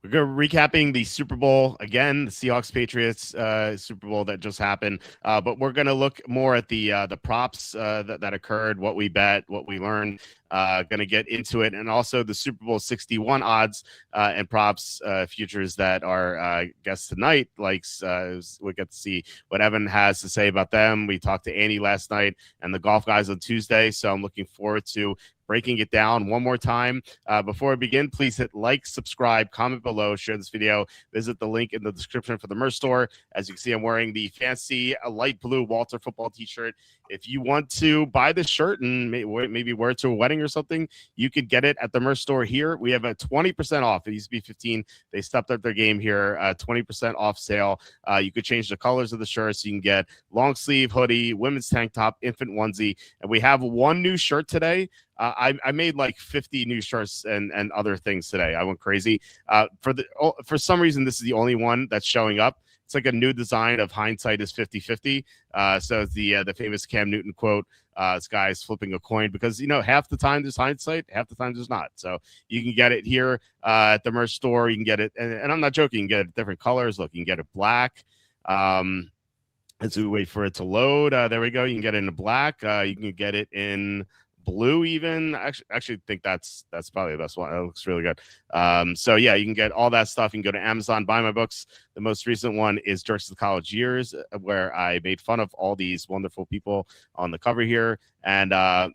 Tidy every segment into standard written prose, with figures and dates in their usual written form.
We're going to recapping the Super Bowl again, the Seahawks Patriots Super Bowl that just happened. But we're going to look more at the props that occurred, what we bet, what we learned. Going to get into it, and also the Super Bowl 61 odds and props futures that our guest tonight likes. We get to see what Evan has to say about them. We talked to Annie last night and the golf guys on Tuesday, so I'm looking forward to breaking it down one more time. Before we begin, please hit like, subscribe, comment below, share this video, visit the link in the description for the merch store. As you can see, I'm wearing the fancy light blue Walter football t-shirt. If you want to buy this shirt and maybe wear it to a wedding or something, you could get it at the merch store here. We have a 20% off. It used to be 15. They stepped up their game here. 20% off sale. You could change the colors of the shirt so you can get long sleeve hoodie, women's tank top, infant onesie. And we have one new shirt today. I made like 50 new shirts and other things today. I went crazy. For some reason, this is the only one that's showing up. It's like a new design of hindsight is 50-50. So it's the famous Cam Newton quote. This guy's flipping a coin because, half the time there's hindsight, half the time there's not. So you can get it here at the merch store. You can get it, and I'm not joking, you can get it different colors. Look, you can get it black. As we wait for it to load, there we go. You can get it in black. You can get it in blue even. Actually think that's probably the best one. It looks really good. So yeah, you can get all that stuff. You can go to Amazon, buy my books. The most recent one is Jerks of the College Years, where I made fun of all these wonderful people on the cover here. And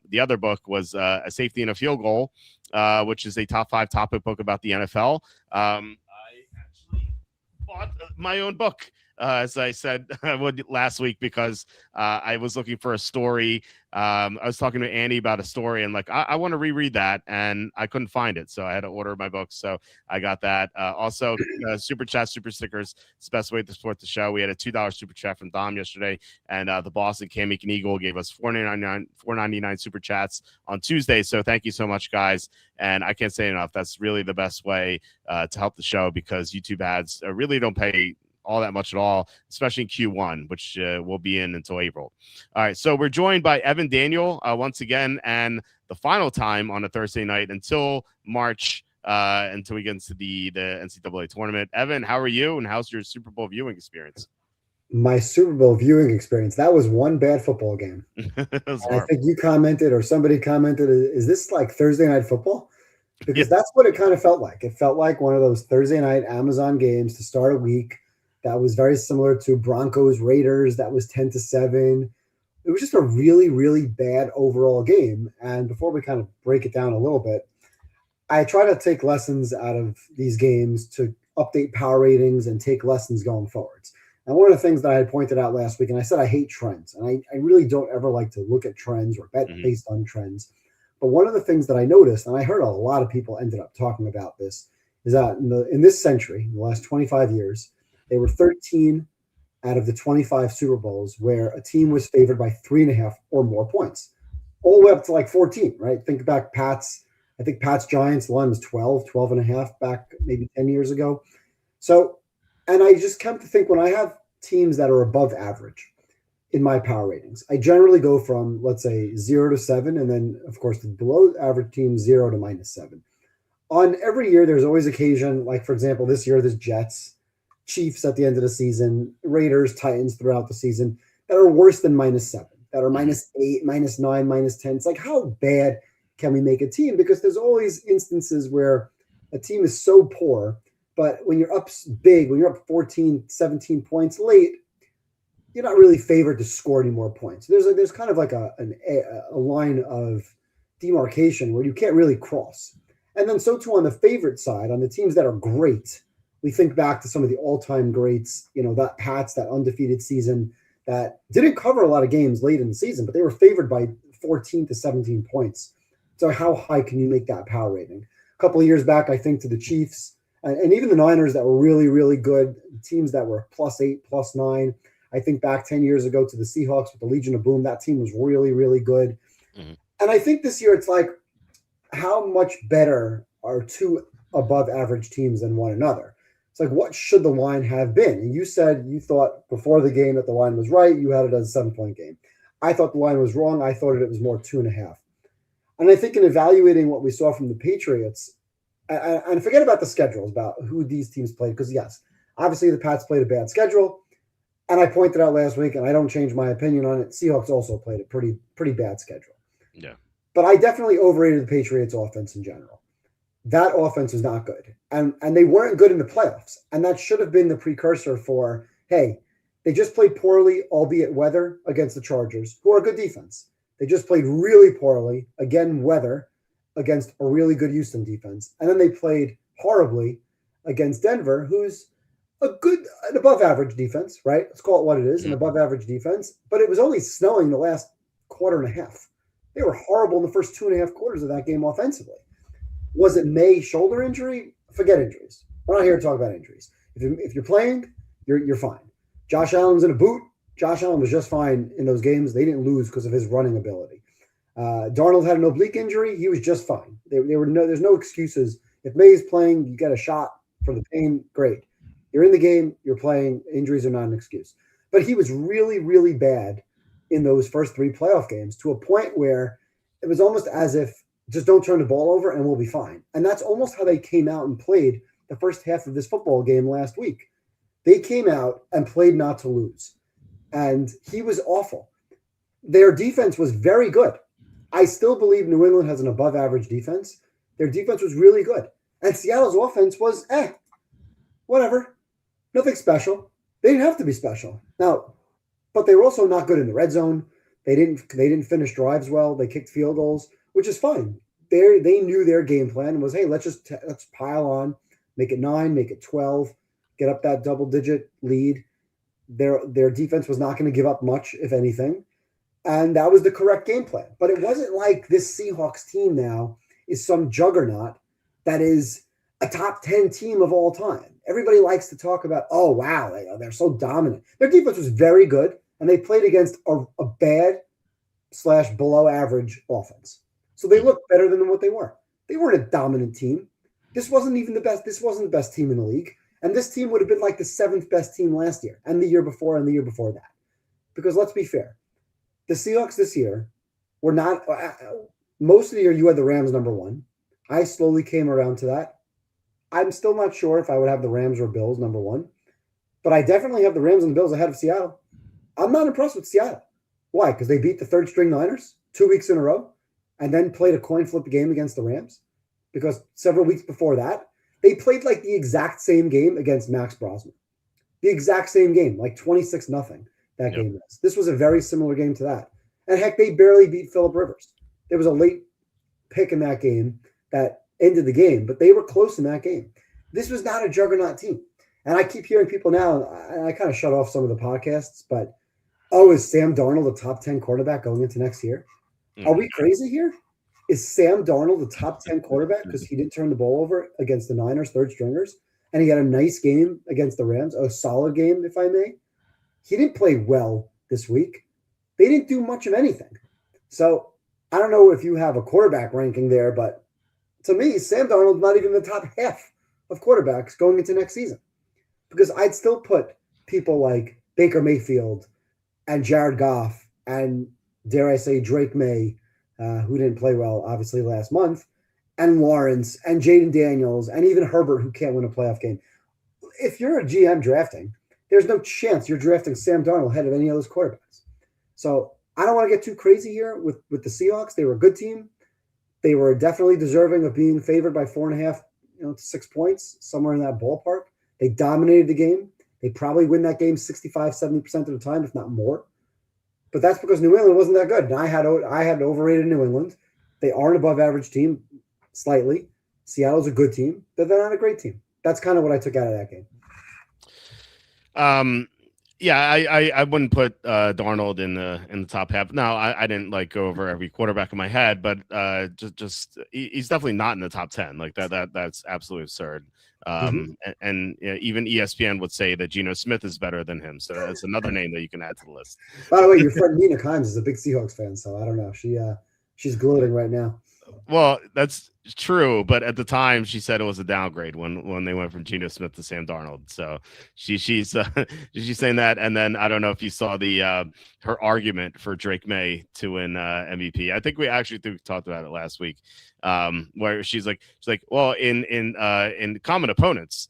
the other book was A Safety and a Field Goal, which is a top 5 topic book about the NFL. I actually bought my own book, as I said I would last week, because I was looking for a story. I was talking to Annie about a story, and I want to reread that, and I couldn't find it, so I had to order my book. So I got that. Also, super chat, super stickers. It's the best way to support the show. We had a $2 super chat from Dom yesterday, and the Boston Cam Eakin Eagle gave us $4.99 super chats on Tuesday. So thank you so much, guys. And I can't say enough. That's really the best way to help the show, because YouTube ads really don't pay all that much at all, especially in Q1, which we'll be in until April. All right, so we're joined by Evan Daniel once again, and the final time on a Thursday night until March, until we get into the NCAA tournament. Evan, how are you, and how's your Super Bowl viewing experience? My Super Bowl viewing experience, that was one bad football game. I think you commented, or somebody commented, is this like Thursday night football? Because that's what it kind of felt like. It felt like one of those Thursday night Amazon games to start a week. That was very similar to Broncos Raiders. That was 10-7. It was just a really, really bad overall game. And before we kind of break it down a little bit, I try to take lessons out of these games to update power ratings and take lessons going forwards. And one of the things that I had pointed out last week, and I said I hate trends, and I really don't ever like to look at trends or bet based on trends. But one of the things that I noticed, and I heard a lot of people ended up talking about this, is that in this century, in the last 25 years, they were 13 out of the 25 Super Bowls where a team was favored by 3.5 or more points, all the way up to like 14, right? Think back I think Pat's Giants, the line was 12.5 back maybe 10 years ago. So, and I just come to think, when I have teams that are above average in my power ratings, I generally go from, let's say, 0 to 7, and then, of course, the below average team, 0 to -7. On every year, there's always occasion, like, for example, this year, there's Jets, Chiefs at the end of the season, Raiders, Titans throughout the season that are worse than -7, that are -8, -9, -10. It's like, how bad can we make a team? Because there's always instances where a team is so poor, but when you're up big, when you're up 14, 17 points late, you're not really favored to score any more points. There's kind of like a line of demarcation where you can't really cross. And then so too on the favorite side, on the teams that are great, we think back to some of the all-time greats, that Pats, that undefeated season that didn't cover a lot of games late in the season, but they were favored by 14 to 17 points. So how high can you make that power rating? A couple of years back, I think, to the Chiefs and even the Niners that were really, really good, teams that were +8, +9. I think back 10 years ago to the Seahawks with the Legion of Boom. That team was really, really good. Mm-hmm. And I think this year it's like, how much better are two above average teams than one another? It's like, what should the line have been? And you said you thought before the game that the line was right. You had it as a 7-point game. I thought the line was wrong. I thought it was more 2.5. And I think in evaluating what we saw from the Patriots, and forget about the schedules, about who these teams played, because yes, obviously the Pats played a bad schedule, and I pointed out last week, and I don't change my opinion on it. Seahawks also played a pretty bad schedule. Yeah, but I definitely overrated the Patriots offense in general. That offense was not good, and they weren't good in the playoffs, and that should have been the precursor for, hey, they just played poorly, albeit weather, against the Chargers, who are a good defense. They just played really poorly, again, weather, against a really good Houston defense. And then they played horribly against Denver, who's an above average defense, right? Let's call it what it is, an above average defense. But it was only snowing the last quarter and a half. They were horrible in the first 2.5 quarters of that game offensively. Was it May shoulder injury? Forget injuries. We're not here to talk about injuries. If you're playing, you're fine. Josh Allen's in a boot. Josh Allen was just fine in those games. They didn't lose because of his running ability. Darnold had an oblique injury. He was just fine. There's no excuses. If May's playing, you get a shot for the pain. Great. You're in the game. You're playing. Injuries are not an excuse. But he was really, really bad in those first 3 playoff games, to a point where it was almost as if, just don't turn the ball over and we'll be fine. And that's almost how they came out and played the first half of this football game last week. They came out and played not to lose. And he was awful. Their defense was very good. I still believe New England has an above average defense. Their defense was really good. And Seattle's offense was, whatever. Nothing special. They didn't have to be special. Now, but they were also not good in the red zone. They didn't finish drives well. They kicked field goals, which is fine. They knew their game plan was, hey, let's pile on, make it 9, make it 12, get up that double-digit lead. Their defense was not going to give up much, if anything, and that was the correct game plan. But it wasn't like this Seahawks team now is some juggernaut that is a top 10 team of all time. Everybody likes to talk about, oh, wow, they're so dominant. Their defense was very good, and they played against a bad/below average offense. So they looked better than what they were. They weren't a dominant team. This wasn't even the best. This wasn't the best team in the league. And this team would have been like the 7th best team last year and the year before and the year before that. Because let's be fair. The Seahawks this year were not – most of the year you had the Rams number 1. I slowly came around to that. I'm still not sure if I would have the Rams or Bills number 1. But I definitely have the Rams and the Bills ahead of Seattle. I'm not impressed with Seattle. Why? Because they beat the third-string Niners 2 weeks in a row and then played a coin flip game against the Rams. Because several weeks before that, they played like the exact same game against Max Brosnan. The exact same game, like 26-0 that game was. This was a very similar game to that. And heck, they barely beat Phillip Rivers. There was a late pick in that game that ended the game, but they were close in that game. This was not a juggernaut team. And I keep hearing people now, and I kind of shut off some of the podcasts, but, is Sam Darnold the top 10 quarterback going into next year? Are we crazy here? Is Sam Darnold the top 10 quarterback because he didn't turn the ball over against the Niners third stringers? And he had a nice game against the Rams, a solid game, if I may. He didn't play well this week. They didn't do much of anything. So I don't know if you have a quarterback ranking there, but to me, Sam Darnold's not even in the top half of quarterbacks going into next season. Because I'd still put people like Baker Mayfield and Jared Goff and, dare I say, Drake May, who didn't play well, obviously, last month, and Lawrence, and Jaden Daniels, and even Herbert, who can't win a playoff game. If you're a GM drafting, there's no chance you're drafting Sam Darnold ahead of any of those quarterbacks. So I don't want to get too crazy here with the Seahawks. They were a good team. They were definitely deserving of being favored by 4.5 to 6 points, somewhere in that ballpark. They dominated the game. They probably win that game 65-70% of the time, if not more. But that's because New England wasn't that good. And I had overrated New England. They are an above-average team, slightly. Seattle's a good team, but they're not a great team. That's kind of what I took out of that game. Yeah, I wouldn't put Darnold in the top half. Now, I didn't go over every quarterback in my head, but just he's definitely not in the top 10. That's absolutely absurd. And even ESPN would say that Geno Smith is better than him. So that's another name that you can add to the list. By the way, your friend Nina Kimes is a big Seahawks fan, so I don't know. She's gloating right now. Well, that's true, but at the time she said it was a downgrade when they went from Geno Smith to Sam Darnold. So she's she's saying that, and then I don't know if you saw the her argument for Drake May to win MVP. I think we actually talked about it last week, where she's like, well, in common opponents,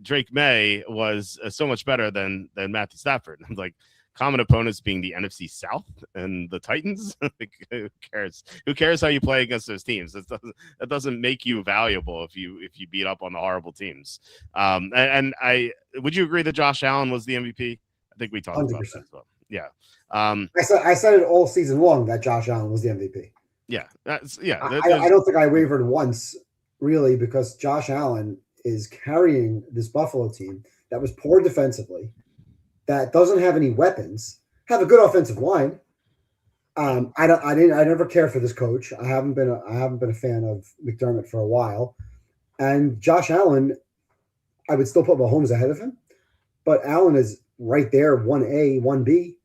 Drake May was so much better than Matthew Stafford. I'm like, common opponents being the NFC South and the Titans. Who cares? Who cares how you play against those teams? That doesn't make you valuable if you beat up on the horrible teams. And I would you agree that Josh Allen was the MVP? I think we talked 100%. About that as well. Yeah. I said it all season long that Josh Allen was the MVP. Yeah. I don't think I wavered once, really, because Josh Allen is carrying this Buffalo team that was poor defensively, that doesn't have any weapons, have a good offensive line. I never cared for this coach. I haven't been a fan of McDermott for a while. And Josh Allen, I would still put Mahomes ahead of him, but Allen is right there, 1A, 1B.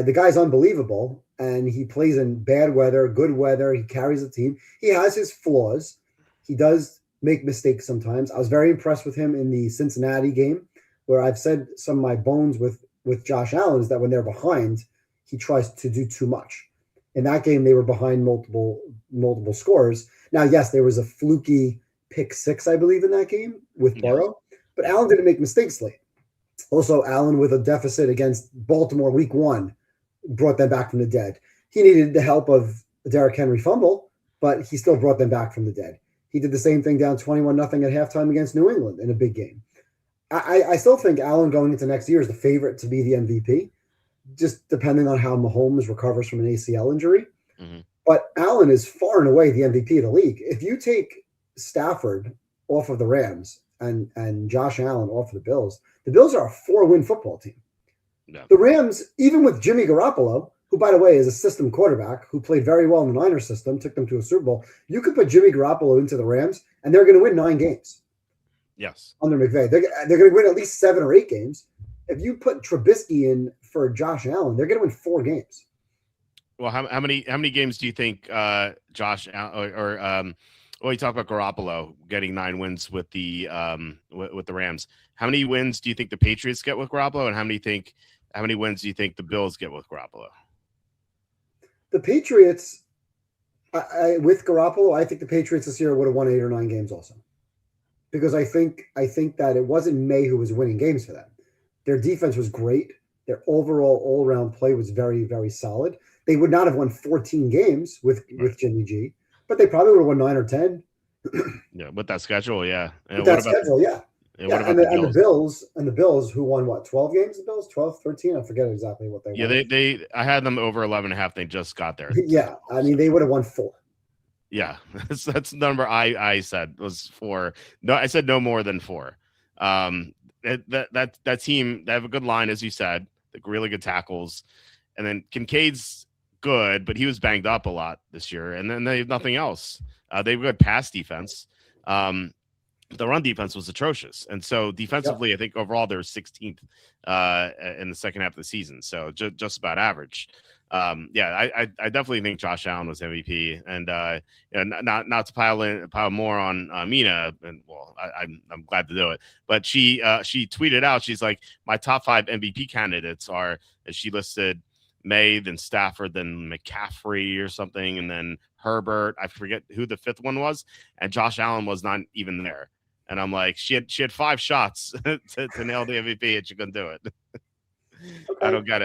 The guy's unbelievable, and he plays in bad weather, good weather. He carries the team. He has his flaws. He does make mistakes sometimes. I was very impressed with him in the Cincinnati game, where I've said some of my bones with Josh Allen is that when they're behind, he tries to do too much. In that game, they were behind multiple scores. Now, yes, there was a fluky pick six, I believe, in that game with Burrow, but Allen didn't make mistakes late. Also, Allen with a deficit against Baltimore week 1 brought them back from the dead. He needed the help of the Derrick Henry fumble, but he still brought them back from the dead. He did the same thing down 21-0 at halftime against New England in a big game. I still think Allen going into next year is the favorite to be the MVP, just depending on how Mahomes recovers from an ACL injury. Mm-hmm. But Allen is far and away the MVP of the league. If you take Stafford off of the Rams and Josh Allen off of the Bills are a 4-win football team. Yeah. The Rams, even with Jimmy Garoppolo, who, by the way, is a system quarterback who played very well in the Niners system, took them to a Super Bowl, you could put Jimmy Garoppolo into the Rams, and they're going to win 9 games. Yes. Under McVay. They're going to win at least 7 or 8 games. If you put Trubisky in for Josh Allen, they're going to win 4 games. Well, how many games do you think Josh Allen you talk about Garoppolo getting 9 wins with the Rams. How many wins do you think the Patriots get with Garoppolo, and how many wins do you think the Bills get with Garoppolo? The Patriots, with Garoppolo, I think the Patriots this year would have won 8 or 9 games also. Because I think that it wasn't May who was winning games for them. Their defense was great. Their overall all-around play was very, very solid. They would not have won 14 games with Jimmy G, but they probably would have won 9 or 10. Yeah, with that schedule, yeah. And the Bills who won what, 12 games? The Bills 12, 13, I forget exactly what they won. Yeah, I had them over 11.5. They just got there. Yeah, I mean they would have won 4. Yeah, that's the number I said was 4. No, I said no more than 4. That team, they have a good line, as you said, really good tackles, and then Kincaid's good, but he was banged up a lot this year, and then they have nothing else. They have good pass defense. The run defense was atrocious, and so defensively, I think overall they're 16th in the second half of the season, so just about average. I definitely think Josh Allen was MVP, and not to pile more on Mina, and well, I'm glad to do it. But she tweeted out, she's like, my top 5 MVP candidates are, as she listed, May, then Stafford, then McCaffrey or something, and then Herbert. I forget who the 5th one was, and Josh Allen was not even there. And I'm like, she had 5 shots to nail the MVP, and she couldn't do it. Okay. I don't get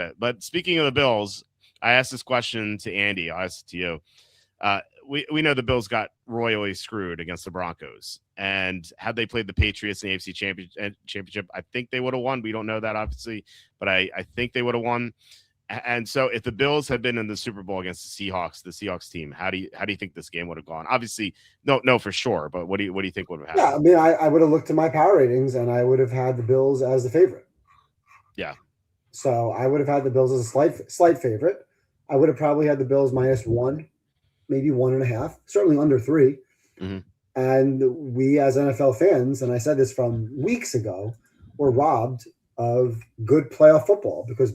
it. But speaking of the Bills, I asked this question to Andy. I'll ask it to you. We know the Bills got royally screwed against the Broncos. And had they played the Patriots in the AFC Championship, I think they would have won. We don't know that, obviously, but I think they would have won. And so if the Bills had been in the Super Bowl against the Seahawks team, how do you think this game would have gone? Obviously, no, for sure. But what do you think would have happened? Yeah, I mean, I would have looked to my power ratings, and I would have had the Bills as the favorite. Yeah. So I would have had the Bills as a slight favorite. I would have probably had the Bills -1, maybe 1.5, certainly under 3. Mm-hmm. And we as NFL fans, and I said this from weeks ago, were robbed of good playoff football because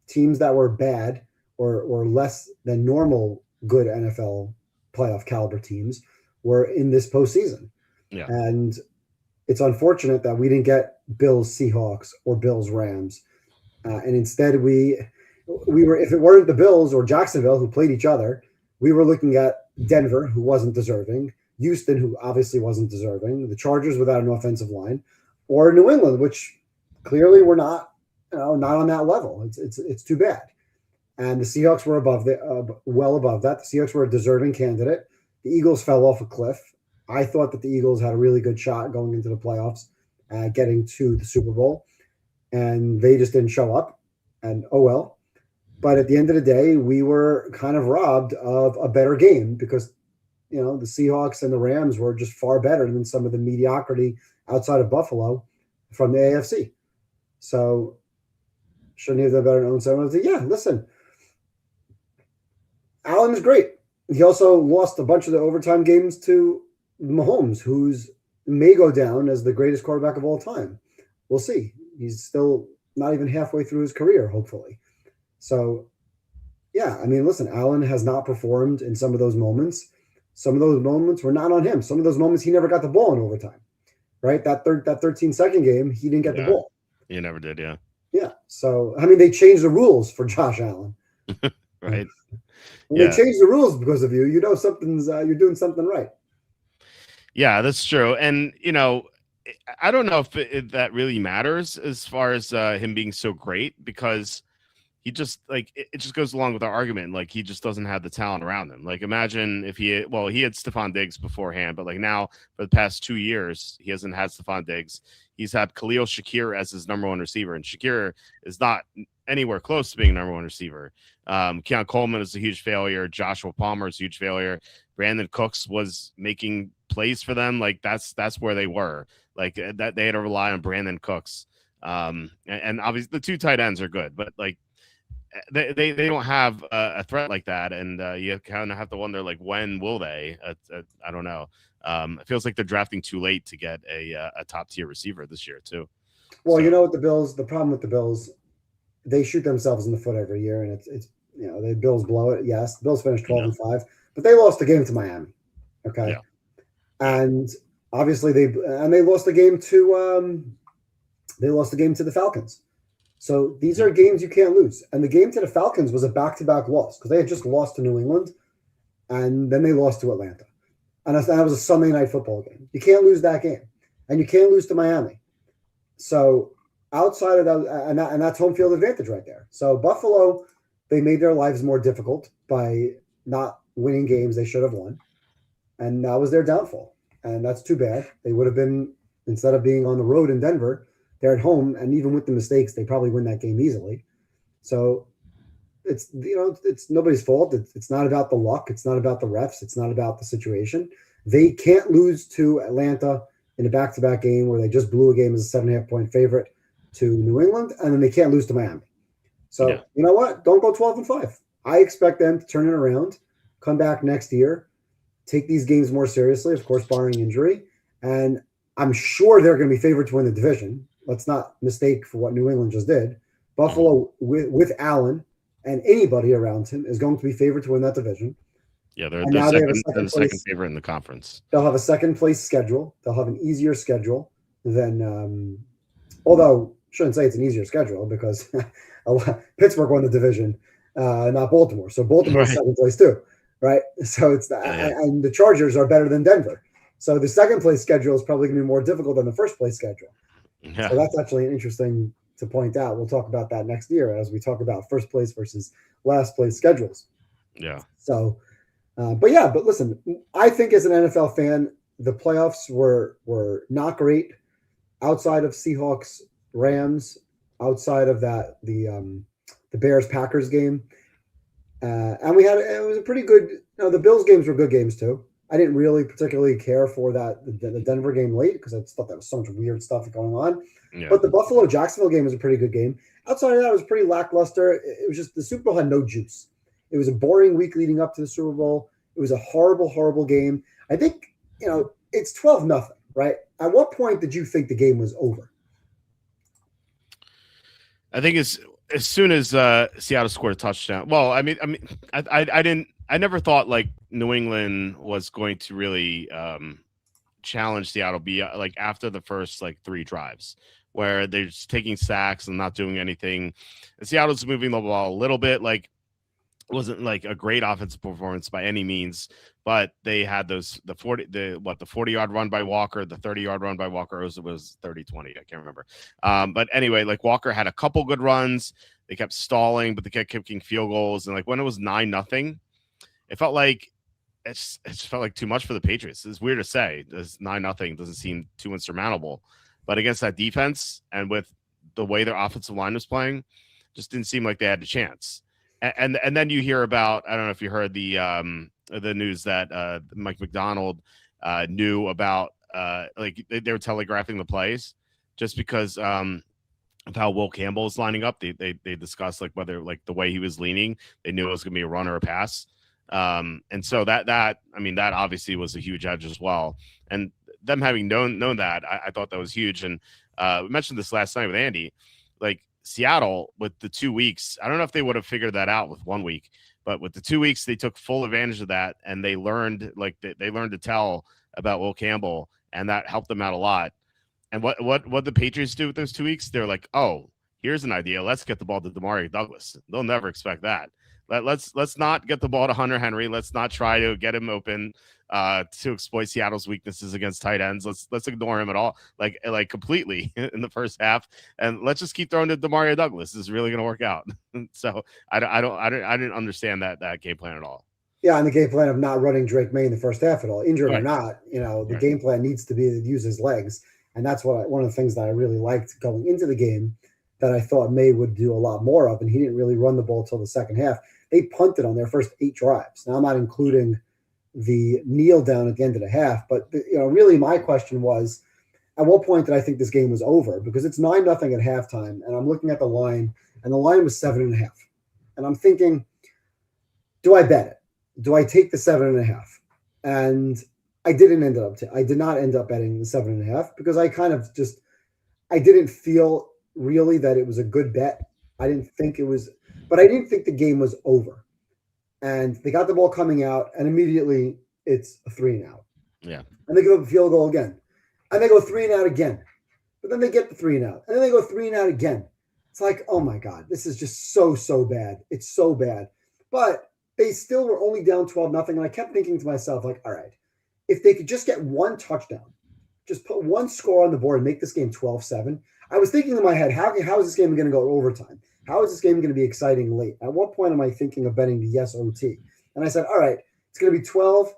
teams that were bad or less than normal good NFL playoff caliber teams were in this postseason. Yeah. And it's unfortunate that we didn't get Bills Seahawks or Bills Rams. And instead we were, if it weren't the Bills or Jacksonville who played each other, we were looking at Denver, who wasn't deserving, Houston, who obviously wasn't deserving, the Chargers without an offensive line, or New England, which clearly were not, not on that level. It's too bad. And the Seahawks were well above that. The Seahawks were a deserving candidate. The Eagles fell off a cliff. I thought that the Eagles had a really good shot going into the playoffs, getting to the Super Bowl, and they just didn't show up. And oh well. But at the end of the day, we were kind of robbed of a better game because, the Seahawks and the Rams were just far better than some of the mediocrity outside of Buffalo from the AFC. So shouldn't he have done better than 0-7? Yeah, listen, Allen is great. He also lost a bunch of the overtime games to Mahomes, who's may go down as the greatest quarterback of all time. We'll see. He's still not even halfway through his career, hopefully. So, yeah, I mean, listen, Allen has not performed in some of those moments. Some of those moments were not on him. Some of those moments he never got the ball in overtime, right? That 13-second game, he didn't get the ball. He never did, yeah. Yeah. So, I mean, they changed the rules for Josh Allen. Right. When they change the rules because of you, something's you're doing something right. Yeah, that's true. And I don't know if that really matters as far as him being so great, because he just it just goes along with our argument. Like, he just doesn't have the talent around him. Like, imagine if he had Stephon Diggs beforehand, but now for the past 2 years, he hasn't had Stephon Diggs. He's had Khalil Shakir as his number one receiver, and Shakir is not anywhere close to being number one receiver. Keon Coleman is a huge failure. Joshua Palmer is a huge failure. Brandon Cooks was making plays for them. Like, that's where they were. Like, that they had to rely on Brandon Cooks. And obviously the two tight ends are good, but they don't have a threat like that, and you kind of have to wonder, when will they? I don't know. It feels like they're drafting too late to get a top tier receiver this year too. Well, the problem with the Bills, they shoot themselves in the foot every year, and it's the Bills blow it. Yes, the Bills finished 12-5, but they lost the game to Miami. Okay, yeah. And obviously they lost the game to the Falcons. So these are games you can't lose. And the game to the Falcons was a back-to-back loss because they had just lost to New England, and then they lost to Atlanta. And that was a Sunday night football game. You can't lose that game. And you can't lose to Miami. So outside of that, and that's home field advantage right there. So Buffalo, they made their lives more difficult by not winning games they should have won. And that was their downfall. And that's too bad. They would have been, instead of being on the road in Denver, they're at home, and even with the mistakes, they probably win that game easily. So it's nobody's fault. It's not about the luck. It's not about the refs. It's not about the situation. They can't lose to Atlanta in a back-to-back game where they just blew a game as a 7.5-point favorite to New England, and then they can't lose to Miami. So You know what? Don't go 12-5. I expect them to turn it around, come back next year, take these games more seriously, of course, barring injury, and I'm sure they're going to be favored to win the division. Let's not mistake for what New England just did. Buffalo, with Allen and anybody around him, is going to be favored to win that division. Yeah, they're the second favorite in the conference. They'll have a second-place schedule. They'll have an easier schedule than although I shouldn't say it's an easier schedule because Pittsburgh won the division, not Baltimore. So Baltimore's second place too, right? So it's and the Chargers are better than Denver. So the second-place schedule is probably going to be more difficult than the first-place schedule. Yeah. So that's actually interesting to point out. We'll talk about that next year as we talk about first place versus last place schedules. Yeah. So, but listen, I think as an NFL fan, the playoffs were not great. Outside of Seahawks, Rams, outside of that, the Bears Packers game, and it was a pretty good. The Bills games were good games too. I didn't really particularly care for the Denver game late because I thought that was so much weird stuff going on. Yeah. But the Buffalo-Jacksonville game was a pretty good game. Outside of that, it was pretty lackluster. It was just the Super Bowl had no juice. It was a boring week leading up to the Super Bowl. It was a horrible, horrible game. I think, it's 12-0, right? At what point did you think the game was over? I think as soon as Seattle scored a touchdown. Well, I I never thought like New England was going to really challenge Seattle be like after the first like 3 drives where they're just taking sacks and not doing anything. And Seattle's moving the ball a little bit. Like it wasn't like a great offensive performance by any means, but they had the 40-yard run by Walker, the 30-yard run by Walker. It was 30-20. I can't remember. But anyway, like Walker had a couple good runs. They kept stalling, but they kept kicking field goals. And like when it was 9-0, it felt like it just felt like too much for the Patriots. It's weird to say. This 9-0 doesn't seem too insurmountable, but against that defense and with the way their offensive line was playing, just didn't seem like they had a chance. And then you hear about, I don't know if you heard the news that Mike McDonald knew about like they were telegraphing the plays just because of how Will Campbell is lining up. They discussed like whether like the way he was leaning, they knew it was going to be a run or a pass. And so that obviously was a huge edge as well. And them having known that, I thought that was huge. And we mentioned this last night with Andy, like Seattle with the 2 weeks, I don't know if they would have figured that out with 1 week, but with the 2 weeks, they took full advantage of that. And they learned they learned to tell about Will Campbell, and that helped them out a lot. And what the Patriots do with those 2 weeks, they're like, oh, here's an idea. Let's get the ball to Demario Douglas. They'll never expect that. Let's not get the ball to Hunter Henry. Let's not try to get him open to exploit Seattle's weaknesses against tight ends. Let's ignore him at all, like completely in the first half, and let's just keep throwing to Demario Douglas. This is really going to work out. So I didn't understand that game plan at all. Yeah, and the game plan of not running Drake May in the first half at all, injured or not, the game plan needs to be to use his legs, and that's one of the things that I really liked going into the game that I thought May would do a lot more of, and he didn't really run the ball until the second half. They punted on their first 8 drives. Now, I'm not including the kneel down at the end of the half, but really my question was, at what point did I think this game was over? Because it's 9-0 at halftime, and I'm looking at the line, and the line was 7.5, and I'm thinking, do I bet it? Do I take the 7.5? And I did not end up betting the 7.5 because I didn't feel really that it was a good bet. I didn't think the game was over. And they got the ball coming out, and immediately it's a 3-and-out. Yeah. And they give up a field goal again. And they go 3-and-out again. But then they get the 3-and-out. And then they go 3-and-out again. It's like, oh my God, this is just so bad. It's so bad. But they still were only down 12-0. And I kept thinking to myself, like, all right, if they could just get one touchdown, just put one score on the board and make this game 12-7. I was thinking in my head, how is this game going to go overtime? How is this game going to be exciting late? At what point am I thinking of betting the yes OT? And I said, all right, it's going to be 12-0.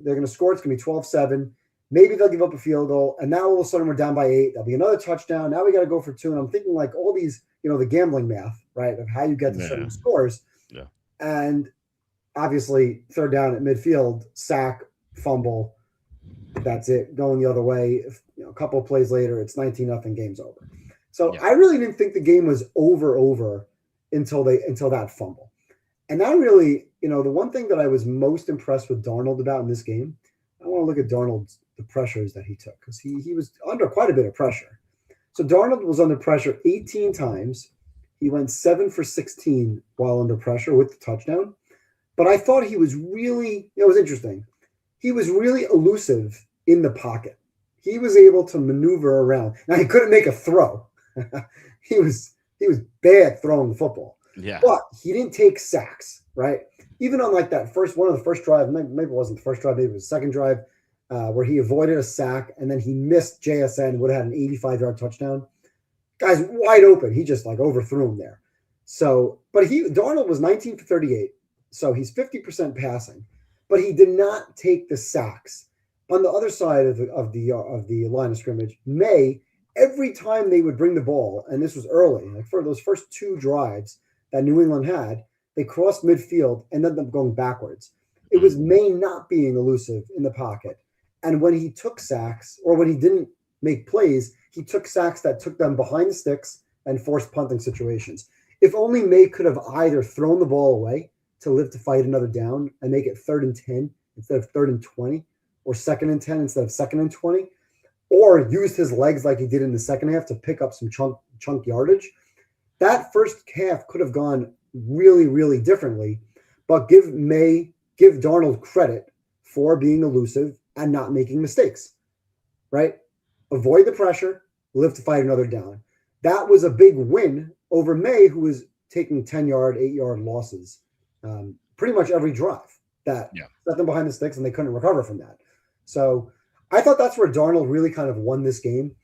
They're going to score. It's going to be 12-7. Maybe they'll give up a field goal. And now all of a sudden we're down by 8. There'll be another touchdown. Now we got to go for 2. And I'm thinking like all these, the gambling math, right, of how you get to certain scores. Yeah. And obviously 3rd down at midfield, sack, fumble. That's it. Going the other way. A couple of plays later, it's 19-0. Game's over. So I really didn't think the game was over until that fumble. And that really, the one thing that I was most impressed with Darnold about in this game, I want to look at the pressures that he took, because he was under quite a bit of pressure. So Darnold was under pressure 18 times. He went 7 for 16 while under pressure with the touchdown. But I thought he was really, it was interesting. He was really elusive in the pocket. He was able to maneuver around. Now, he couldn't make a throw. He was bad throwing the football. Yeah. But he didn't take sacks, right? Even on like that one of the first drive, maybe it wasn't the first drive, maybe it was the second drive, where he avoided a sack and then he missed JSN, would have had an 85-yard touchdown. Guy's wide open. He just like overthrew him there. So, but Darnold was 19 for 38. So he's 50% passing, but he did not take the sacks. On the other side of the line of scrimmage, May, every time they would bring the ball, and this was early, like for those first 2 drives that New England had, they crossed midfield and ended up going backwards. It was May not being elusive in the pocket. And when he took sacks, or when he didn't make plays, he took sacks that took them behind the sticks and forced punting situations. If only May could have either thrown the ball away to live to fight another down and make it 3rd and 10 instead of 3rd and 20, or 2nd and 10 instead of 2nd and 20, or used his legs like he did in the second half to pick up some chunk yardage, that first half could have gone really, really differently. but give Darnold credit for being elusive and not making mistakes, right? Avoid the pressure, live to fight another down. That was a big win over May, who was taking 10-yard, 8-yard losses pretty much every drive that set them behind the sticks, and they couldn't recover from that. So I thought that's where Darnold really kind of won this game,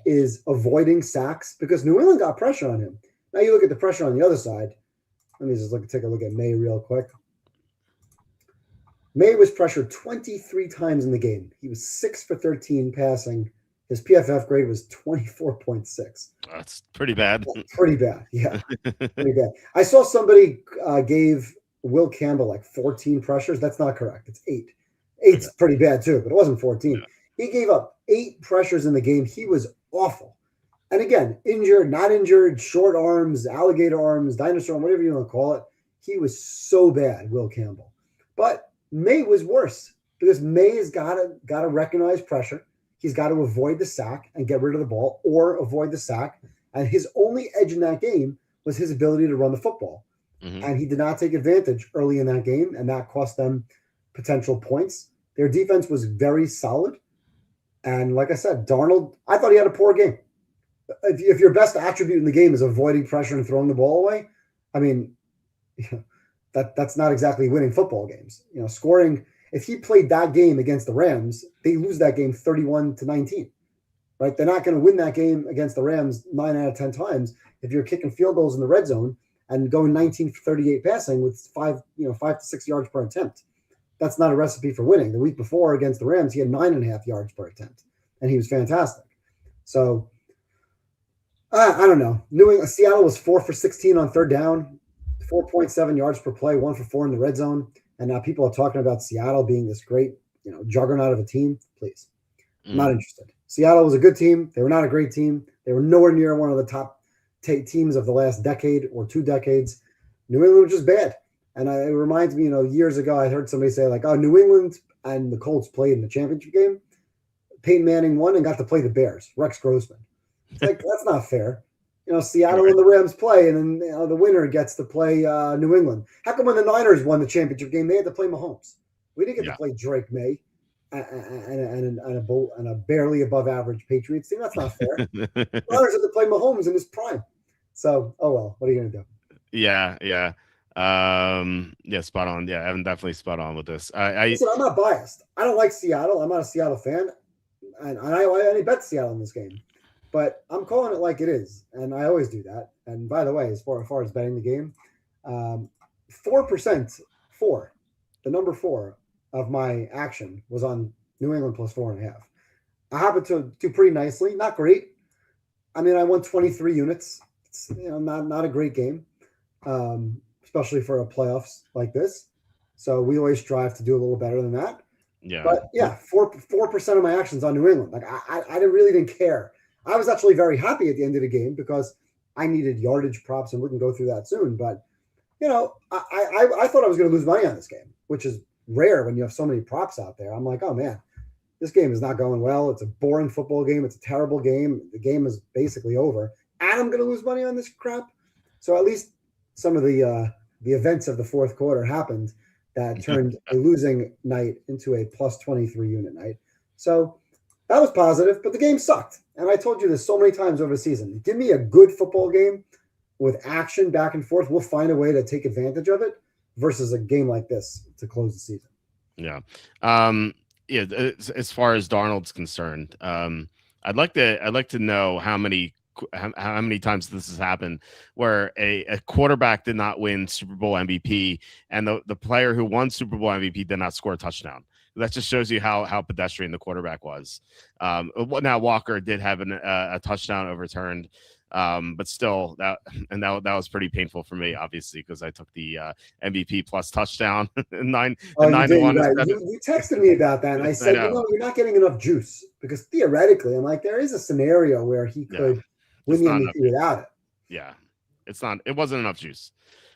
is avoiding sacks, because New England got pressure on him. Now you look at the pressure on the other side. Let me just take a look at May real quick. May was pressured 23 times in the game. He was 6 for 13 passing. His PFF grade was 24.6. That's pretty bad. That's pretty bad. Yeah, pretty bad. I saw somebody gave Will Campbell like 14 pressures. That's not correct. It's 8. 8's pretty bad too, but it wasn't 14. Yeah. He gave up 8 pressures in the game. He was awful. And again, injured, not injured, short arms, alligator arms, dinosaur arm, whatever you want to call it. He was so bad, Will Campbell. But May was worse, because May has got to recognize pressure. He's got to avoid the sack and get rid of the ball, or avoid the sack. And his only edge in that game was his ability to run the football. Mm-hmm. And he did not take advantage early in that game, and that cost them potential points. Their defense was very solid. And like I said, Darnold, I thought he had a poor game. If your best attribute in the game is avoiding pressure and throwing the ball away, I mean, that's not exactly winning football games. Scoring. If he played that game against the Rams, they lose that game 31-19. Right? They're not going to win that game against the Rams 9 out of 10 times if you're kicking field goals in the red zone and going 19 for 38 passing with 5 to 6 yards per attempt. That's not a recipe for winning. The week before against the Rams, he had 9.5 yards per attempt, and he was fantastic. So I don't know. Seattle was 4 for 16 on third down, 4.7 yards per play, 1 for 4 in the red zone. And now people are talking about Seattle being this great, juggernaut of a team. Please, not interested. Seattle was a good team. They were not a great team. They were nowhere near one of the top teams of the last decade or 2 decades. New England was just bad. And it reminds me, years ago, I heard somebody say like, oh, New England and the Colts played in the championship game. Peyton Manning won and got to play the Bears, Rex Grossman. It's like, that's not fair. Seattle and the Rams play, and then the winner gets to play New England. How come when the Niners won the championship game, they had to play Mahomes? We didn't get to play Drake May and a barely above average Patriots team. That's not fair. The Niners had to play Mahomes in his prime. So, oh well, what are you going to do? Yeah. Spot on. Yeah, Evan, definitely spot on with this. Listen, I'm not biased. I don't like Seattle. I'm not a Seattle fan, and I bet Seattle in this game. But I'm calling it like it is, and I always do that. And by the way, as far as betting the game, 4%, the number 4 of my action was on New England plus 4.5. I happened to do pretty nicely, not great. I mean, I won 23 units. It's not a great game, especially for a playoffs like this. So we always strive to do a little better than that. Yeah. But yeah, 4% of my actions on New England. Like I really didn't care. I was actually very happy at the end of the game because I needed yardage props, and we can go through that soon. But, I thought I was going to lose money on this game, which is rare when you have so many props out there. I'm like, oh, man, this game is not going well. It's a boring football game. It's a terrible game. The game is basically over. And I'm going to lose money on this crap. So at least some of the events of the fourth quarter happened that turned a losing night into a plus 23 unit night. So that was positive, but the game sucked. And I told you this so many times over the season. Give me a good football game with action back and forth. We'll find a way to take advantage of it versus a game like this to close the season. Yeah. As far as Darnold's concerned, I'd like to know how many times this has happened where a quarterback did not win Super Bowl MVP and the player who won Super Bowl MVP did not score a touchdown. That just shows you how pedestrian the quarterback was. Now Walker did have a touchdown overturned, but still that was pretty painful for me, obviously, because I took the MVP plus touchdown 9 to 1. You texted me about that, and I said, you're not getting enough juice, because theoretically, I'm like, there is a scenario where he could win the MVP without it. Yeah, it wasn't enough juice.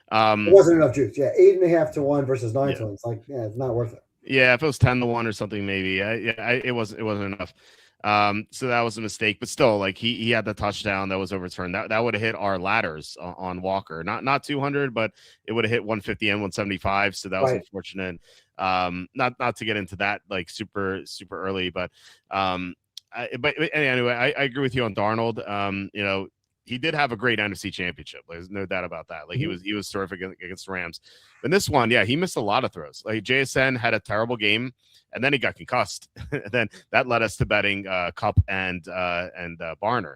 It wasn't enough juice. Yeah, 8.5 to 1 versus 9 to 1. It's like, it's not worth it. Yeah, if it was 10 to 1 or something, maybe. It wasn't enough. So that was a mistake, but still, like he had the touchdown that was overturned. That would have hit our ladders on Walker. Not 200, but it would have hit 150 and 175. So that was Right. unfortunate. Not to get into that like super early, but but anyway, I agree with you on Darnold. He did have a great NFC Championship. There's no doubt about that. Like he was terrific against the Rams. But this one, yeah, he missed a lot of throws. Like JSN had a terrible game, and then he got concussed. Then that led us to betting Cup and Barner,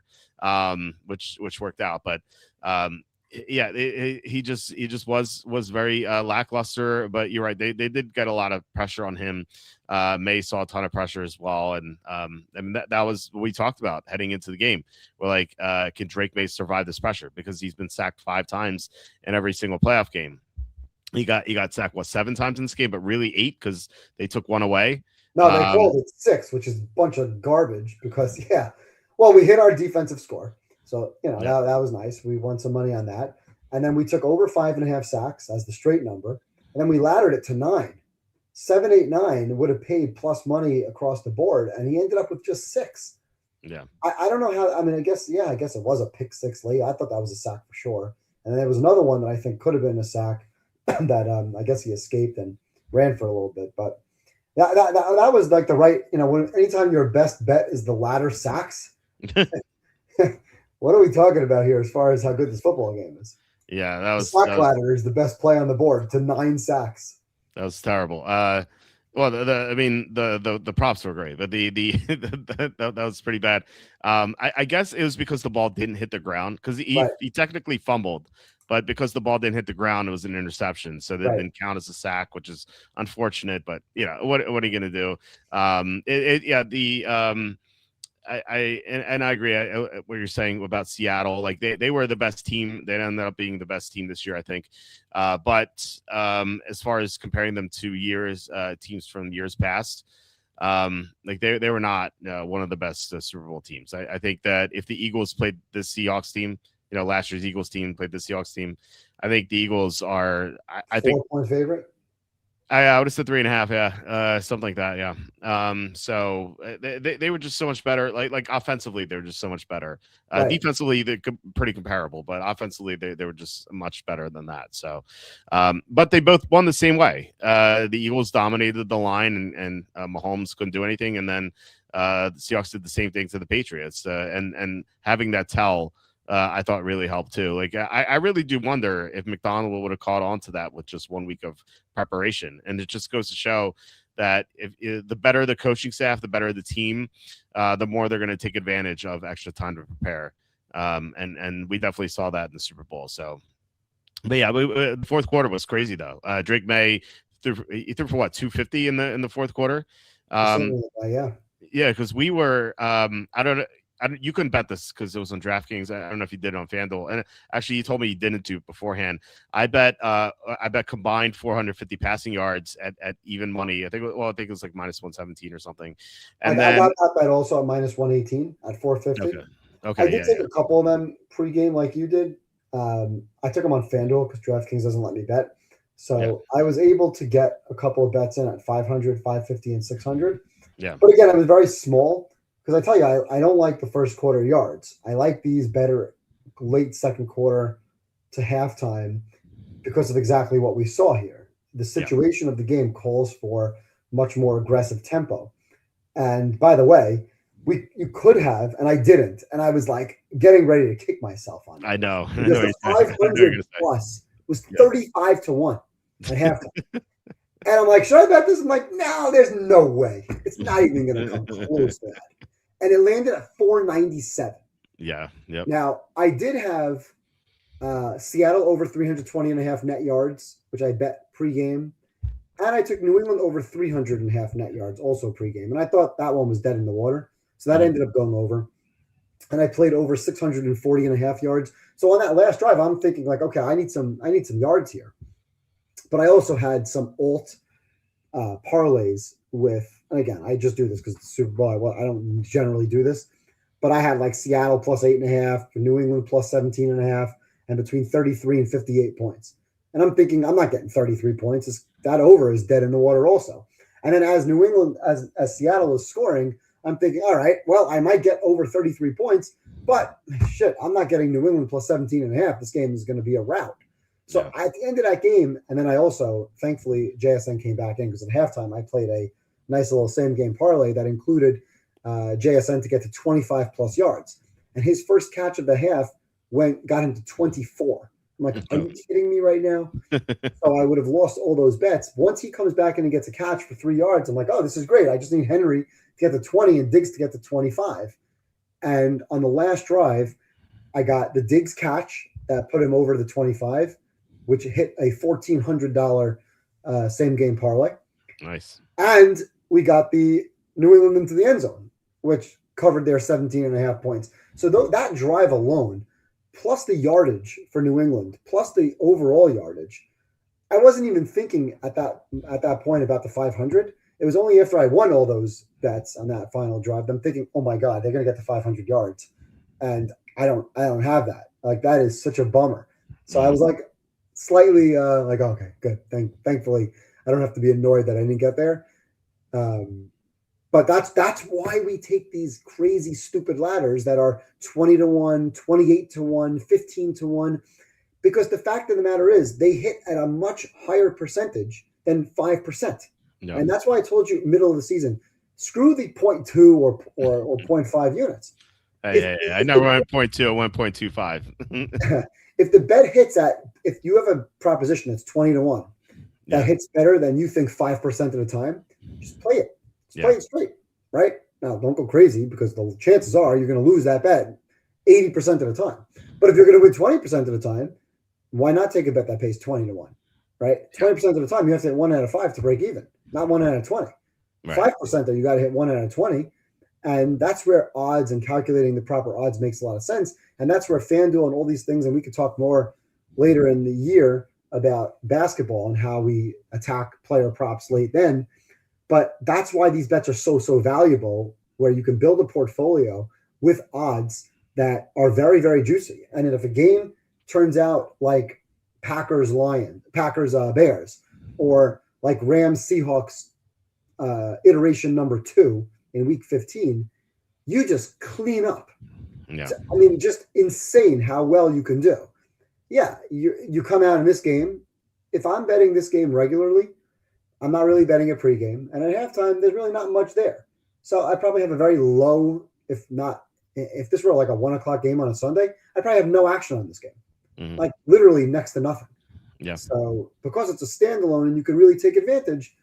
which worked out. But yeah, he just was very lackluster. But you're right, they did get a lot of pressure on him. May saw a ton of pressure as well, and I mean that was what we talked about heading into the game. We're like, can Drake May survive this pressure, because he's been sacked 5 times in every single playoff game. He got sacked 7 times in this game, but really 8 because they took one away. No, they called it 6, which is a bunch of garbage because well, we hit our defensive score, so that was nice. We won some money on that, and then we took over 5.5 sacks as the straight number, and then we laddered it to 9. 7, 8, 9 would have paid plus money across the board, and he ended up with just 6. Yeah, I don't know how. I mean, I guess it was a pick 6 late. I thought that was a sack for sure, and then there was another one that I think could have been a sack that I guess he escaped and ran for a little bit, but that was like the right. When anytime your best bet is the ladder sacks, what are we talking about here as far as how good this football game is? Yeah, that was sack ladder is the best play on the board to 9 sacks. That was terrible. Well, I mean, the props were great, but that was pretty bad. I guess it was because the ball didn't hit the ground, because he technically fumbled, but because the ball didn't hit the ground, it was an interception, so that didn't count as a sack, which is unfortunate. But what are you gonna do? I agree. What you're saying about Seattle, like they were the best team. They ended up being the best team this year, I think. But as far as comparing them to teams from years past, like they were not one of the best Super Bowl teams. I think that if the Eagles played the Seahawks team, last year's Eagles team played the Seahawks team, I think the Eagles are. I think 4-point favorite. I would have said 3.5, something like that, yeah. So they were just so much better. Like offensively, they were just so much better. Defensively, they're pretty comparable, but offensively, they were just much better than that. So, but they both won the same way. The Eagles dominated the line, and Mahomes couldn't do anything, and then the Seahawks did the same thing to the Patriots. And having that tell, I thought really helped too. Like I really do wonder if McDonald would have caught on to that with just 1 week of preparation. And it just goes to show that if the better the coaching staff, the better the team, the more they're going to take advantage of extra time to prepare. And we definitely saw that in the Super Bowl. So, but yeah, the fourth quarter was crazy though. Drake May threw for what, 250 in the fourth quarter. Yeah, because we were you couldn't bet this because it was on DraftKings. I don't know if you did it on FanDuel. And actually, you told me you didn't do it beforehand. I bet combined 450 passing yards at even money. I think it was like minus 117 or something. And I got that bet also at minus 118 at 450. Okay. I did take a couple of them pregame like you did. I took them on FanDuel because DraftKings doesn't let me bet. So I was able to get a couple of bets in at 500, 550, and 600. Yeah. But again, I was very small. Because I tell you, I don't like the first quarter yards. I like these better late second quarter to halftime because of exactly what we saw here. The situation of the game calls for much more aggressive tempo. And by the way, you could have, and I didn't. And I was like getting ready to kick myself on it. I know. Because the 500 plus was 35-1 at halftime. And I'm like, should I bet this? I'm like, no, there's no way. It's not even going to come close to that. And it landed at 497. Yeah. Yep. Now, I did have Seattle over 320.5 net yards, which I bet pregame. And I took New England over 300.5 net yards, also pregame. And I thought that one was dead in the water. So that ended up going over. And I played over 640.5 yards. So on that last drive, I'm thinking like, okay, I need some yards here. But I also had some alt parlays with, and again, I just do this because it's the Super Bowl. I don't generally do this, but I had like Seattle plus 8.5, New England plus 17.5, and between 33 and 58 points. And I'm thinking, I'm not getting 33 points. That over is dead in the water also. And then as New England, as Seattle is scoring, I'm thinking, all right, well, I might get over 33 points, but shit, I'm not getting New England plus 17 and a half. This game is going to be a rout. So at the end of that game, and then I also, thankfully, JSN came back in because at halftime I played a nice little same game parlay that included JSN to get to 25 plus yards. And his first catch of the half got him to 24. I'm like, are you kidding me right now? So I would have lost all those bets. Once he comes back in and gets a catch for 3 yards, I'm like, oh, this is great. I just need Henry to get to 20 and Diggs to get to 25. And on the last drive, I got the Diggs catch that put him over the 25, which hit a $1,400 same game parlay. Nice. And we got the New England into the end zone, which covered their 17 and a half points. So that drive alone, plus the yardage for New England, plus the overall yardage, I wasn't even thinking at that point about the 500. It was only after I won all those bets on that final drive that I'm thinking, oh my God, they're going to get to 500 yards. And I don't have that. Like, that is such a bummer. So I was like, slightly like, okay, good. Thankfully, I don't have to be annoyed that I didn't get there. But that's why we take these crazy, stupid ladders that are 20 to 1, 28 to 1, 15 to 1, because the fact of the matter is they hit at a much higher percentage than 5%. No. And that's why I told you middle of the season, screw the 0.2 or 0.5 units. I never went 0.2 or 1.25. If the bet hits if you have a proposition that's 20 to 1 that hits better than you think 5% of the time, just play it. Play it straight, right? Now, don't go crazy because the chances are you're going to lose that bet 80% of the time. But if you're going to win 20% of the time, why not take a bet that pays 20 to 1, right? 20% of the time, you have to hit 1 out of 5 to break even, not 1 out of 20. Right. 5% though, you got to hit 1 out of 20. And that's where odds and calculating the proper odds makes a lot of sense. And that's where FanDuel and all these things, and we could talk more later in the year about basketball and how we attack player props late then. But that's why these bets are so valuable, where you can build a portfolio with odds that are very, very juicy. And if a game turns out like Packers Bears, or like Rams Seahawks iteration number 2 in week 15, you just clean up. Yeah. I mean, just insane how well you can do. Yeah, you come out in this game. If I'm betting this game regularly, I'm not really betting a pregame. And at halftime, there's really not much there. So I probably have a very low, if this were like a 1 o'clock game on a Sunday, I probably have no action on this game. Mm-hmm. Like literally next to nothing. Yeah. So because it's a standalone and you can really take advantage,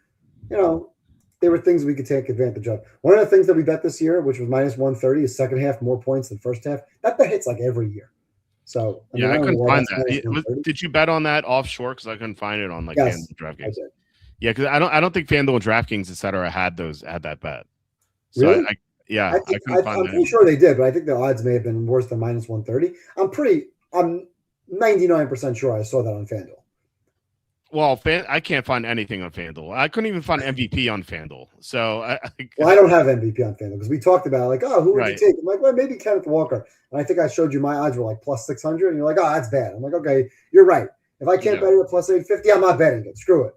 there were things we could take advantage of. One of the things that we bet this year, which was minus 130, is second half more points than first half. That bet hits like every year. So I couldn't find that. Did you bet on that offshore? Because I couldn't find it on like FanDuel DraftKings. Yeah, because I don't think FanDuel, DraftKings, etc. had that bet. So really? I'm pretty sure they did, but I think the odds may have been worse than minus 130. I'm 99% sure I saw that on FanDuel. Well, I can't find anything on FanDuel. I couldn't even find MVP on FanDuel. So I don't have MVP on FanDuel because we talked about like, who would you take? I'm like, well, maybe Kenneth Walker. And I think I showed you my odds were like plus 600, and you're like, oh, that's bad. I'm like, okay, you're right. If I can't bet it at plus 850, I'm not betting it. Screw it.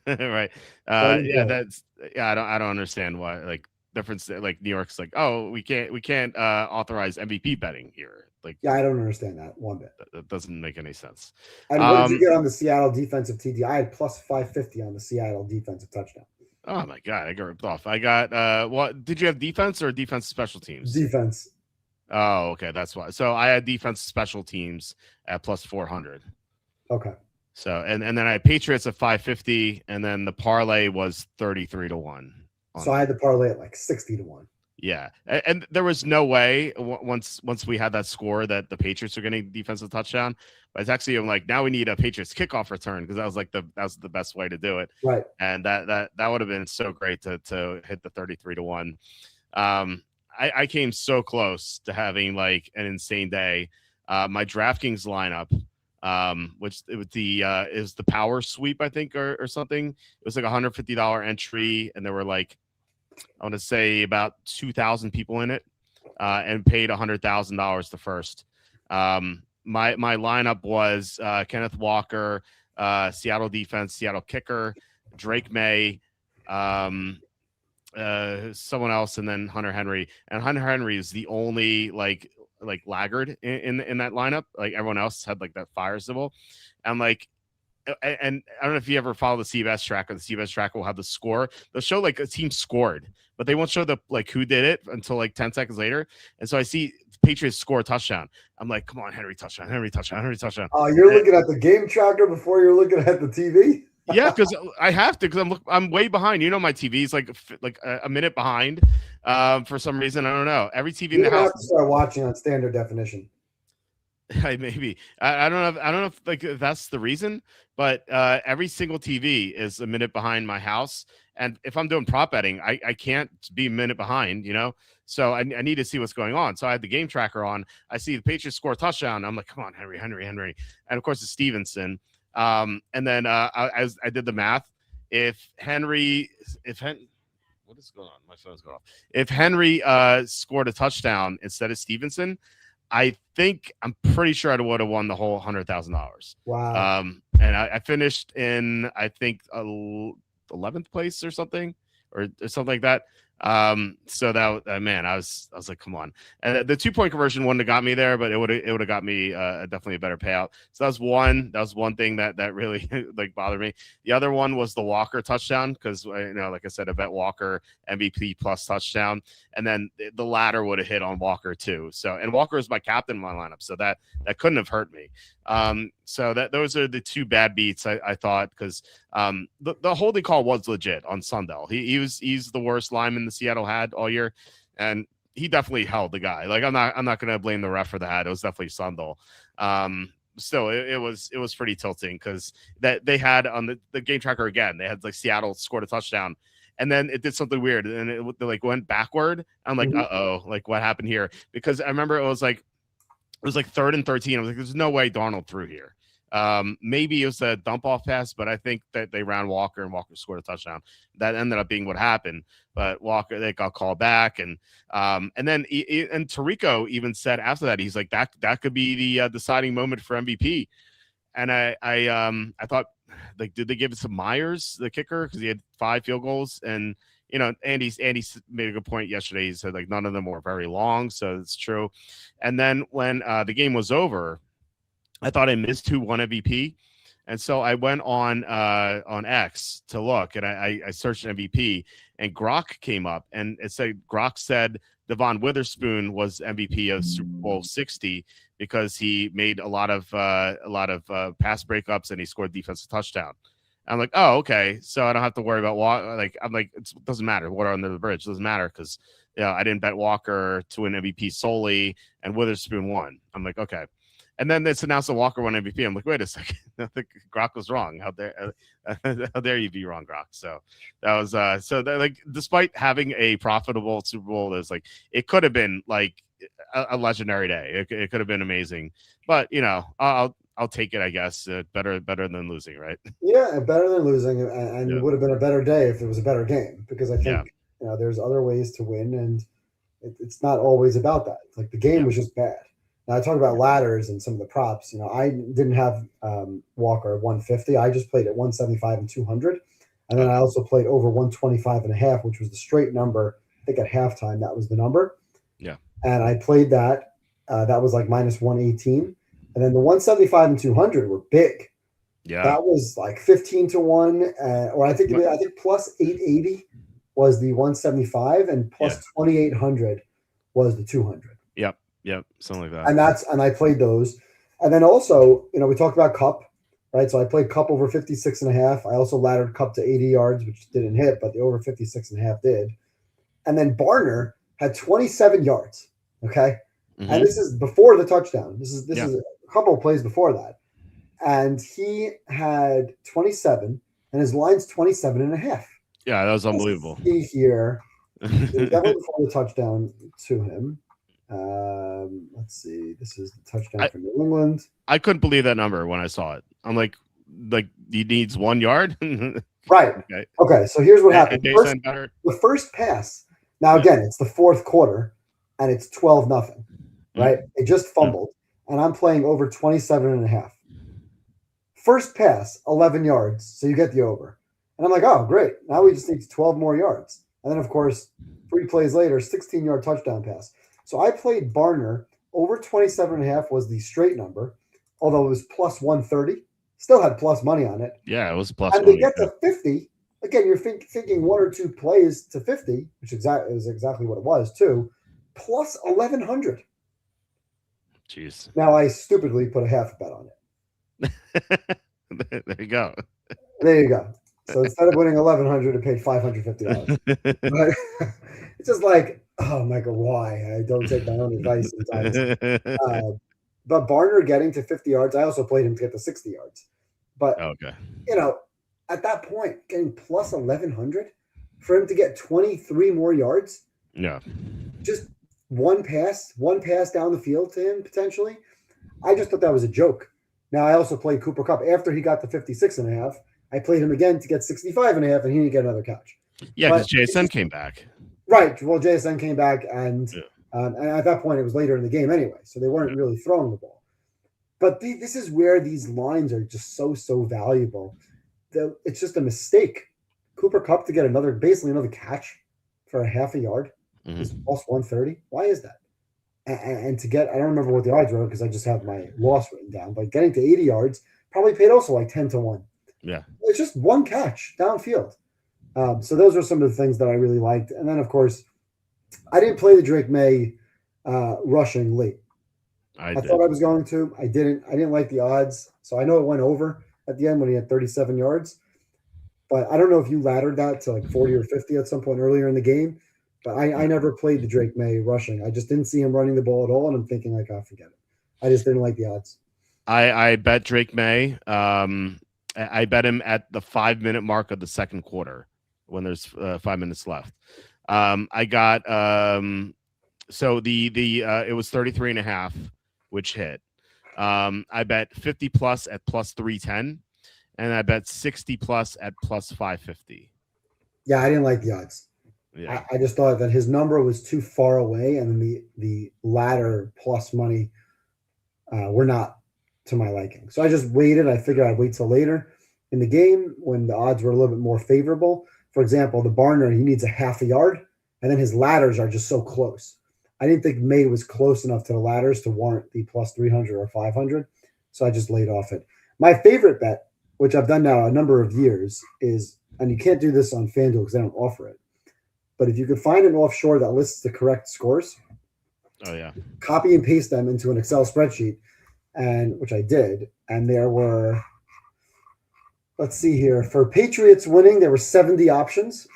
Right. I don't understand why, like, difference, like New York's like, oh, we can't authorize MVP betting here. Like, I don't understand that one bit. That doesn't make any sense. And what did you get on the Seattle defensive TD? I had plus 550 on the Seattle defensive touchdown. Oh my God, I got ripped off. I got what did you have, defense or defensive special teams? Defense. Oh, okay, that's why. So I had defense special teams at plus 400. Okay. So and then I had Patriots at 550, and then the parlay was 33 to 1. So I had the parlay at like 60 to 1. Yeah, and there was no way once we had that score that the Patriots are getting defensive touchdown. But it's actually, I'm like, now we need a Patriots kickoff return, because that was the best way to do it. Right. And that would have been so great to hit the 33 to 1. I came so close to having like an insane day. My DraftKings lineup, which is the power sweep, I think, or something. It was like $150 entry, and there were like, I want to say about 2,000 people in it, and paid $100,000 the first. My lineup was Kenneth Walker, Seattle defense, Seattle kicker, Drake May, someone else, and then Hunter Henry. And Hunter Henry is the only like laggard in that lineup. Like everyone else had like that fire symbol. And like, and I don't know if you ever follow the CBS tracker. The CBS tracker will have the score. They'll show like a team scored, but they won't show the like who did it until like 10 seconds later. And so I see Patriots score a touchdown. I'm like, come on, Henry touchdown, Henry touchdown, Henry touchdown. Oh, you're looking at the game tracker before you're looking at the TV? Yeah, because I have to, because I'm way behind. You know, my TV is like a minute behind. For some reason, I don't know. Every TV in the house. Have to start watching on standard definition. Maybe I don't know. I don't know if like if that's the reason, but every single TV is a minute behind my house. And if I'm doing prop betting, I can't be a minute behind, you know. So I need to see what's going on. So I had the game tracker on. I see the Patriots score a touchdown. I'm like, come on, Henry, and of course it's Stevenson. And then I did the math. What is going on? My phone's going off. If Henry scored a touchdown instead of Stevenson, I'm pretty sure I would have won the whole $100,000. Wow. And I finished in, I think, 11th place or something like that. So that man, I was like, come on. And the 2-point conversion wouldn't have got me there, but it would have got me definitely a better payout. So that was one thing that really like bothered me. The other one was the Walker touchdown, because like I said, I bet Walker MVP plus touchdown, and then the latter would have hit on Walker too. So, and Walker is my captain in my lineup, so that couldn't have hurt me. So those are the two bad beats I thought, because the holding call was legit on Sundell. He's the worst lineman the Seattle had all year, and he definitely held the guy. Like I'm not gonna blame the ref for that. It was definitely Sundell. Still it was pretty tilting, because that they had on the game tracker again, they had like Seattle scored a touchdown, and then it did something weird, and it like went backward. I'm like, uh-oh, like what happened here? Because I remember it was like 3rd and 13. I was like, there's no way Darnold threw here. Maybe it was a dump off pass, but I think that they ran Walker, and Walker scored a touchdown. That ended up being what happened. But Walker, they got called back, and then and Tirico even said after that, he's like, that could be the deciding moment for MVP. And I thought, like, did they give it to Myers, the kicker, because he had 5 field goals? And Andy made a good point yesterday. He said like none of them were very long, so it's true. And then when the game was over, I thought I missed who won MVP, and so I went on X to look, and I searched MVP, and Grok came up, and Grok said Devon Witherspoon was MVP of Super Bowl 60 because he made a lot of pass breakups, and he scored defensive touchdown. I'm like, oh, okay, so I don't have to worry about Walker. Like, I'm like, it doesn't matter. Water under the bridge, it doesn't matter, because I didn't bet Walker to win MVP solely, and Witherspoon won. I'm like, okay. And then it's announced that Walker won MVP. I'm like, wait a second, I think Grok was wrong. How dare you be wrong, Grok? So that was like, despite having a profitable Super Bowl, there's like, it could have been like a legendary day. It could have been amazing, but I'll take it, I guess. Better than losing, right? Yeah, better than losing, and it would have been a better day if it was a better game, because I think there's other ways to win, and it's not always about that. Like the game was just bad. Now I talk about ladders and some of the props. I didn't have Walker at 150. I just played at 175 and 200, and then I also played over 125.5, which was the straight number. I think at halftime that was the number. Yeah, and I played that. That was like minus 118. And then the 175 and 200 were big. Yeah, that was like 15 to 1, or I think plus 880 was the 175, and plus 2800 was the 200. Yep, something like that. And I played those, and then also we talked about Cup, right? So I played Cup over 56.5. I also laddered Cup to 80 yards, which didn't hit, but the over 56.5 did. And then Barner had 27 yards. Okay, and this is before the touchdown. This is a couple of plays before that, and he had 27, and his line's 27.5. Yeah, that was unbelievable. See here, definitely before the touchdown to him. Let's see. This is the touchdown for New England. I couldn't believe that number when I saw it. I'm like he needs 1 yard. Right. Okay. So here's what happened. The first pass. Now again, it's the fourth quarter, and it's 12-0. Right. It just fumbled. And I'm playing over 27.5. First pass, 11 yards. So you get the over. And I'm like, oh, great. Now we just need 12 more yards. And then, of course, 3 plays later, 16-yard touchdown pass. So I played Barner. Over 27.5 was the straight number, although it was plus 130. Still had plus money on it. Yeah, it was plus and money. And to get to 50, again, you're thinking 1 or 2 plays to 50, which is exactly what it was, too, plus 1,100. Jeez. Now, I stupidly put a half bet on it. There you go. There you go. So instead of winning 1,100, I paid $550. But it's just like, oh, Michael, why? I don't take my own advice sometimes. But Barner getting to 50 yards, I also played him to get to 60 yards. But, okay. At that point, getting plus 1,100 for him to get 23 more yards. Yeah. Just one pass down the field to him, potentially. I just thought that was a joke. Now, I also played Cooper Kupp after he got to 56.5. I played him again to get 65.5, and he didn't get another catch. Yeah, because JSN came back. Right. Well, JSN came back, and at that point, it was later in the game anyway, so they weren't really throwing the ball. But this is where these lines are just so valuable. It's just a mistake. Cooper Kupp to get basically another catch for a half a yard is plus 130. Why is that? And to get, I don't remember what the odds were because I just have my loss written down, but getting to 80 yards probably paid also like 10-1. Yeah. It's just one catch downfield. So those are some of the things that I really liked. And then, of course, I didn't play the Drake May rushing late. I thought I was going to. I didn't like the odds. So I know it went over at the end when he had 37 yards. But I don't know if you laddered that to like 40 or 50 at some point earlier in the game. But I never played the Drake May rushing. I just didn't see him running the ball at all. And I'm thinking, like, oh, forget it. I just didn't like the odds. I bet Drake May. I bet him at the 5-minute mark of the second quarter when there's 5 minutes left. I got so it was 33.5, which hit. I bet 50 plus at plus 310, and I bet 60 plus at plus 550. Yeah, I didn't like the odds. Yeah. I just thought that his number was too far away, and the ladder plus money were not to my liking. So I just waited. I figured I'd wait till later in the game when the odds were a little bit more favorable. For example, the Barner, he needs a half a yard, and then his ladders are just so close. I didn't think May was close enough to the ladders to warrant the plus 300 or 500, so I just laid off it. My favorite bet, which I've done now a number of years, is, and you can't do this on FanDuel because they don't offer it, but if you could find an offshore that lists the correct scores, copy and paste them into an Excel spreadsheet, and which I did, and there were, let's see here, for Patriots winning, there were 70 options.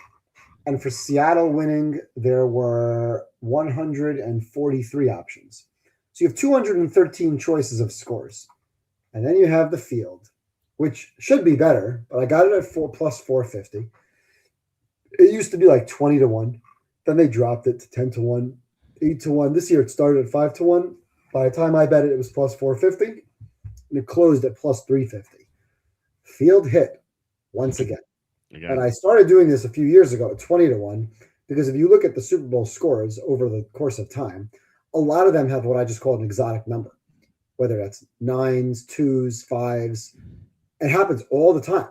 And for Seattle winning, there were 143 options. So you have 213 choices of scores. And then you have the field, which should be better, but I got it at plus 450. It used to be like 20-1. Then they dropped it to 10-1, 8-1. This year it started at 5-1. By the time I bet it, it was plus 450. And it closed at plus 350. Field hit once again. And I started doing this a few years ago at 20-1, because if you look at the Super Bowl scores over the course of time, a lot of them have what I just call an exotic number, whether that's 9s, 2s, 5s. It happens all the time.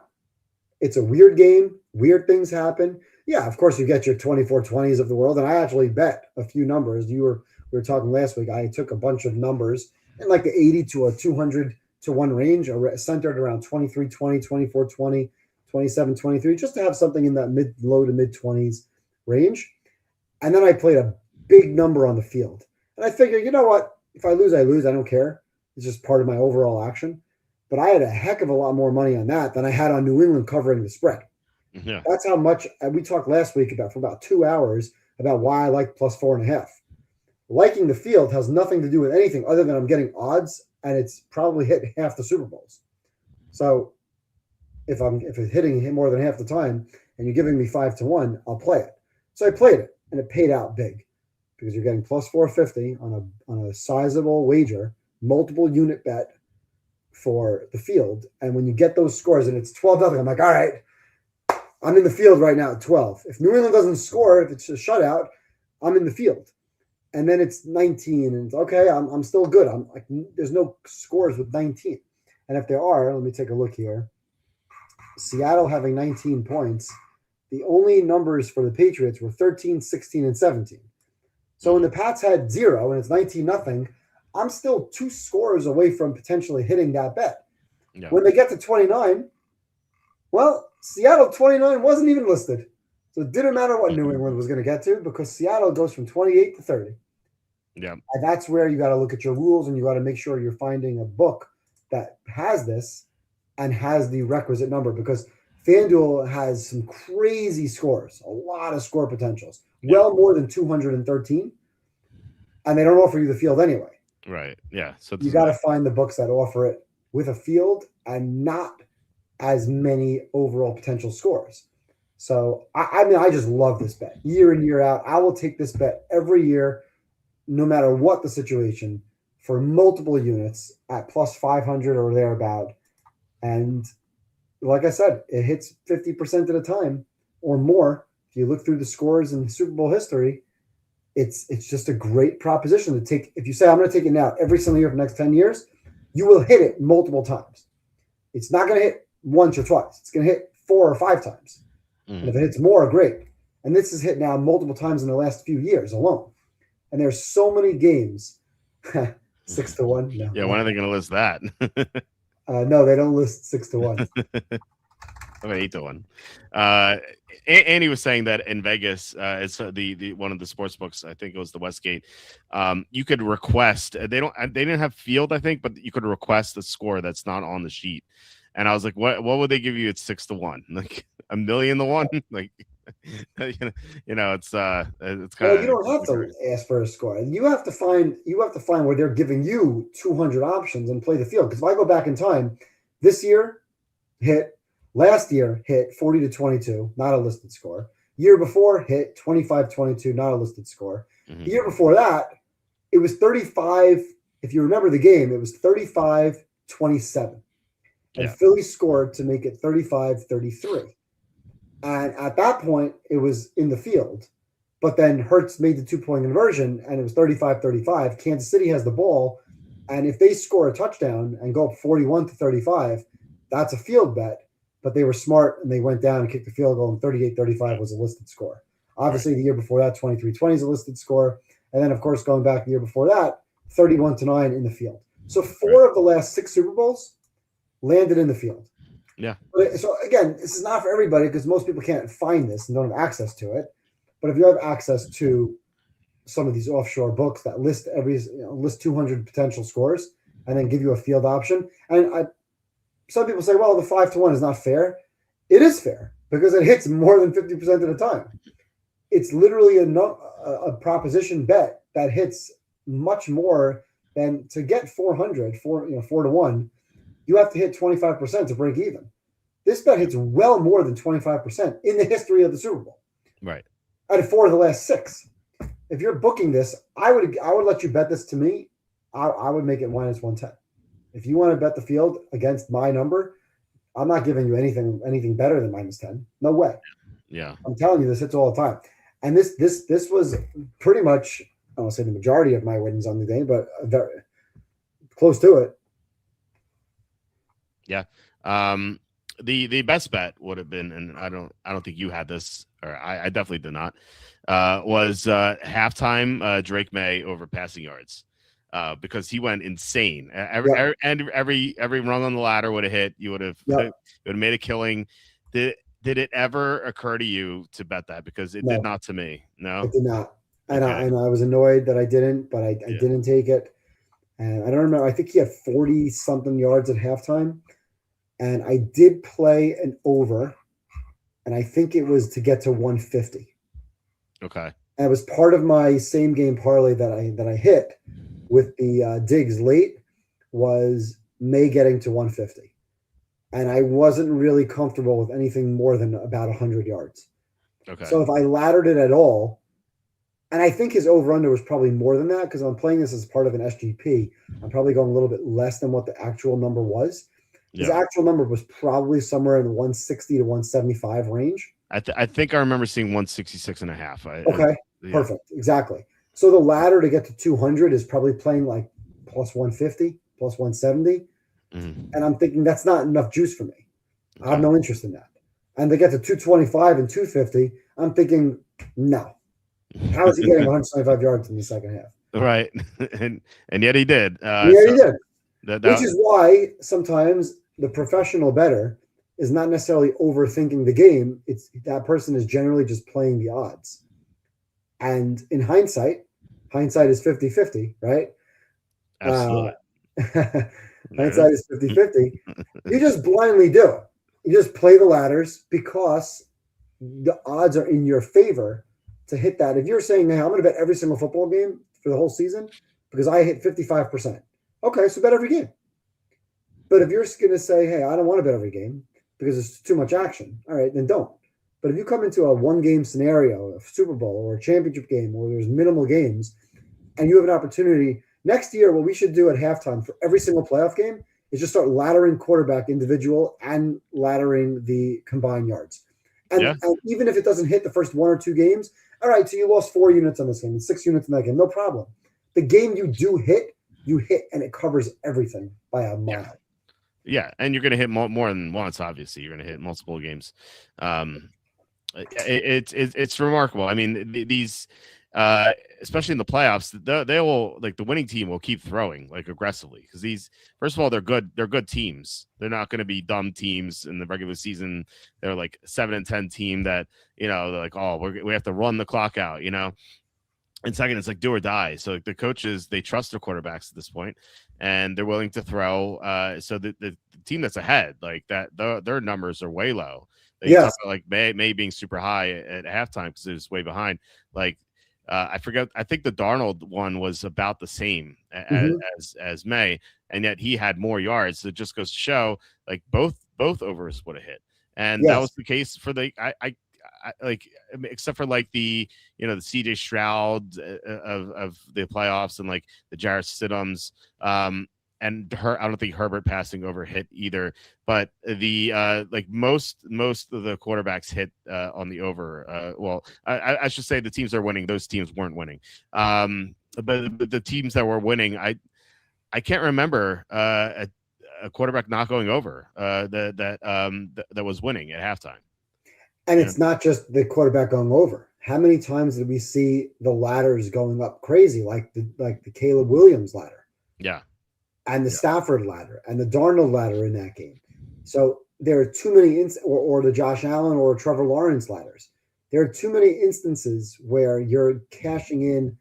It's a weird game. Weird things happen. Yeah, of course, you get your 24-20s of the world. And I actually bet a few numbers. We were talking last week. I took a bunch of numbers in like the 80 to a 200-1 range, centered around 23-20, 24-20. 27-23, just to have something in that low to mid 20s range. And then I played a big number on the field. And I figured, you know what? If I lose, I lose. I don't care. It's just part of my overall action. But I had a heck of a lot more money on that than I had on New England covering the spread. Yeah. That's how much we talked last week for about 2 hours about why I like plus 4.5. Liking the field has nothing to do with anything other than I'm getting odds, and it's probably hit half the Super Bowls. So if it's hitting more than half the time and you're giving me 5-1, I'll play it. So I played it, and it paid out big because you're getting plus 450 on a sizable wager, multiple unit bet for the field. And when you get those scores and it's 12-0, I'm like, all right, I'm in the field right now at 12. If New England doesn't score, if it's a shutout, I'm in the field. And then it's 19, and it's okay, I'm still good. I'm like, there's no scores with 19. And if there are, let me take a look here. Seattle having 19 points the only numbers for the Patriots were 13, 16, and 17. So when the Pats had 0 and it's 19-0, I'm still 2 scores away from potentially hitting that bet. Yeah. When they get to 29, well, Seattle 29 wasn't even listed. So it didn't matter what New England was going to get to because Seattle goes from 28 to 30. Yeah. And that's where you got to look at your rules and you got to make sure you're finding a book that has this and has the requisite number because FanDuel has some crazy scores, a lot of score potentials, well more than 213, and they don't offer you the field anyway. Right. Yeah. So you got to find the books that offer it with a field and not as many overall potential scores. So, I mean, I just love this bet year in, year out. I will take this bet every year, no matter what the situation, for multiple units at plus 500 or thereabout. And like I said, it hits 50% of the time or more. If you look through the scores in Super Bowl history, it's just a great proposition to take. If you say, I'm going to take it now every single year for the next 10 years, you will hit it multiple times. It's not going to hit once or twice. It's going to hit 4 or 5 times. And if it hits more, great. And this is hit now multiple times in the last few years alone. And there's so many games. 6 to 1. No, yeah, when are they going to list that? No, they don't list 6 to 1. I mean, 8 to 1. Andy was saying that in Vegas, it's the one of the sports books. I think it was the Westgate. You could request. They didn't have field, I think, but you could request the score that's not on the sheet. And I was like, what would they give you at 6 to 1? Like $1 million to 1? Like, it's kind of. Well, you don't have to ask for a score. You have to find where they're giving you 200 options and play the field. Because if I go back in time, this year hit, last year hit 40 to 22, not a listed score. Year before hit 25-22, not a listed score. Mm-hmm. The year before that, it was 35. If you remember the game, it was 35-27. And Philly scored to make it 35-33. And at that point, it was in the field. But then Hurts made the 2-point conversion, and it was 35-35. Kansas City has the ball. And if they score a touchdown and go up 41-35, that's a field bet. But they were smart, and they went down and kicked the field goal, and 38-35 was a listed score. Obviously, the year before that, 23-20 is a listed score. And then, of course, going back the year before that, 31-9 in the field. So 4 of the last 6 Super Bowls landed in the field. Yeah. So again, this is not for everybody because most people can't find this and don't have access to it. But if you have access to some of these offshore books that list list 200 potential scores and then give you a field option, and some people say, well, the 5 to 1 is not fair. It is fair because it hits more than 50% of the time. It's literally a proposition bet that hits much more than to get 4 to 1. You have to hit 25% to break even. This bet hits well more than 25% in the history of the Super Bowl. Right. Out of 4 of the last 6. If you're booking this, I would let you bet this to me. I would make it minus 110. If you want to bet the field against my number, I'm not giving you anything better than minus 10. No way. Yeah. I'm telling you, this hits all the time. And this was pretty much, I won't say the majority of my wins on the day, but very close to it. Yeah. The best bet would have been, and I don't think you had this, or I definitely did not, was halftime Drake May over passing yards. Because he went insane. Every rung on the ladder would have hit. You would have made a killing. Did it ever occur to you to bet that? Because it did not to me. No, it did not. And I was annoyed that I didn't, but I didn't take it. And I don't remember. I think he had 40-something yards at halftime. And I did play an over, and I think it was to get to 150. Okay. And it was part of my same game parlay that I hit with the Diggs late was May getting to 150. And I wasn't really comfortable with anything more than about 100 yards. Okay. So if I laddered it at all, and I think his over-under was probably more than that because I'm playing this as part of an SGP, I'm probably going a little bit less than what the actual number was. His actual number was probably somewhere in the 160 to 175 range. I think I remember seeing 166.5. Okay, perfect. Exactly. So the ladder to get to 200 is probably playing like plus 150, plus 170. Mm-hmm. And I'm thinking that's not enough juice for me. Okay. I have no interest in that. and they get to 225 and 250, I'm thinking, no. How is he getting 125 yards in the second half? Right. and yet he did. Yeah, he did. Which is why sometimes the professional bettor is not necessarily overthinking the game. It's that person is generally just playing the odds. And in hindsight is 50-50, right? Absolutely. Hindsight is 50-50. You just blindly do it. You just play the ladders because the odds are in your favor to hit that. If you're saying, hey, I'm going to bet every single football game for the whole season because I hit 55%. Okay, so bet every game. But if you're going to say, hey, I don't want to bet every game because it's too much action, all right, then don't. But if you come into a one-game scenario, a Super Bowl or a championship game where there's minimal games, and you have an opportunity next year, what we should do at halftime for every single playoff game is just start laddering quarterback individual and laddering the combined yards. And even if it doesn't hit the first 1 or 2 games, all right, so you lost 4 units on this game and 6 units in that game, no problem. The game you do hit, and it covers everything by a mile. Yeah, and you're going to hit more than once. Obviously, you're going to hit multiple games. It's remarkable. I mean, these, especially in the playoffs, they will, like, the winning team will keep throwing like aggressively because these, first of all, they're good. They're good teams. They're not going to be dumb teams in the regular season. They're like 7-10 team that, you know, they're like, oh, we have to run the clock out, you know. And second, it's like do or die. So like the coaches, they trust their quarterbacks at this point, and they're willing to throw. So the team that's ahead, like that, their numbers are way low. They talk about like May being super high at halftime because it was way behind. Like I forget. I think the Darnold one was about the same as May, and yet he had more yards. So it just goes to show, like both overs would have hit, and that was the case for the I like, except for like the, you know, the CJ Stroud of the playoffs and like the Jarrett Stidhams, and I don't think Herbert passing over hit either, but the like most of the quarterbacks hit on the over. Well, I should say the teams that are winning, those teams weren't winning. But the teams that were winning, I can't remember a quarterback not going over that was winning at halftime. And it's not just the quarterback going over. How many times did we see the ladders going up crazy, like the Caleb Williams ladder? Yeah. And the Stafford ladder and the Darnold ladder in that game. So there are too many or the Josh Allen or Trevor Lawrence ladders. There are too many instances where you're cashing in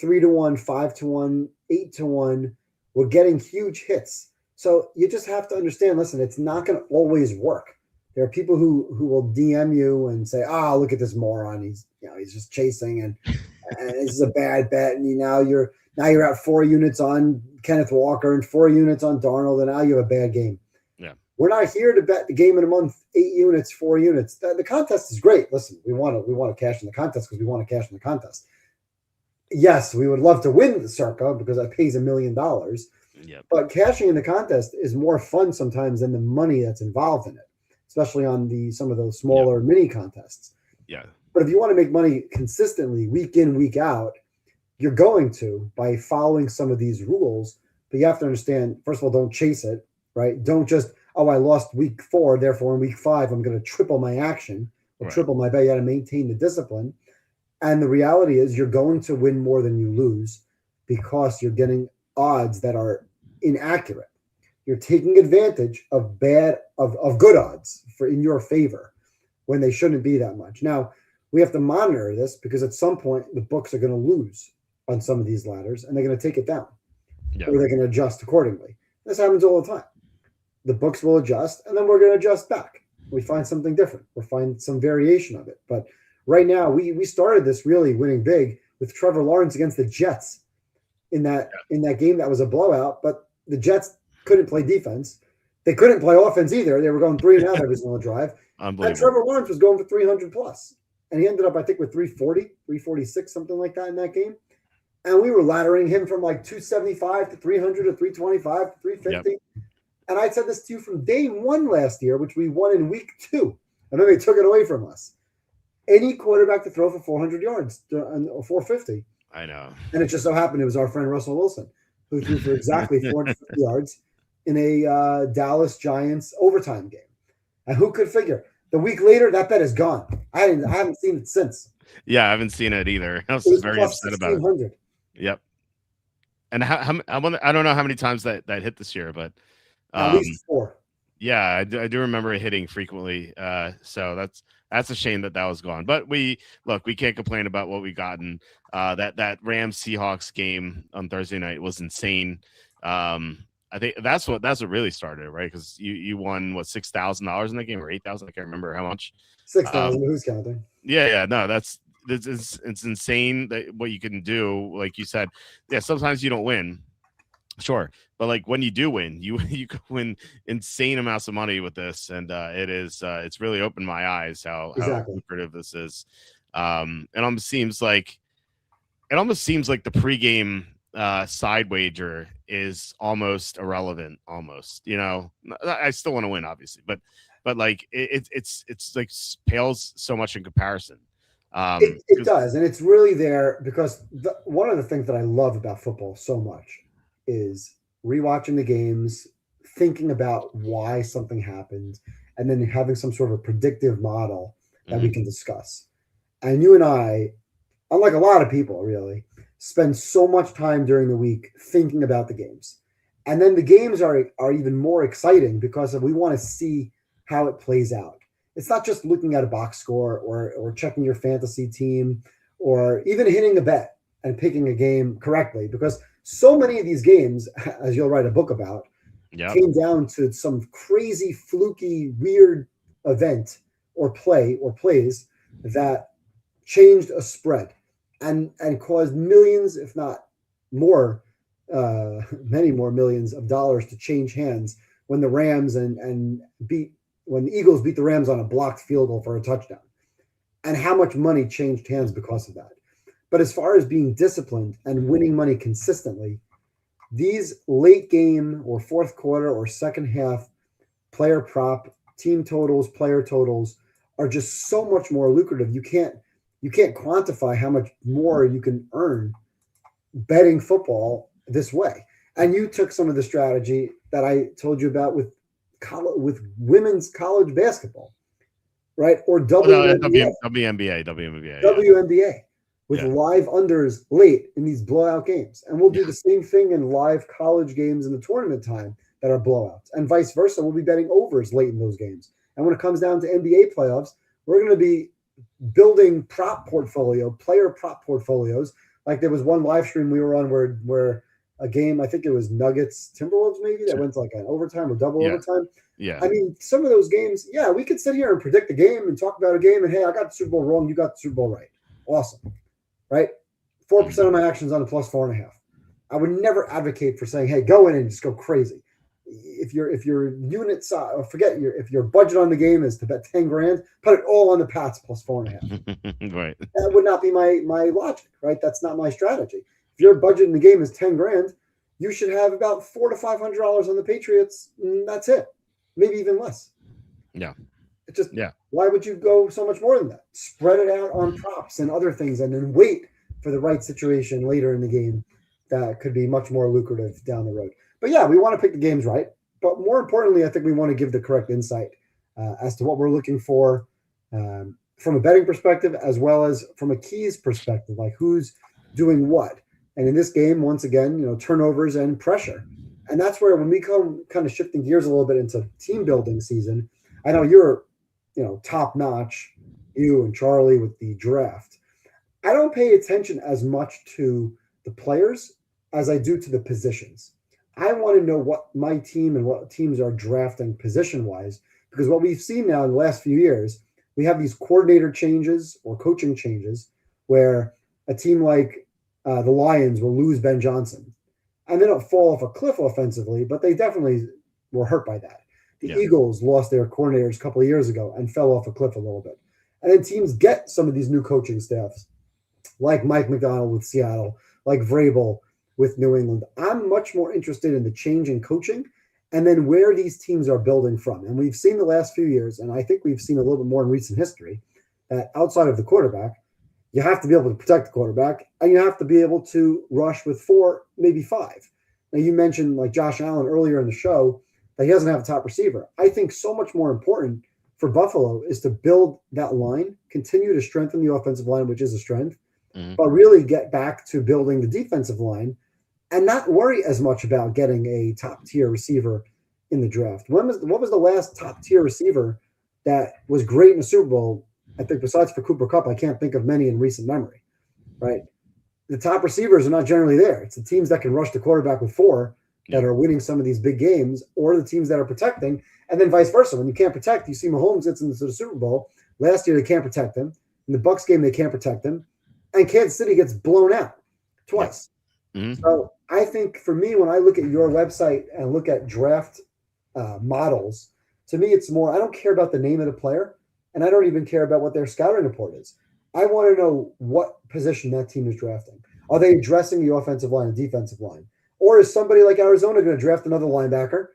3-1, 5-1, 8-1. We're getting huge hits. So you just have to understand, listen, it's not going to always work. There are people who will DM you and say, "Oh, look at this moron. He's just chasing, and this is a bad bet." And now you're at 4 units on Kenneth Walker and 4 units on Darnold, and now you have a bad game. Yeah, we're not here to bet the game in a month, 8 units, 4 units. The contest is great. Listen, we want to cash in the contest because we want to cash in the contest. Yes, we would love to win the Circa because that pays $1 million. Yep. But cashing in the contest is more fun sometimes than the money that's involved in it, especially on some of those smaller mini contests. Yeah. But if you want to make money consistently, week in, week out, you're going to by following some of these rules. But you have to understand, first of all, don't chase it, right? Don't just, I lost week 4, therefore in week 5, I'm going to triple my action or triple my bet. You got to maintain the discipline. And the reality is you're going to win more than you lose because you're getting odds that are inaccurate. You're taking advantage of good odds in your favor when they shouldn't be that much. Now, we have to monitor this because at some point the books are going to lose on some of these ladders and they're going to take it down or they're going to adjust accordingly. This happens all the time. The books will adjust and then we're going to adjust back. We find something different. We'll find some variation of it. But right now, we started this really winning big with Trevor Lawrence against the Jets in that game that was a blowout, but the Jets couldn't play defense. They couldn't play offense either. They were going 3 and out every single drive. And Trevor Lawrence was going for 300 plus. And he ended up, I think, with 340, 346, something like that in that game. And we were laddering him from like 275 to 300 to 325 to 350. Yep. And I said this to you from day 1 last year, which we won in week 2. And then they took it away from us. Any quarterback to throw for 400 yards or 450. I know. And it just so happened it was our friend Russell Wilson who threw for exactly 450 yards in a Dallas Giants overtime game. And who could figure? The week later, that bet is gone. I haven't seen it since. Yeah, I haven't seen it either. I was It was very plus upset about it. 1,600. Yep. And I don't know how many times that hit this year, but At least 4. yeah, I do remember it hitting frequently. So that's a shame that was gone. But we can't complain about what we gotten. That Rams Seahawks game on Thursday night was insane. I think that's what really started, right? Because you won what $6,000 in that game or 8,000. I can't remember how much. 6,000. Who's counting? Yeah. No, it's insane that what you can do. Like you said, yeah. Sometimes you don't win, sure, but like when you do win, you can win insane amounts of money with this, and it's really opened my eyes how lucrative this is. It almost seems like the pregame side wager is almost irrelevant. Almost, I still want to win, obviously, but like it's like pales so much in comparison. It does, and it's really there because one of the things that I love about football so much is rewatching the games, thinking about why something happened, and then having some sort of a predictive model that we can discuss. And you and I, unlike a lot of people, really spend so much time during the week thinking about the games, and then the games are even more exciting because we want to see how it plays out. It's not just looking at a box score or checking your fantasy team or even hitting a bet and picking a game correctly, because so many of these games, as you'll write a book about, came down to some crazy, fluky, weird event or plays that changed a spread and caused millions, if not more, many more millions of dollars to change hands when the Rams when the Eagles beat the Rams on a blocked field goal for a touchdown, and how much money changed hands because of that. But as far as being disciplined and winning money consistently, these late game or fourth quarter or second half player prop, team totals, player totals are just so much more lucrative. You can't quantify how much more you can earn betting football this way. And you took some of the strategy that I told you about with women's college basketball, right? Or WNBA with live unders late in these blowout games. And we'll do the same thing in live college games in the tournament time that are blowouts, and vice versa. We'll be betting overs late in those games. And when it comes down to NBA playoffs, we're going to be building player prop portfolios. Like there was one live stream we were on where a game, I think it was Nuggets Timberwolves maybe, that went to like an overtime or double overtime. Yeah. I mean, some of those games, we could sit here and predict the game and talk about a game and, hey, I got the Super Bowl wrong, you got the Super Bowl right. Awesome. Right? 4% of my actions on a plus 4.5. I would never advocate for saying, hey, go in and just go crazy. If your unit size, or if your budget on the game is to bet 10 grand, put it all on the Pats plus 4.5. Right. That would not be my logic, right? That's not my strategy. If your budget in the game is 10 grand, you should have about $400 to $500 on the Patriots. And that's it. Maybe even less. Yeah. It just, why would you go so much more than that? Spread it out on props and other things, and then wait for the right situation later in the game that could be much more lucrative down the road. But we want to pick the games right. But more importantly, I think we want to give the correct insight as to what we're looking for from a betting perspective, as well as from a keys perspective, like who's doing what. And in this game, once again, turnovers and pressure. And that's where when we come kind of shifting gears a little bit into team building season, I know you're, top notch, you and Charlie with the draft. I don't pay attention as much to the players as I do to the positions. I want to know what my team and what teams are drafting position-wise, because what we've seen now in the last few years, we have these coordinator changes or coaching changes where a team like the Lions will lose Ben Johnson. And they don't fall off a cliff offensively, but they definitely were hurt by that. The Eagles lost their coordinators a couple of years ago and fell off a cliff a little bit. And then teams get some of these new coaching staffs, like Mike McDonald with Seattle, like Vrabel with New England. I'm much more interested in the change in coaching and then where these teams are building from. And we've seen the last few years, and I think we've seen a little bit more in recent history, that outside of the quarterback, you have to be able to protect the quarterback, and you have to be able to rush with 4, maybe 5. Now, you mentioned like Josh Allen earlier in the show that he doesn't have a top receiver. I think so much more important for Buffalo is to build that line, continue to strengthen the offensive line, which is a strength, but really get back to building the defensive line and not worry as much about getting a top tier receiver in the draft. What was the last top tier receiver that was great in the Super Bowl? I think besides for Cooper Kupp, I can't think of many in recent memory, right? The top receivers are not generally there. It's the teams that can rush the quarterback with 4 that are winning some of these big games, or the teams that are protecting, and then vice versa. When you can't protect, you see Mahomes gets into the Super Bowl. Last year, they can't protect him. In the Bucs game, they can't protect him. And Kansas City gets blown out twice. So I think for me, when I look at your website and look at draft models, to me, it's more, I don't care about the name of the player, and I don't even care about what their scouting report is. I want to know what position that team is drafting. Are they addressing the offensive line and defensive line? Or is somebody like Arizona going to draft another linebacker?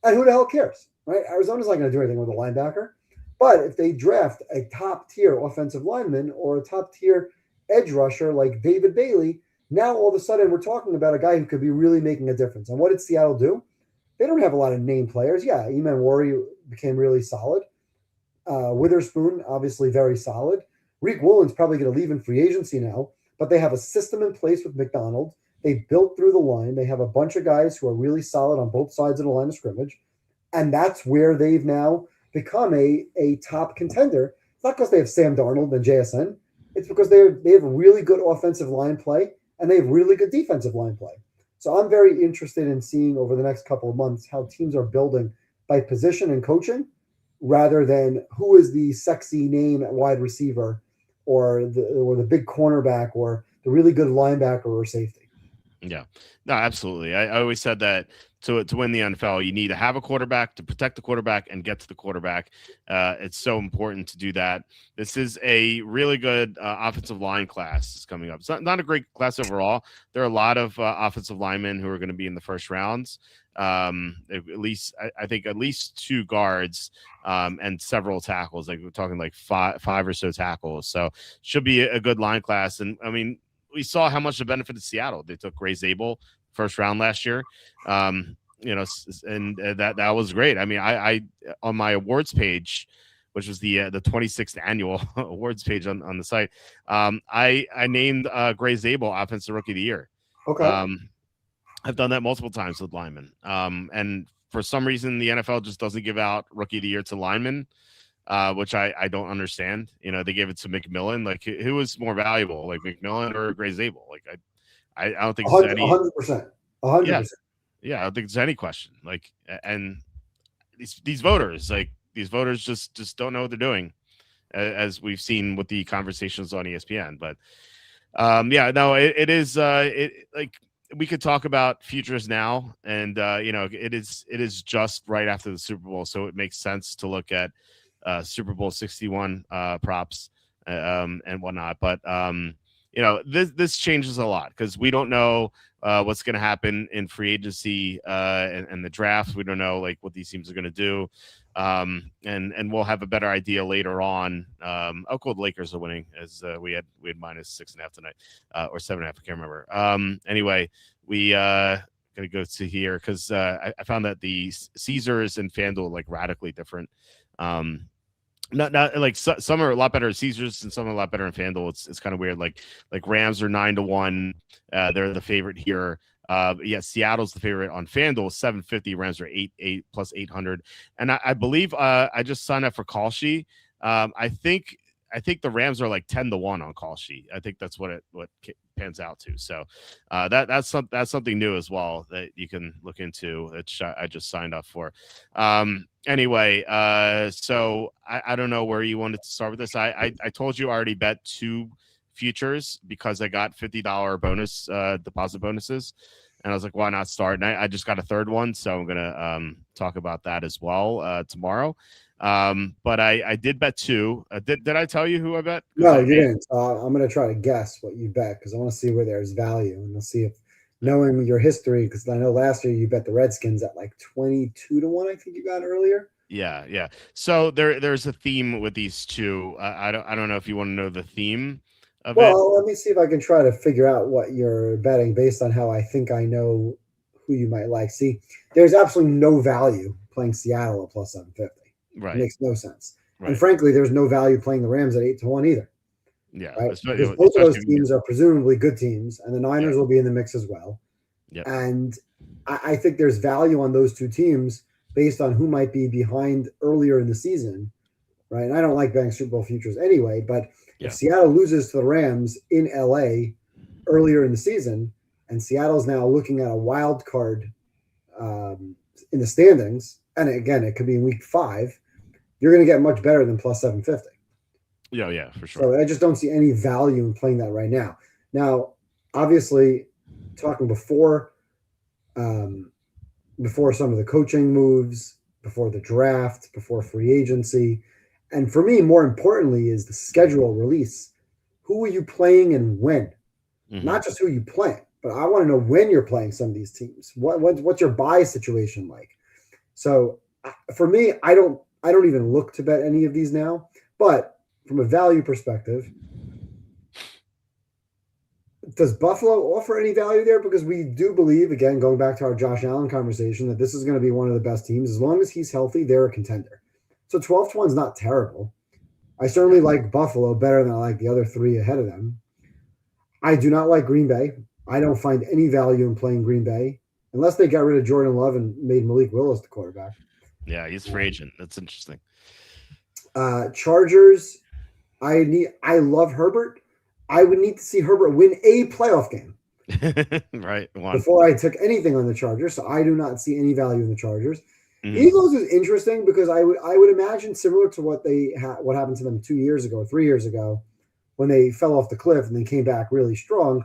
And who the hell cares, right? Arizona's not going to do anything with a linebacker. But if they draft a top-tier offensive lineman or a top-tier edge rusher like David Bailey, now all of a sudden we're talking about a guy who could be really making a difference. And what did Seattle do? They don't have a lot of name players. Yeah, Eman Wari became really solid. Witherspoon, obviously very solid. Reek Woolen's probably going to leave in free agency now, but they have a system in place with McDonald. They built through the line. They have a bunch of guys who are really solid on both sides of the line of scrimmage. And that's where they've now become a top contender. It's not because they have Sam Darnold and JSN. It's because they have really good offensive line play and they have really good defensive line play. So I'm very interested in seeing over the next couple of months how teams are building by position and coaching rather than who is the sexy name at wide receiver or the big cornerback or the really good linebacker or safety. Yeah, no, absolutely. I always said that to win the NFL, you need to have a quarterback, to protect the quarterback and get to the quarterback. It's so important to do that. This is a really good offensive line class coming up. It's not a great class overall. There are a lot of offensive linemen who are going to be in the first rounds. At least I think at least 2 guards and several tackles. Like we're talking like five or so tackles. So should be a good line class. And I mean, we saw how much it benefited Seattle. They took Gray Zabel first round last year. And that was great. I mean, I on my awards page, which was the 26th annual awards page on the site, I named Gray Zabel Offensive Rookie of the Year. Okay. I've done that multiple times with linemen. And for some reason, the NFL just doesn't give out Rookie of the Year to linemen. Which I don't understand. They gave it to McMillan. Like, who was more valuable, like McMillan or Gray Zabel? Like, I don't think it's any 100%. 100%. Yeah, I don't think it's any question. Like, and these voters, just don't know what they're doing, as we've seen with the conversations on ESPN. But it is like we could talk about futures now, and it is just right after the Super Bowl, so it makes sense to look at Super Bowl 61 props and whatnot. But this changes a lot because we don't know what's going to happen in free agency and the draft. We don't know like what these teams are going to do, and we'll have a better idea later on. I'll call the Lakers are winning, as we had -6.5 tonight or 7.5. I can't remember. Anyway, we gonna go to here because I found that the Caesars and FanDuel like radically different. Not like some are a lot better at Caesars and some are a lot better in FanDuel. It's kind of weird. Like Rams are 9-1. They're the favorite here. Seattle's the favorite on FanDuel, 750. Rams are 8 plus 800. And I believe I just signed up for Kalshi. I think the Rams are like 10-1 on Kalshi. I think that's what pans out to. So that's something new as well that you can look into. I just signed up for. Anyway, so I don't know where you wanted to start with this. I told you I already bet 2 futures because I got $50 bonus deposit bonuses, and I was like, why not start? And I just got a third one, so I'm gonna talk about that as well tomorrow. But I did bet 2. Did I tell you who I bet? No, you didn't. I'm going to try to guess what you bet because I want to see where there's value, and we'll see if knowing your history, because I know last year you bet the Redskins at like 22-1. I think you got earlier. Yeah. So there's a theme with these 2. I don't know if you want to know the theme of it. Well, let me see if I can try to figure out what you're betting based on how I think I know who you might like. See, there's absolutely no value playing Seattle at plus 750. Right. It makes no sense. And frankly, there's no value playing the Rams at 8-1 either. Yeah, right? Because both of those teams are presumably good teams, and the Niners will be in the mix as well. Yep. And I think there's value on those two teams based on who might be behind earlier in the season, right? And I don't like betting Super Bowl futures anyway, but if Seattle loses to the Rams in LA earlier in the season, and Seattle's now looking at a wild card in the standings, and again, it could be in week 5, you're going to get much better than plus 750. Yeah, for sure. So I just don't see any value in playing that right now. Now, obviously, talking before some of the coaching moves, before the draft, before free agency, and for me, more importantly, is the schedule release. Who are you playing and when? Not just who you play, but I want to know when you're playing some of these teams. What's your buy situation like? So for me, I don't even look to bet any of these now. But from a value perspective, does Buffalo offer any value there? Because we do believe, again, going back to our Josh Allen conversation, that this is going to be one of the best teams. As long as he's healthy, they're a contender. So 12-1 is not terrible. I certainly like Buffalo better than I like the other 3 ahead of them. I do not like Green Bay. I don't find any value in playing Green Bay unless they got rid of Jordan Love and made Malik Willis the quarterback. Yeah, he's free agent. That's interesting. Chargers, I love Herbert. I would need to see Herbert win a playoff game. Right. Before I took anything on the Chargers, so I do not see any value in the Chargers. Eagles is interesting because I would imagine similar to what happened to them 2 years ago, 3 years ago, when they fell off the cliff and then came back really strong.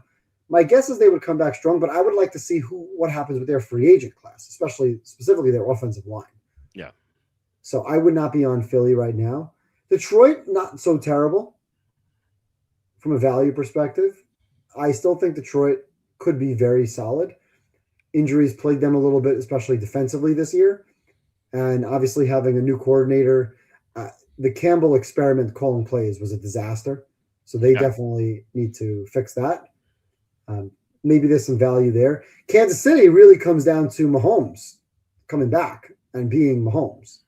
My guess is they would come back strong, but I would like to see what happens with their free agent class, specifically their offensive line. Yeah. So I would not be on Philly right now. Detroit, not so terrible from a value perspective. I still think Detroit could be very solid. Injuries plagued them a little bit, especially defensively this year. And obviously having a new coordinator, the Campbell experiment calling plays was a disaster. So they definitely need to fix that. Maybe there's some value there. Kansas City really comes down to Mahomes coming back and being Mahomes.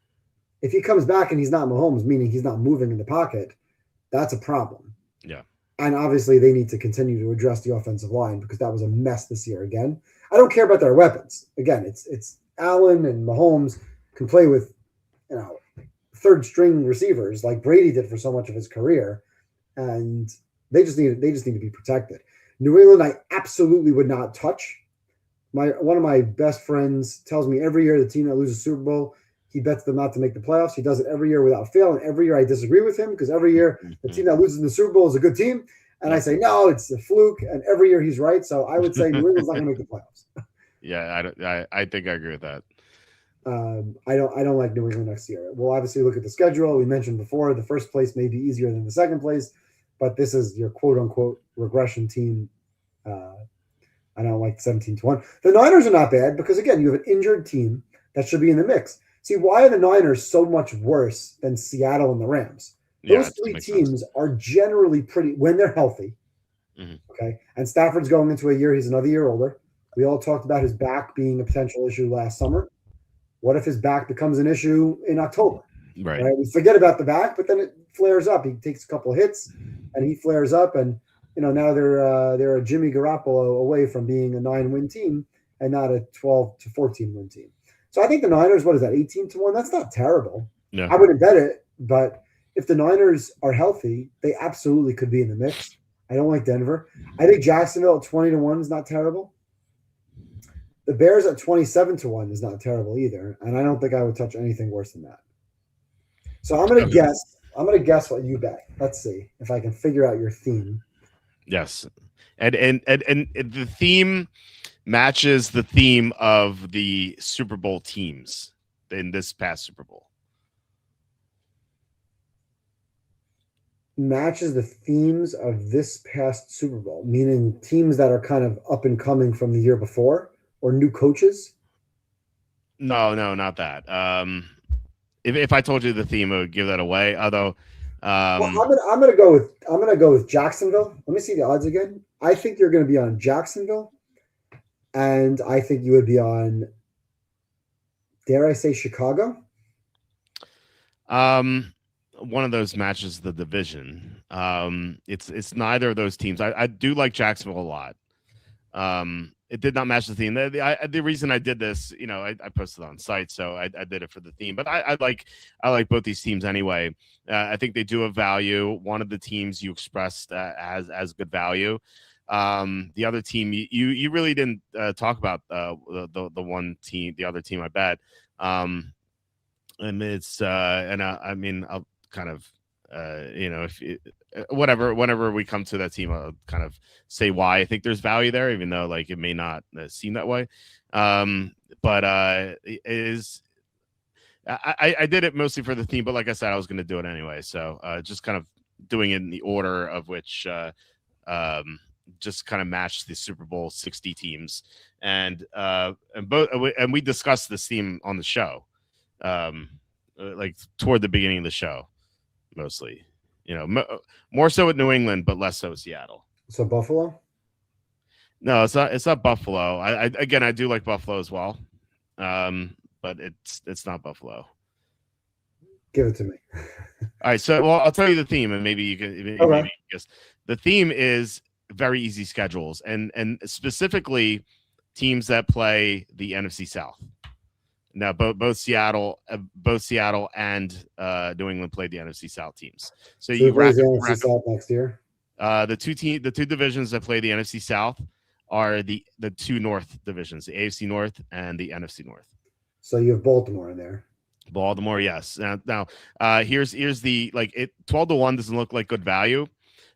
If he comes back and he's not Mahomes, meaning he's not moving in the pocket, that's a problem. Yeah. And obviously they need to continue to address the offensive line because that was a mess this year again. I don't care about their weapons. Again, it's Allen and Mahomes can play with, third string receivers like Brady did for so much of his career. And they just need to be protected. New England, I absolutely would not touch. One of my best friends tells me every year the team that loses Super Bowl, he bets them not to make the playoffs. He does it every year without fail. And every year I disagree with him because every year the team that loses in the Super Bowl is a good team. And I say, no, it's a fluke. And every year he's right. So I would say New England's not going to make the playoffs. Yeah, I think I agree with that. I don't like New England next year. We'll obviously look at the schedule. We mentioned before the first place may be easier than the second place, but this is your quote unquote regression team. I don't like 17-1. The Niners are not bad because again, you have an injured team that should be in the mix. See, why are the Niners so much worse than Seattle and the Rams? Those 3 teams are generally pretty when they're healthy. Okay. And Stafford's going into a year, he's another year older. We all talked about his back being a potential issue last summer. What if his back becomes an issue in October? Right? We forget about the back, but then it flares up. He takes a couple of hits and he flares up. And, now they're a Jimmy Garoppolo away from being a 9-win team and not a 12 to 14 win team. So I think the Niners, what is that, 18-1? That's not terrible. No. I wouldn't bet it, but if the Niners are healthy, they absolutely could be in the mix. I don't like Denver. I think Jacksonville at 20-1 is not terrible. The Bears at 27-1 is not terrible either, and I don't think I would touch anything worse than that. So I'm going to guess. I'm going to guess what you bet. Let's see if I can figure out your theme. Yes, and the theme matches the theme of the Super Bowl teams in this past Super Bowl. Matches the themes of this past Super Bowl, meaning teams that are kind of up and coming from the year before. Or new coaches? No, not that. If I told you the theme, I would give that away. Although, I'm gonna go with Jacksonville. Let me see the odds again. I think you're going to be on Jacksonville, and I think you would be on. Dare I say Chicago? one of those matches the division. It's neither of those teams. I do like Jacksonville a lot. It did not match the theme. The reason I did this, I posted on site, so I did it for the theme. But I like both these teams anyway. I think they do have value. One of the teams you expressed as good value. The other team you really didn't talk about the one team, the other team. I bet. And it's I mean I'll kind of if whenever we come to that team, I'll kind of say why I think there's value there, even though like it may not seem that way. But it is. I did it mostly for the theme, but like I said, I was going to do it anyway. So just kind of doing it in the order of which just kind of match the Super Bowl 60 teams, and we discussed this theme on the show, like toward the beginning of the show, mostly, more so with New England, but less so with Seattle. So Buffalo? No, it's not. It's not Buffalo. I do like Buffalo as well, but it's not Buffalo. Give it to me. All right, so I'll tell you the theme, and maybe you can. Okay. Maybe guess. The theme is very easy schedules, and specifically teams that play the NFC South. Now, both Seattle and New England played the NFC South teams. So you rack the NFC South next year. The two divisions that play the NFC South are the two North divisions, the AFC North and the NFC North. So you have Baltimore in there. Baltimore, yes. Now, here's the 12-1 doesn't look like good value,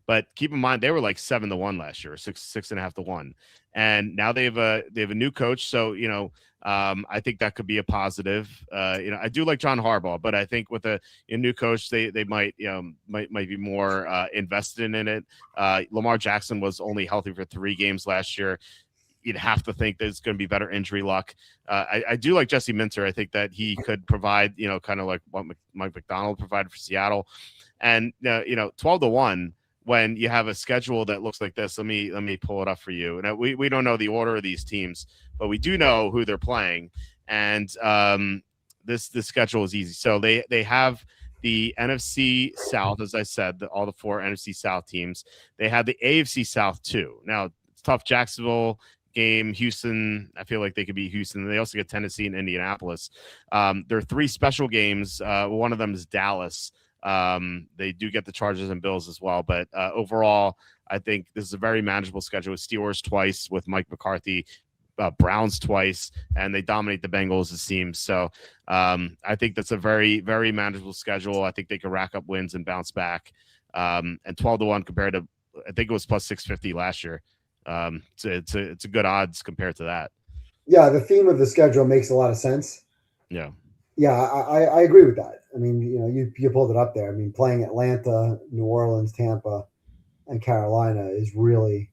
but keep in mind they were like 7-1 last year, 6.5-1, and now they have a new coach. So I think that could be a positive. I do like John Harbaugh, but I think with a new coach, they might be more invested in it. Lamar Jackson was only healthy for 3 games last year. You'd have to think there's going to be better injury luck. I do like Jesse Minter. I think that he could provide, kind of like what Mike McDonald provided for Seattle. And 12-1 when you have a schedule that looks like this. Let me pull it up for you. Now, we don't know the order of these teams, but we do know who they're playing. And this schedule is easy. So they have the NFC South, as I said, all the 4 NFC South teams. They have the AFC South too. Now it's tough. Jacksonville game, Houston. I feel like they could beat Houston. They also get Tennessee and Indianapolis. There are 3 special games. One of them is Dallas. They do get the Chargers and Bills as well, but overall, I think this is a very manageable schedule with Steelers twice, with Mike McCarthy, Browns twice, and they dominate the Bengals, it seems. So I think that's a very, very manageable schedule. I think they can rack up wins and bounce back. And 12-1 compared to, I think it was plus 650 last year. It's a good odds compared to that. Yeah, the theme of the schedule makes a lot of sense. Yeah. Yeah, I agree with that. I mean, you pulled it up there. I mean, playing Atlanta, New Orleans, Tampa, and Carolina is really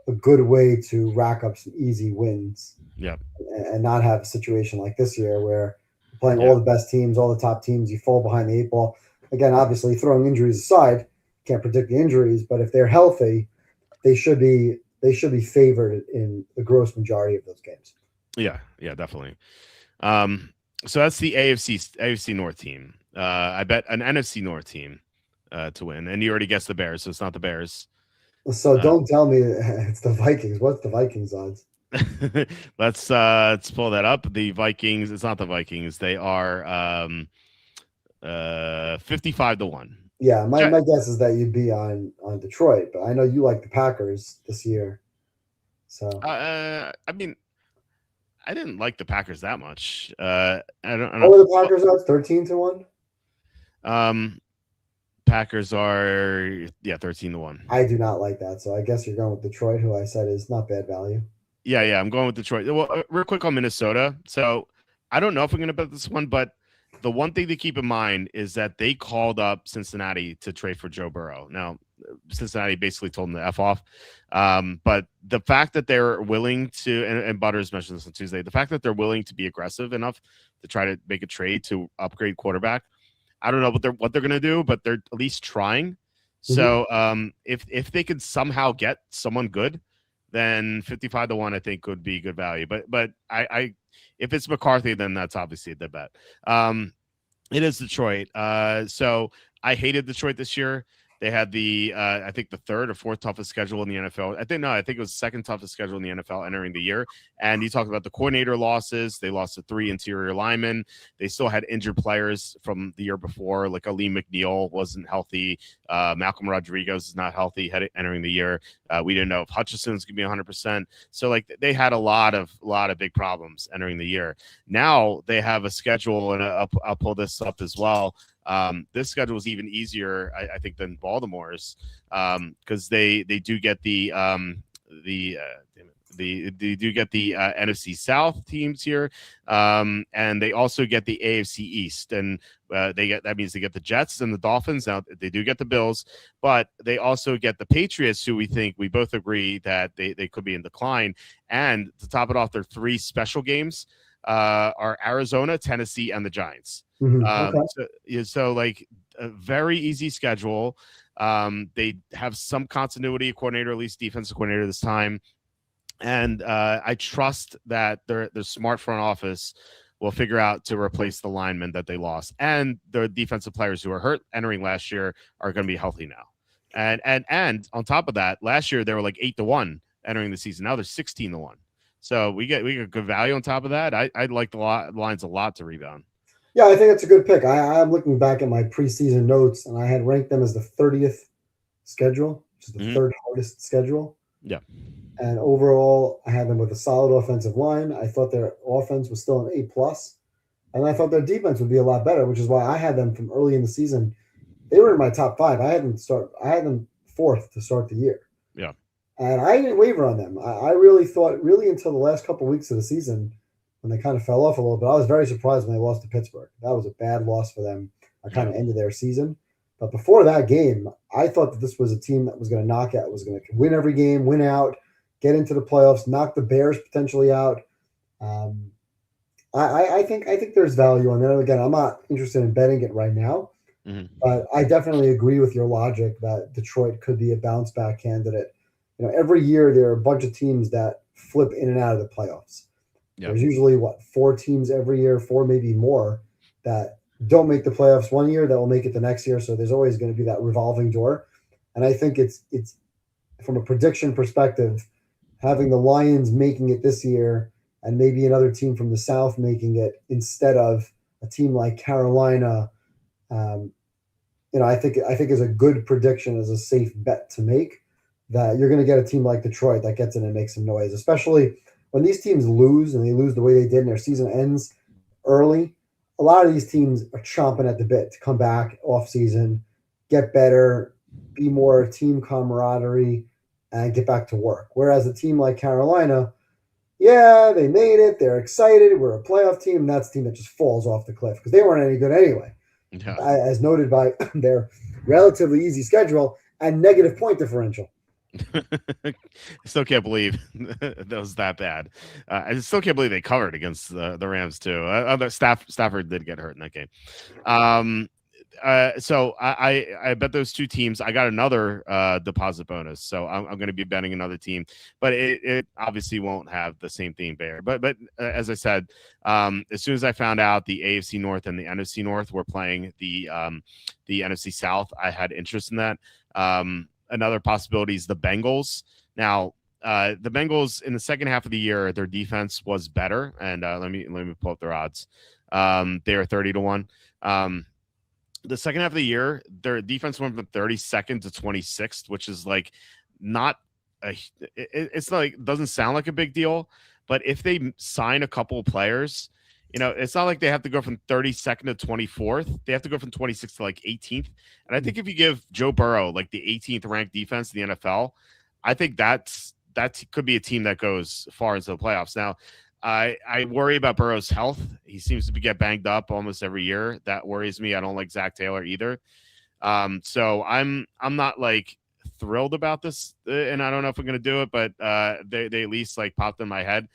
a good way to rack up some easy wins. Yeah. And not have a situation like this year where you're playing all the best teams, all the top teams, you fall behind the 8 ball. Again, obviously throwing injuries aside, can't predict the injuries, but if they're healthy, they should be favored in the gross majority of those games. Yeah, definitely. So that's the AFC North team. I bet an NFC North team to win, and you already guessed the Bears, so it's not the Bears. So don't tell me it's the Vikings. What's the Vikings odds? Let's pull that up. The Vikings. It's not the Vikings. They are 55-1. Yeah, my guess is that you'd be on Detroit, but I know you like the Packers this year. So I mean, I didn't like the Packers that much. I don't. What are the Packers odds? 13-1. Packers are 13-1. I do not like that, so I guess you're going with Detroit, who I said is not bad value. Yeah, I'm going with Detroit. Well, real quick on Minnesota. So I don't know if I'm going to bet this one, but the one thing to keep in mind is that they called up Cincinnati to trade for Joe Burrow. Now, Cincinnati basically told them to F off. But the fact that they're willing to, and Butters mentioned this on Tuesday, the fact that they're willing to be aggressive enough to try to make a trade to upgrade quarterback, I don't know what they're going to do, but they're at least trying. Mm-hmm. So if they could somehow get someone good, then 55-1 I think would be good value. But I if it's McCarthy, then that's obviously the bet. It is Detroit. So I hated Detroit this year. They had I think the third or fourth toughest schedule in the NFL. I think it was the second toughest schedule in the NFL entering the year. And you talked about the coordinator losses. They lost to 3 interior linemen. They still had injured players from the year before, like Ali McNeil wasn't healthy. Malcolm Rodriguez is not healthy entering the year. We didn't know if Hutchinson's going to be 100%. So like they had a lot of big problems entering the year. Now they have a schedule, and I'll pull this up as well. This schedule is even easier, I think, than Baltimore's, because they do get the NFC South teams here, and they also get the AFC East, and that means they get the Jets and the Dolphins. Now they do get the Bills, but they also get the Patriots, who we both agree that they could be in decline. And to top it off, their 3 special games are Arizona, Tennessee, and the Giants. So like a very easy schedule. They have some continuity, coordinator, at least defensive coordinator this time. And I trust that their smart front office will figure out to replace the linemen that they lost. And the defensive players who were hurt entering last year are going to be healthy now. And on top of that, last year they were like 8-1 entering the season. Now they're 16-1. So we get good value on top of that. I like the lines a lot to rebound. Yeah, I think it's a good pick. I'm looking back at my preseason notes, and I had ranked them as the 30th schedule, which is the third hardest schedule. Yeah. And overall, I had them with a solid offensive line. I thought their offense was still an A+, and I thought their defense would be a lot better, which is why I had them from early in the season. They were in my top 5. I had them 4th to start the year. Yeah. And I didn't waver on them. I really thought, until the last couple of weeks of the season, when they kind of fell off a little bit. I was very surprised when they lost to Pittsburgh. That was a bad loss for them. I kind of ended their season. But before that game, I thought that this was a team that was going to knock out, was going to win every game, win out, get into the playoffs, knock the Bears potentially out. I think there's value on that. Again, I'm not interested in betting it right now, but I definitely agree with your logic that Detroit could be a bounce back candidate. Every year there are a bunch of teams that flip in and out of the playoffs. Yep. There's usually 4 teams every year, 4 maybe more, that don't make the playoffs one year that will make it the next year. So there's always going to be that revolving door. And I think it's from a prediction perspective, having the Lions making it this year and maybe another team from the South making it instead of a team like Carolina, I think is a good prediction, as a safe bet to make, that you're going to get a team like Detroit that gets in and makes some noise, especially when these teams lose, and they lose the way they did and their season ends early. A lot of these teams are chomping at the bit to come back off season, get better, be more team camaraderie, and get back to work. Whereas a team like Carolina, yeah, they made it. They're excited. We're a playoff team. And that's a team that just falls off the cliff because they weren't any good anyway. Yeah. As noted by their relatively easy schedule and negative point differential. I still can't believe that was that bad. I still can't believe they covered against the Rams too. Stafford did get hurt in that game. So I bet those 2 teams. I got another deposit bonus, so I'm going to be betting another team, but it obviously won't have the same theme there. But as I said, as soon as I found out the AFC North and the NFC North were playing the NFC South, I had interest in that. Another possibility is the Bengals. Now, the Bengals in the second half of the year, their defense was better, and let me pull up their odds. They were 30-1. The second half of the year, their defense went from 32nd to 26th, which is like not it's like doesn't sound like a big deal, but if they sign a couple of players, it's not like they have to go from 32nd to 24th. They have to go from 26th to like 18th. And I think if you give Joe Burrow like the 18th ranked defense in the NFL, I think that could be a team that goes far into the playoffs. Now, I worry about Burrow's health. He seems to get banged up almost every year. That worries me. I don't like Zach Taylor either. So I'm not like thrilled about this, and I don't know if I'm going to do it, but they at least like popped in my head.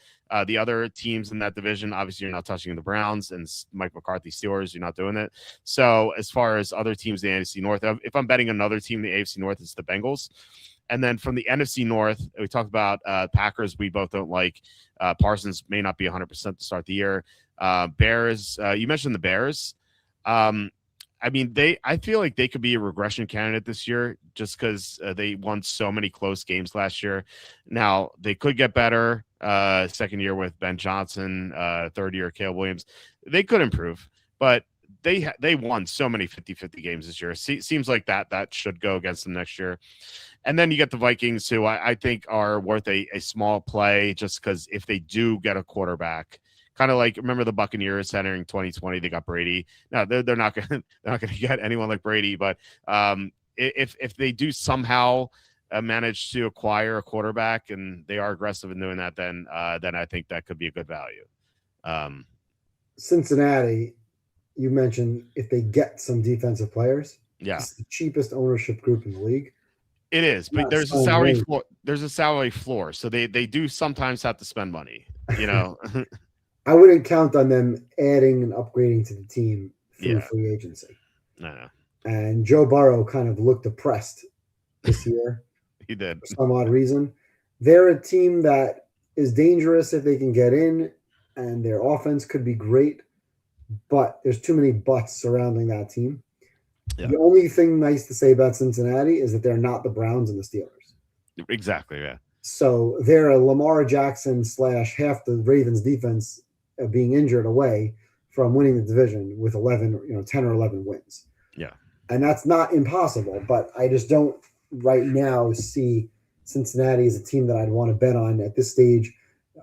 The other teams in that division, obviously you're not touching the Browns and Mike McCarthy Steelers. You're not doing it. So as far as other teams in the AFC North, if I'm betting another team in the AFC North, it's the Bengals. And then from the NFC North, we talked about Packers. We both don't like. Parsons may not be 100% to start the year. Bears, you mentioned the Bears. Um, I mean, I feel like they could be a regression candidate this year just because they won so many close games last year. Now they could get better. Second year with Ben Johnson, third year Caleb Williams, they could improve, but they won so many 50-50 games this year. Seems like that should go against them next year. And then you get the Vikings, who I think are worth a small play just because if they do get a quarterback, kind of like remember the Buccaneers entering 2020, they got Brady. No, they're not gonna they're not gonna get anyone like Brady, but if they do somehow manage to acquire a quarterback and they are aggressive in doing that, then I think that could be a good value. Cincinnati, you mentioned if they get some defensive players, Yeah, it's the cheapest ownership group in the league. it is, but there's a salary floor. There's a salary floor, so they do sometimes have to spend money. You know, I wouldn't count on them adding and upgrading to the team through free agency. No. And Joe Burrow kind of looked depressed this year. He did. For some odd reason. They're a team that is dangerous if they can get in, and their offense could be great, but there's too many buts surrounding that team. Yeah. The only thing nice to say about Cincinnati is that they're not the Browns and the Steelers. Exactly, yeah. So they're a Lamar Jackson / half the Ravens defense being injured away from winning the division with 10 or 11 wins. Yeah. And that's not impossible, but I just don't right now see Cincinnati as a team that I'd want to bet on at this stage,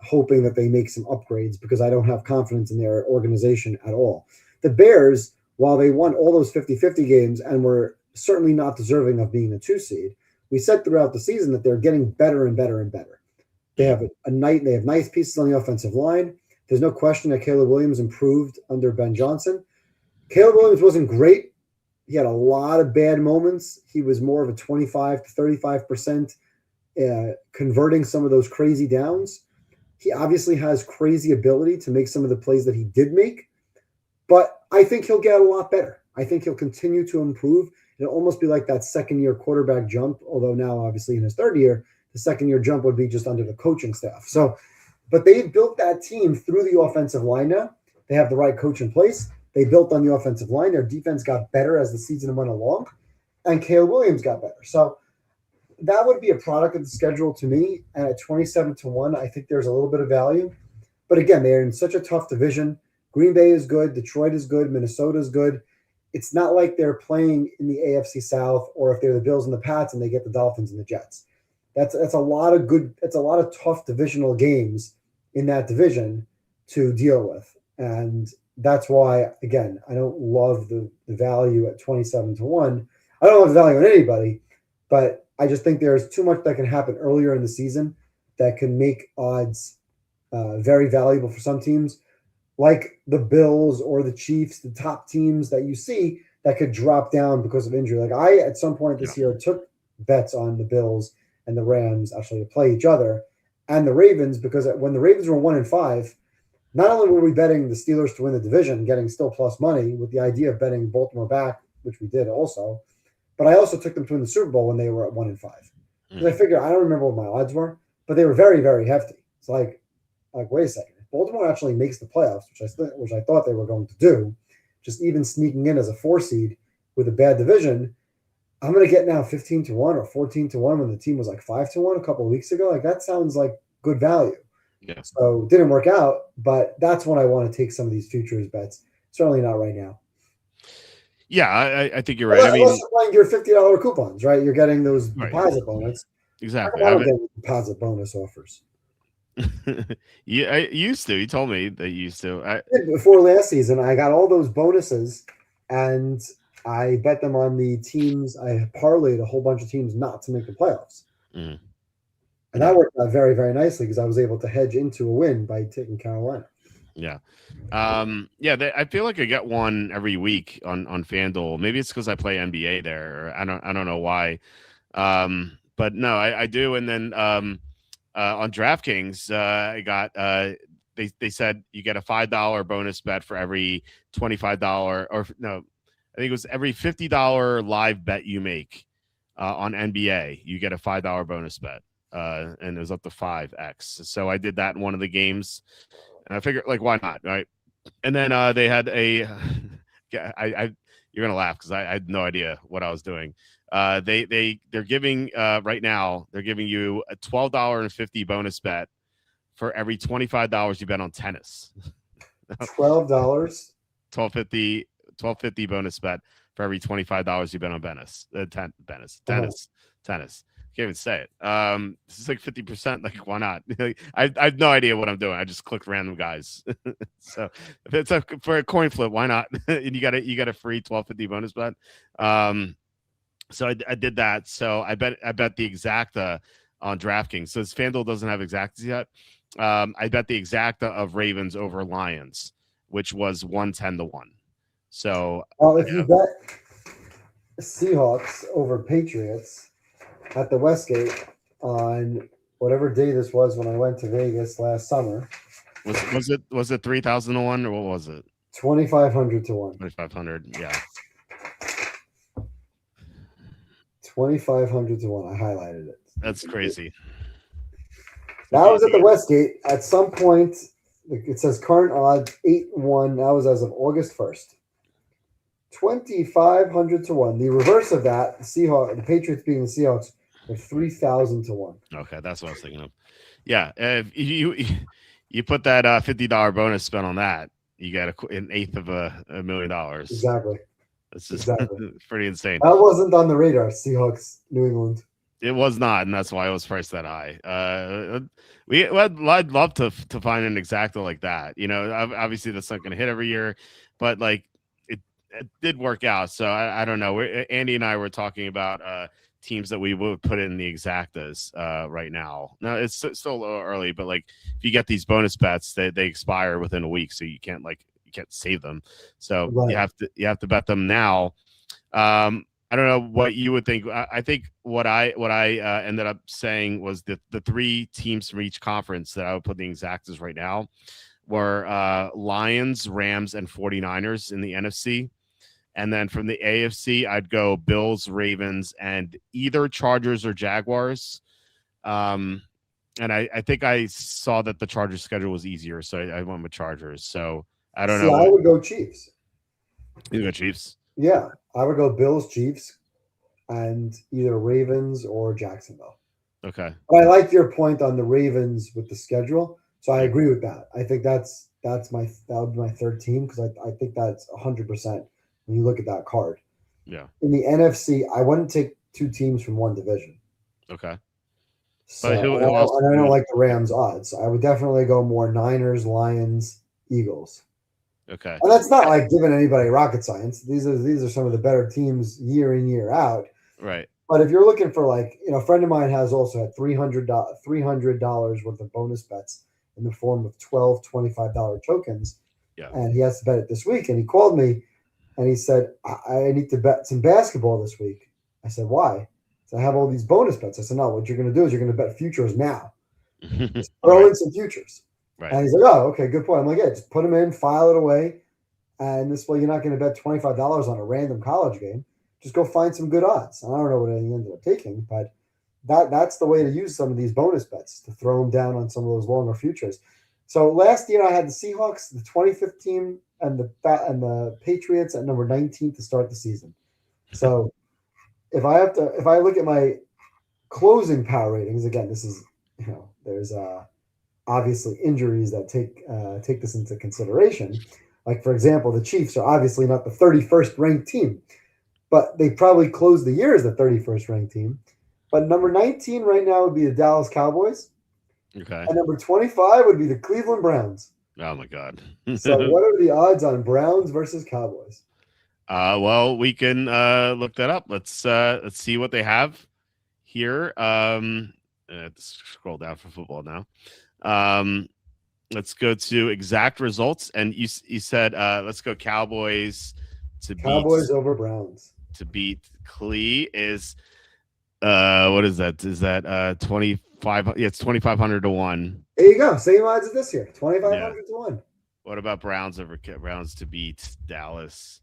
hoping that they make some upgrades because I don't have confidence in their organization at all. The Bears, while they won all those 50-50 games and were certainly not deserving of being a 2 seed, we said throughout the season that they're getting better and better and better. They have they have nice pieces on the offensive line. There's no question that Caleb Williams improved under Ben Johnson. Caleb Williams wasn't great. He had a lot of bad moments. He was more of a 25 to 35% converting some of those crazy downs. He obviously has crazy ability to make some of the plays that he did make, but I think he'll get a lot better. I think he'll continue to improve. It'll almost be like that second-year quarterback jump, although now obviously in his third year, the second-year jump would be just under the coaching staff. So, but they've built that team through the offensive line now. They have the right coach in place. They built on the offensive line. Their defense got better as the season went along, and Caleb Williams got better. So that would be a product of the schedule to me. And at 27-1, I think there's a little bit of value. But again, they're in such a tough division. Green Bay is good. Detroit is good. Minnesota is good. It's not like they're playing in the AFC South or if they're the Bills and the Pats and they get the Dolphins and the Jets. That's a lot of good. It's a lot of tough divisional games in that division to deal with. And that's why, again, I don't love the value at 27-1. I don't love the value on anybody, but I just think there's too much that can happen earlier in the season that can make odds very valuable for some teams, like the Bills or the Chiefs, the top teams that you see that could drop down because of injury. Like I, at some point this year, took bets on the Bills and the Rams actually to play each other and the Ravens, because when the Ravens were 1-5, not only were we betting the Steelers to win the division, getting still plus money with the idea of betting Baltimore back, which we did also, but I also took them to win the Super Bowl when they were at 1-5. Because I figured, I don't remember what my odds were, but they were very, very hefty. It's like wait a second. If Baltimore actually makes the playoffs, which I thought they were going to do, just even sneaking in as a 4 seed with a bad division, I'm going to get now 15-1 or 14-1 when the team was like 5-1 a couple of weeks ago. Like that sounds like good value. Yeah. So it didn't work out, but that's when I want to take some of these futures bets. Certainly not right now. Yeah, I think you're right. Unless you're playing your $50 coupons, right? You're getting those deposit bonus. Exactly. I don't get deposit bonus offers. Yeah, I used to. You told me that you used to. Before last season, I got all those bonuses, and I bet them on the teams. I parlayed a whole bunch of teams not to make the playoffs. Mm. And that worked out very, very nicely because I was able to hedge into a win by taking Carolina. Yeah. I feel like I get one every week on FanDuel. Maybe it's because I play NBA there. I don't know why. But no, I do. And then on DraftKings, I got they said you get a $5 bonus bet for every $25 or no, I think it was every $50 live bet you make on NBA. You get a $5 bonus bet. And it was up to 5x. So I did that in one of the games, and I figured, like, why not, right? And then they had a you're gonna laugh because I had no idea what I was doing. They're giving right now they're giving you a $12.50 bonus bet for every $25 you bet on tennis. $12. 1250 1250 bonus bet for every $25 you bet on tennis. Can't even say it. This is like 50%. Like, why not? I have no idea what I'm doing. I just clicked random guys. So if it's for a coin flip, why not? And you got a free 1250 bonus bet. So I did that. So I bet the exacta on DraftKings. So FanDuel doesn't have exactas yet. I bet the exacta of Ravens over Lions, which was 110-1. So if you bet Seahawks over Patriots at the Westgate on whatever day this was when I went to Vegas last summer, was it 3,000-1 or what was it? 2,500 to 1. 2,500, yeah. 2,500 to 1. I highlighted it. That's crazy. That was at the Westgate. At some point, it says current odds 8-1. That was as of August 1st. 2,500 to 1. The reverse of that, the Patriots being the Seahawks, are 3,000 to 1. Okay, that's what I was thinking of. Yeah, if you put that $50 bonus spent on that, you got an eighth of $1 million. Exactly. That's just pretty insane. That wasn't on the radar, Seahawks, New England. It was not, and that's why it was priced that high. I'd love to find an exacta like that. You know, obviously that's not going to hit every year, but like it did work out. So I don't know. Andy and I were talking about teams that we would put in the exactas right now. Now it's still a little early, but like if you get these bonus bets, they expire within a week, so you can't save them. So right. you have to bet them now. I don't know what you would think. I think what I ended up saying was that the three teams from each conference that I would put in the exactas right now were Lions, Rams, and 49ers in the NFC. And then from the AFC, I'd go Bills, Ravens, and either Chargers or Jaguars. And I think I saw that the Chargers schedule was easier, so I went with Chargers. So I don't know. I would go Chiefs. You go Chiefs? Yeah, I would go Bills, Chiefs, and either Ravens or Jacksonville. Okay. But I like your point on the Ravens with the schedule, so I agree with that. I think that would be my third team because I think that's 100% when you look at that card. Yeah. In the NFC, I wouldn't take two teams from one division. Okay. So, I don't like the Rams odds. I would definitely go more Niners, Lions, Eagles. Okay. And that's not like giving anybody rocket science. These are some of the better teams year in, year out. Right. But if you're looking for a friend of mine has also had $300 worth of bonus bets in the form of 12 $25 tokens. Yeah. And he has to bet it this week. And he called me and he said, I need to bet some basketball this week. I said, why? So I have all these bonus bets. I said, no, what you're going to do is you're going to bet futures now. Just throw in some futures. Right. And he's like, oh, okay, good point. I'm like, yeah, just put them in, file it away. And this way you're not going to bet $25 on a random college game. Just go find some good odds. And I don't know what he ended up taking, but that's the way to use some of these bonus bets, to throw them down on some of those longer futures. So last year I had the Seahawks, the 25th team, and the Patriots at number 19 to start the season. So if I look at my closing power ratings, again, this is, there's obviously injuries that take this into consideration. Like, for example, the Chiefs are obviously not the 31st ranked team, but they probably closed the year as the 31st ranked team. But number 19 right now would be the Dallas Cowboys. Okay. And number 25 would be the Cleveland Browns. Oh my God. So what are the odds on Browns versus Cowboys? Well, we can look that up. Let's see what they have here. Let's scroll down for football now. Let's go to exact results. And you said let's go Cowboys over Browns. To beat Clee is what is that? Is that 25? Yeah, it's 2,500 to 1. There you go. Same odds as this year. 2,500 to 1. What about Browns to beat Dallas?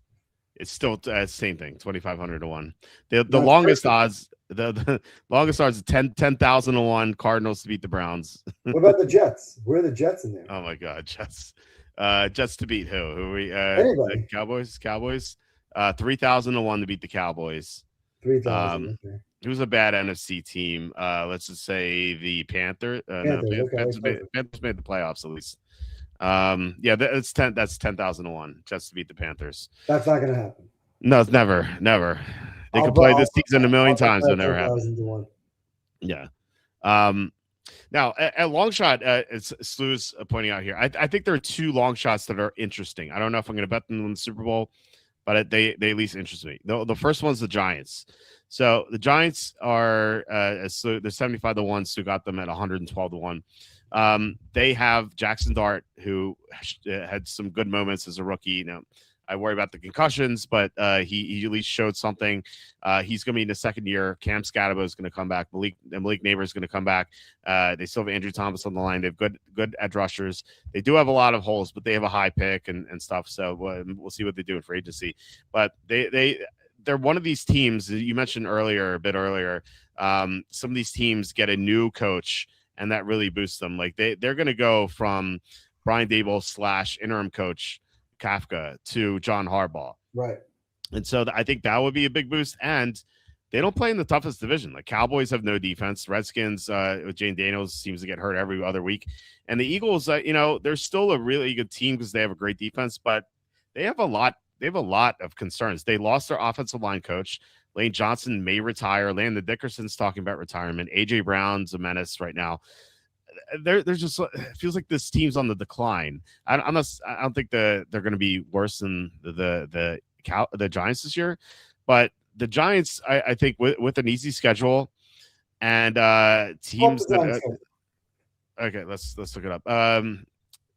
It's still same thing, 2,500 to 1. The longest odds, the longest odds is 10,000 to 1. Cardinals to beat the Browns. What about the Jets? Where are the Jets in there? Oh my God, Jets. Just to beat who? Who we? The Anybody. Cowboys. 3,000 to 1 to beat the Cowboys. 3,000. Okay. Who's a bad NFC team? Let's just say the Panther. No, Panthers. Okay. Perfect. Panthers made the playoffs at least. Yeah, it's 10. That's 10,000 to 1 just to beat the Panthers. That's not going to happen. No, it's never. They could play this season a million times. It'll never happen. 10,000 to 1. Yeah. Now, a long shot, it's Slew's pointing out here. I think there are two long shots that are interesting. I don't know if I'm going to bet them in the Super Bowl, but they at least interest me. The first one's the Giants. So the Giants are they're 75 to 1. Stu got them at 112 to 1. They have Jackson Dart, who had some good moments as a rookie. Now, I worry about the concussions, but he at least showed something. He's going to be in the second year. Cam Scatabo is going to come back. Malik Neighbor is going to come back. They still have Andrew Thomas on the line. They have good edge rushers. They do have a lot of holes, but they have a high pick and stuff. So we'll see what they do in free agency. But they're one of these teams you mentioned a bit earlier. Some of these teams get a new coach, and that really boosts them. Like they're going to go from Brian Dable / interim coach Kafka to John Harbaugh. Right. And so I think that would be a big boost. And they don't play in the toughest division. Like Cowboys have no defense. Redskins with Jane Daniels seems to get hurt every other week. And the Eagles, they're still a really good team because they have a great defense, but they have a lot of concerns. They lost their offensive line coach. Lane Johnson may retire. Landon Dickerson's talking about retirement. AJ Brown's a menace right now. There's just, it feels like this team's on the decline. I don't think they're going to be worse than the Giants this year, but the Giants, I think with an easy schedule and teams that okay, let's look it up.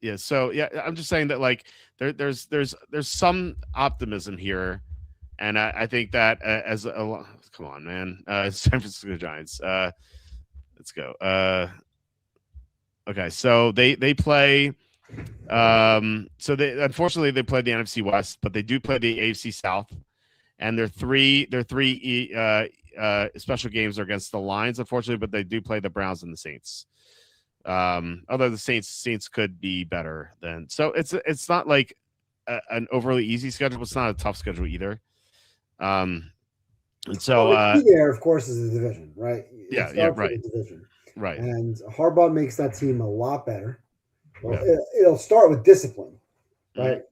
Yeah, so yeah, I'm just saying that like there's some optimism here, and I think that come on, man, San Francisco Giants. Let's go. Okay, so they play. So they unfortunately they play the NFC West, but they do play the AFC South, and their three special games are against the Lions, unfortunately, but they do play the Browns and the Saints. Although the Saints could be better than, so it's not like an overly easy schedule, but it's not a tough schedule either. And so the key there, of course, is the division, right? Yeah, right. Division. Right. And Harbaugh makes that team a lot better. Well, it'll start with discipline, right? Mm-hmm.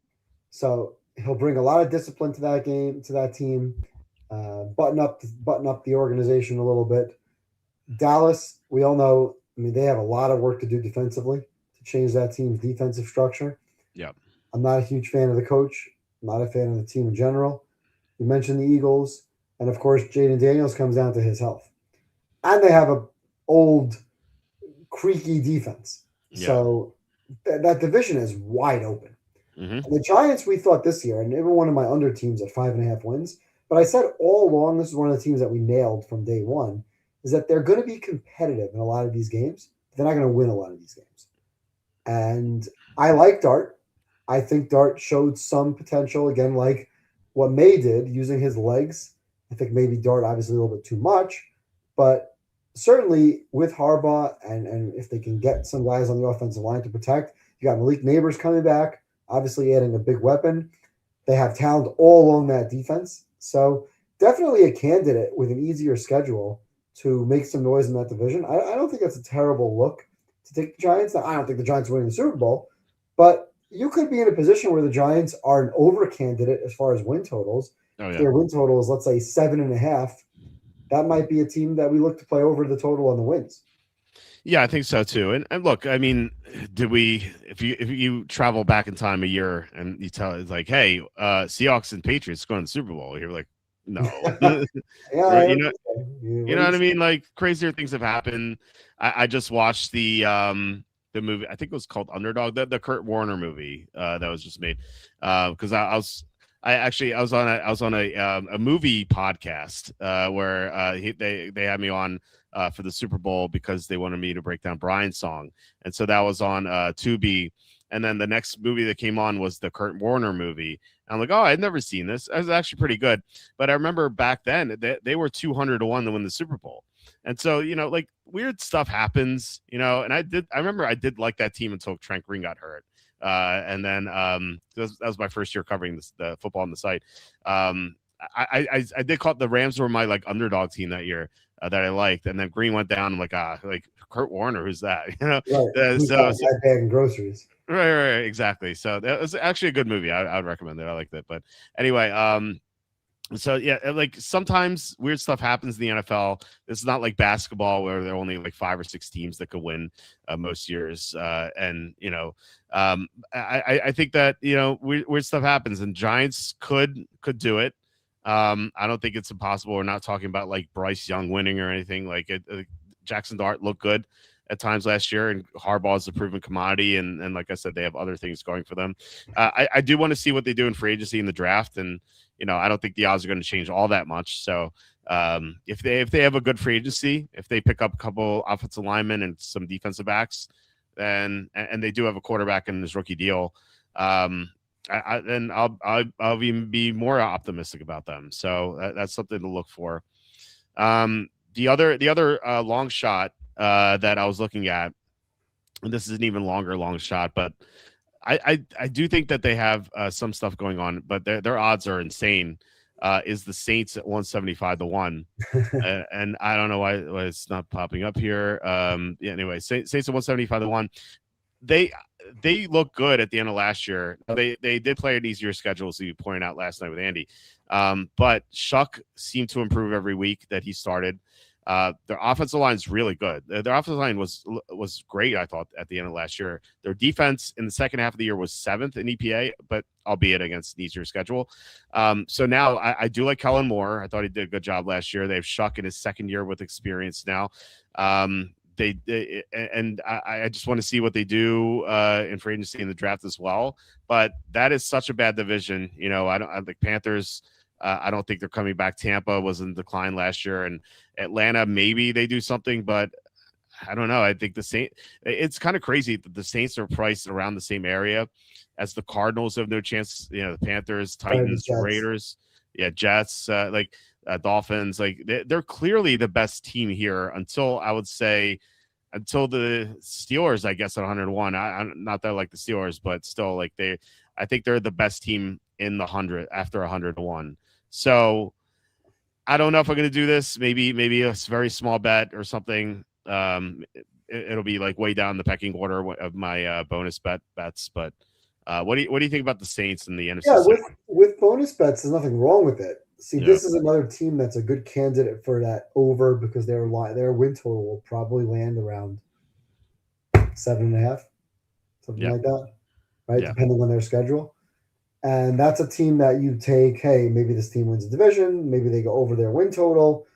So he'll bring a lot of discipline to that team, button up the organization a little bit. Dallas, we all know, I mean, they have a lot of work to do defensively to change that team's defensive structure. Yeah. I'm not a huge fan of the coach. I'm not a fan of the team in general. You mentioned the Eagles, and of course, Jaden Daniels comes down to his health. And they have a old, creaky defense. Yeah. So that division is wide open. Mm-hmm. The Giants, we thought this year, and even one of my under teams at 5.5 wins, but I said all along, this is one of the teams that we nailed from day one, is that they're going to be competitive in a lot of these games. They're not going to win a lot of these games. And I like Dart. I think Dart showed some potential, again, like what May did, using his legs. I think maybe Dart, obviously, a little bit too much, but certainly with Harbaugh, and if they can get some guys on the offensive line to protect, you got Malik Neighbors coming back, obviously adding a big weapon. They have talent all along that defense. So definitely a candidate with an easier schedule to make some noise in that division. I don't think that's a terrible look to take the Giants. Now, I don't think the Giants are winning the Super Bowl, but you could be in a position where the Giants are an over candidate as far as win totals. Oh, yeah. If their win total is, let's say, 7.5, that might be a team that we look to play over the total on the wins. Yeah, I think so too. And look, I mean, if you travel back in time a year and you tell it's like, hey, Seahawks and Patriots going to the Super Bowl, you're like, no. Yeah, you know what I mean? Like crazier things have happened. I just watched the movie, I think it was called Underdog, the Kurt Warner movie that was just made. Because I was on a movie podcast where they had me on for the Super Bowl because they wanted me to break down Brian's song, and so that was on Tubi. And then the next movie that came on was the Kurt Warner movie. And I'm like, oh, I'd never seen this. It was actually pretty good. But I remember back then they were 200 to 1 to win the Super Bowl. And so, like weird stuff happens, and I remember I did like that team until Trent Green got hurt. And then that was my first year covering the football on the site. I did call it the Rams were my like underdog team that year that I liked, and then Green went down. I'm like Kurt Warner, who's that? Right. So bagging groceries. Right, exactly. So that was actually a good movie. I would recommend it. I liked it. But anyway, so yeah, like sometimes weird stuff happens in the NFL. It's not like basketball where there are only like 5 or 6 teams that could win most years. And I think that weird stuff happens, and Giants could do it. I don't think it's impossible. We're not talking about like Bryce Young winning or anything like it. Jackson Dart looked good at times last year, and Harbaugh is a proven commodity. And like I said, they have other things going for them. I do want to see what they do in free agency in the draft. And, I don't think the odds are going to change all that much. So if they have a good free agency, if they pick up a couple offensive linemen and some defensive backs, and they do have a quarterback in this rookie deal, then I'll even be more optimistic about them. So that's something to look for. The other long shot that I was looking at, and this is an even longer long shot, but I do think that they have some stuff going on, but their odds are insane. Is the Saints at 175-1, and I don't know why it's not popping up here. Anyway, Saints at 175-1. They look good at the end of last year. They did play an easier schedule, as you pointed out last night with Andy. But Shuck seemed to improve every week that he started. Their offensive line is really good. Their offensive line was great, I thought, at the end of last year. Their defense in the second half of the year was 7th in EPA, but albeit against an easier schedule. So now I do like Kellen Moore. I thought he did a good job last year. They have Shuck in his second year with experience now. I just want to see what they do in free agency in the draft as well. But that is such a bad division. I think Panthers. I don't think they're coming back. Tampa was in decline last year, and Atlanta, maybe they do something, but I don't know. I think the Saints, it's kind of crazy that the Saints are priced around the same area as the Cardinals have no chance. The Panthers, Titans, Raiders, Jets, Dolphins, they're clearly the best team here until the Steelers, I guess, at 101. I'm not that I like the Steelers, but still, I think they're the best team in the 100 after 101. So I don't know if I'm going to do this. Maybe a very small bet or something. It'll be like way down the pecking order of my bonus bets. But what do you think about the Saints and the NFC? Yeah, with bonus bets, there's nothing wrong with it. See, This is another team that's a good candidate for that over because their win total will probably land around 7.5, something like that, right? Yeah. Depending on their schedule. And that's a team that you take, hey, maybe this team wins the division, maybe they go over their win total.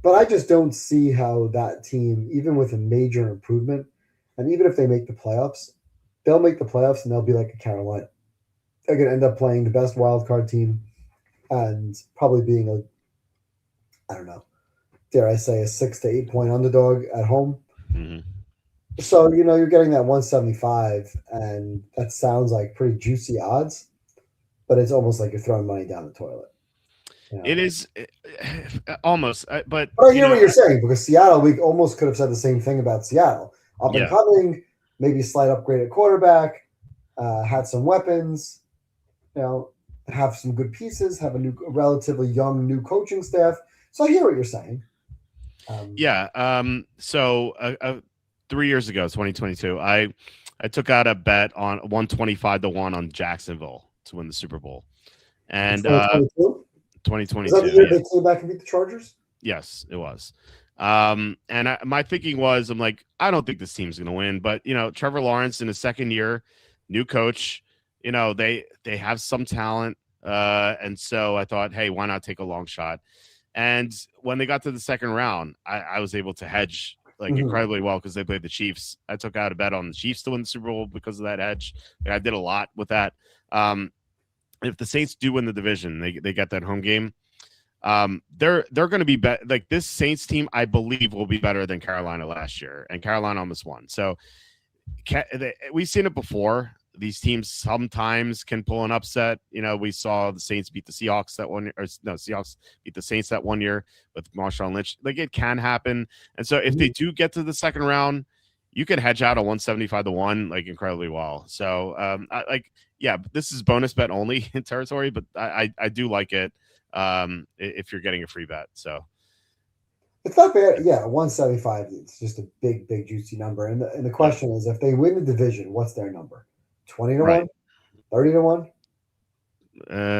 But I just don't see how that team, even with a major improvement, and even if they make the playoffs, they'll make the playoffs and they'll be like a Carolina. They're going to end up playing the best wild card team and probably being dare I say, a 6 to 8 point underdog at home. Mm-hmm. So, you're getting that 175, and that sounds like pretty juicy odds. But it's almost like you're throwing money down the toilet. It is almost, but I hear what you're saying, because Seattle, we almost could have said the same thing about Seattle. Up and coming, maybe slight upgrade at quarterback, had some weapons, have some good pieces, have a relatively young new coaching staff. So I hear what you're saying. So 3 years ago, 2022, I took out a bet on 125-1 on Jacksonville to win the Super Bowl. And 2022. Is that the year they came back and beat the Chargers? Yes, it was. And my thinking was, I'm like, I don't think this team's going to win. But, Trevor Lawrence in his second year, new coach, they have some talent. And so I thought, hey, why not take a long shot? And when they got to the second round, I was able to hedge incredibly well because they played the Chiefs. I took out a bet on the Chiefs to win the Super Bowl because of that hedge. I did a lot with that. If the Saints do win the division, they get that home game. They're going to be like this Saints team, I believe, will be better than Carolina last year, and Carolina almost won. So we've seen it before. these teams sometimes can pull an upset. We saw the Saints beat the Seahawks that 1 year, or no, Seahawks beat the Saints that 1 year with Marshawn Lynch. Like, it can happen. And so if they do get to the second round, you can hedge out a 175-1 like incredibly well. So this is bonus bet only in territory, but I do like it if you're getting a free bet. So it's not bad. Yeah, 175. It's just a big, big juicy number. And the question is, if they win the division, what's their number? 20-1, 30-1.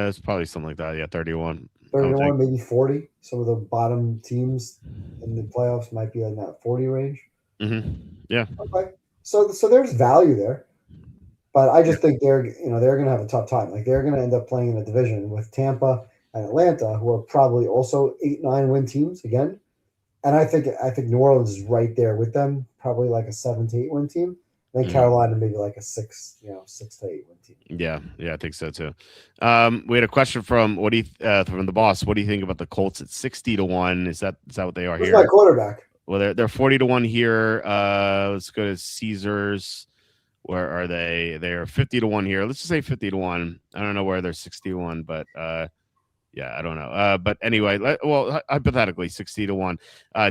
It's probably something like that. Yeah, 31. 30-1, maybe 40. Some of the bottom teams in the playoffs might be in that 40 range. Mm-hmm. Yeah. Okay. So there's value there, but I just think they're going to have a tough time. Like, they're going to end up playing in a division with Tampa and Atlanta, who are probably also 8-9 win teams again. And I think New Orleans is right there with them, probably like a 7-8 win team. Then Carolina maybe like a 6 to 8 win team. Yeah, I think so too. We had a question from from the boss. What do you think about the Colts at 60-1? Is that what they are? Who's here? My quarterback. Well, they're 40-1 here. Let's go to Caesars. Where are they? They are 50-1 here. Let's just say 50-1. I don't know where they're 61, but yeah, I don't know. But anyway, hypothetically, 60-1.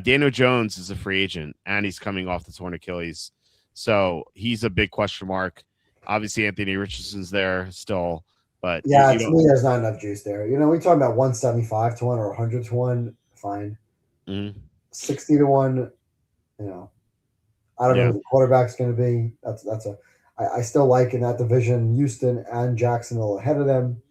Daniel Jones is a free agent, and he's coming off the torn Achilles, so he's a big question mark. Obviously, Anthony Richardson's there still, but yeah, to me, there's not enough juice there. We talk about 175-1 or 100-1, fine. 60-1, I don't know who the quarterback's going to be. I still like in that division Houston and Jacksonville ahead of them.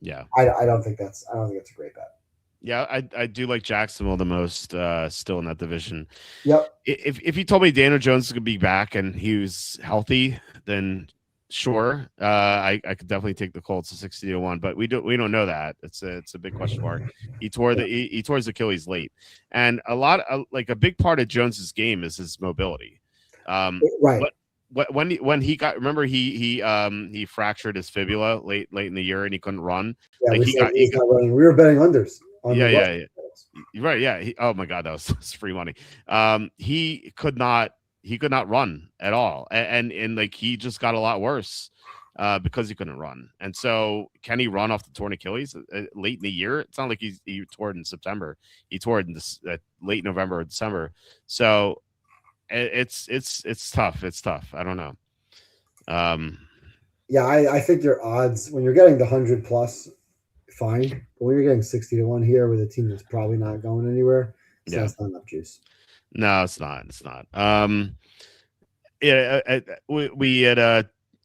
Yeah, I don't think that's a great bet. Yeah, I do like Jacksonville the most still in that division. Yep. If you told me Daniel Jones could be back and he was healthy, then sure, I could definitely take the Colts to 60-1. But we don't know that. It's a big question mark. He tore his Achilles late, and a big part of Jones's game is his mobility. Right. When he got, remember he fractured his fibula late in the year and he couldn't run. Yeah, he's not running. We were betting unders. Yeah. Right. Yeah. Oh my God, that was free money. He could not run at all, and like he just got a lot worse because he couldn't run. And so, can he run off the torn Achilles late in the year? It's not like he tore it in September. He tore it in late November or December. So it's tough. It's tough. I don't know. Yeah, I think your odds when you're getting the 100 plus, fine. But when you're getting 60-1 here with a team that's probably not going anywhere, that's not enough juice. No, it's not. It's not. We had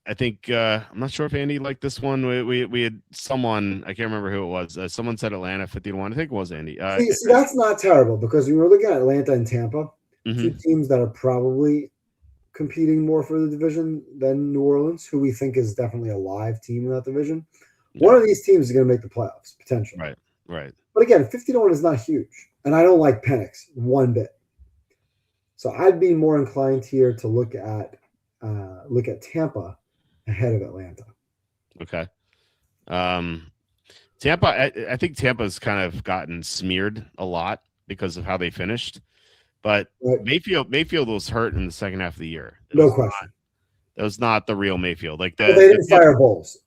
I think I'm not sure if Andy liked this one. We had someone, I can't remember who it was. Someone said Atlanta 50-1. I think it was Andy. See, that's not terrible because we were looking at Atlanta and Tampa, two teams that are probably competing more for the division than New Orleans, who we think is definitely a live team in that division. One of these teams is going to make the playoffs potentially. Right. But again, 50-1 is not huge, and I don't like Penix one bit. So I'd be more inclined here to look at Tampa ahead of Atlanta. Okay. Tampa, I think Tampa's kind of gotten smeared a lot because of how they finished, but Mayfield was hurt in the second half of the year. No question. That was not the real Mayfield. Like they didn't fire Bowles.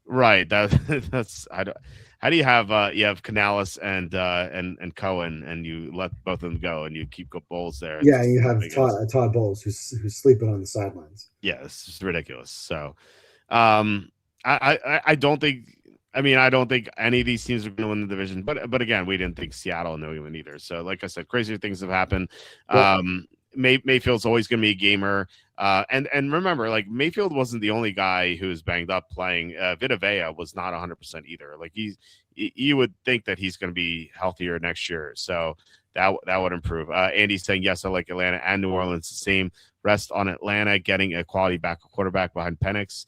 Right. That's I don't. How do you have Canales and Cohen and you let both of them go and you keep Bowles there? Yeah, you have Todd Bowles who's sleeping on the sidelines. Yeah, it's just ridiculous. So, I don't think. I mean, I don't think any of these teams are going to win the division. But again, we didn't think Seattle and New England either. So, like I said, crazier things have happened. Yeah. Mayfield's always going to be a gamer. And remember, like Mayfield wasn't the only guy who was banged up playing. Vita Vea was not 100% either. Like you would think that he's going to be healthier next year. So that would improve. Andy's saying, yes, I like Atlanta and New Orleans. The same rest on Atlanta, getting a quality quarterback behind Penix,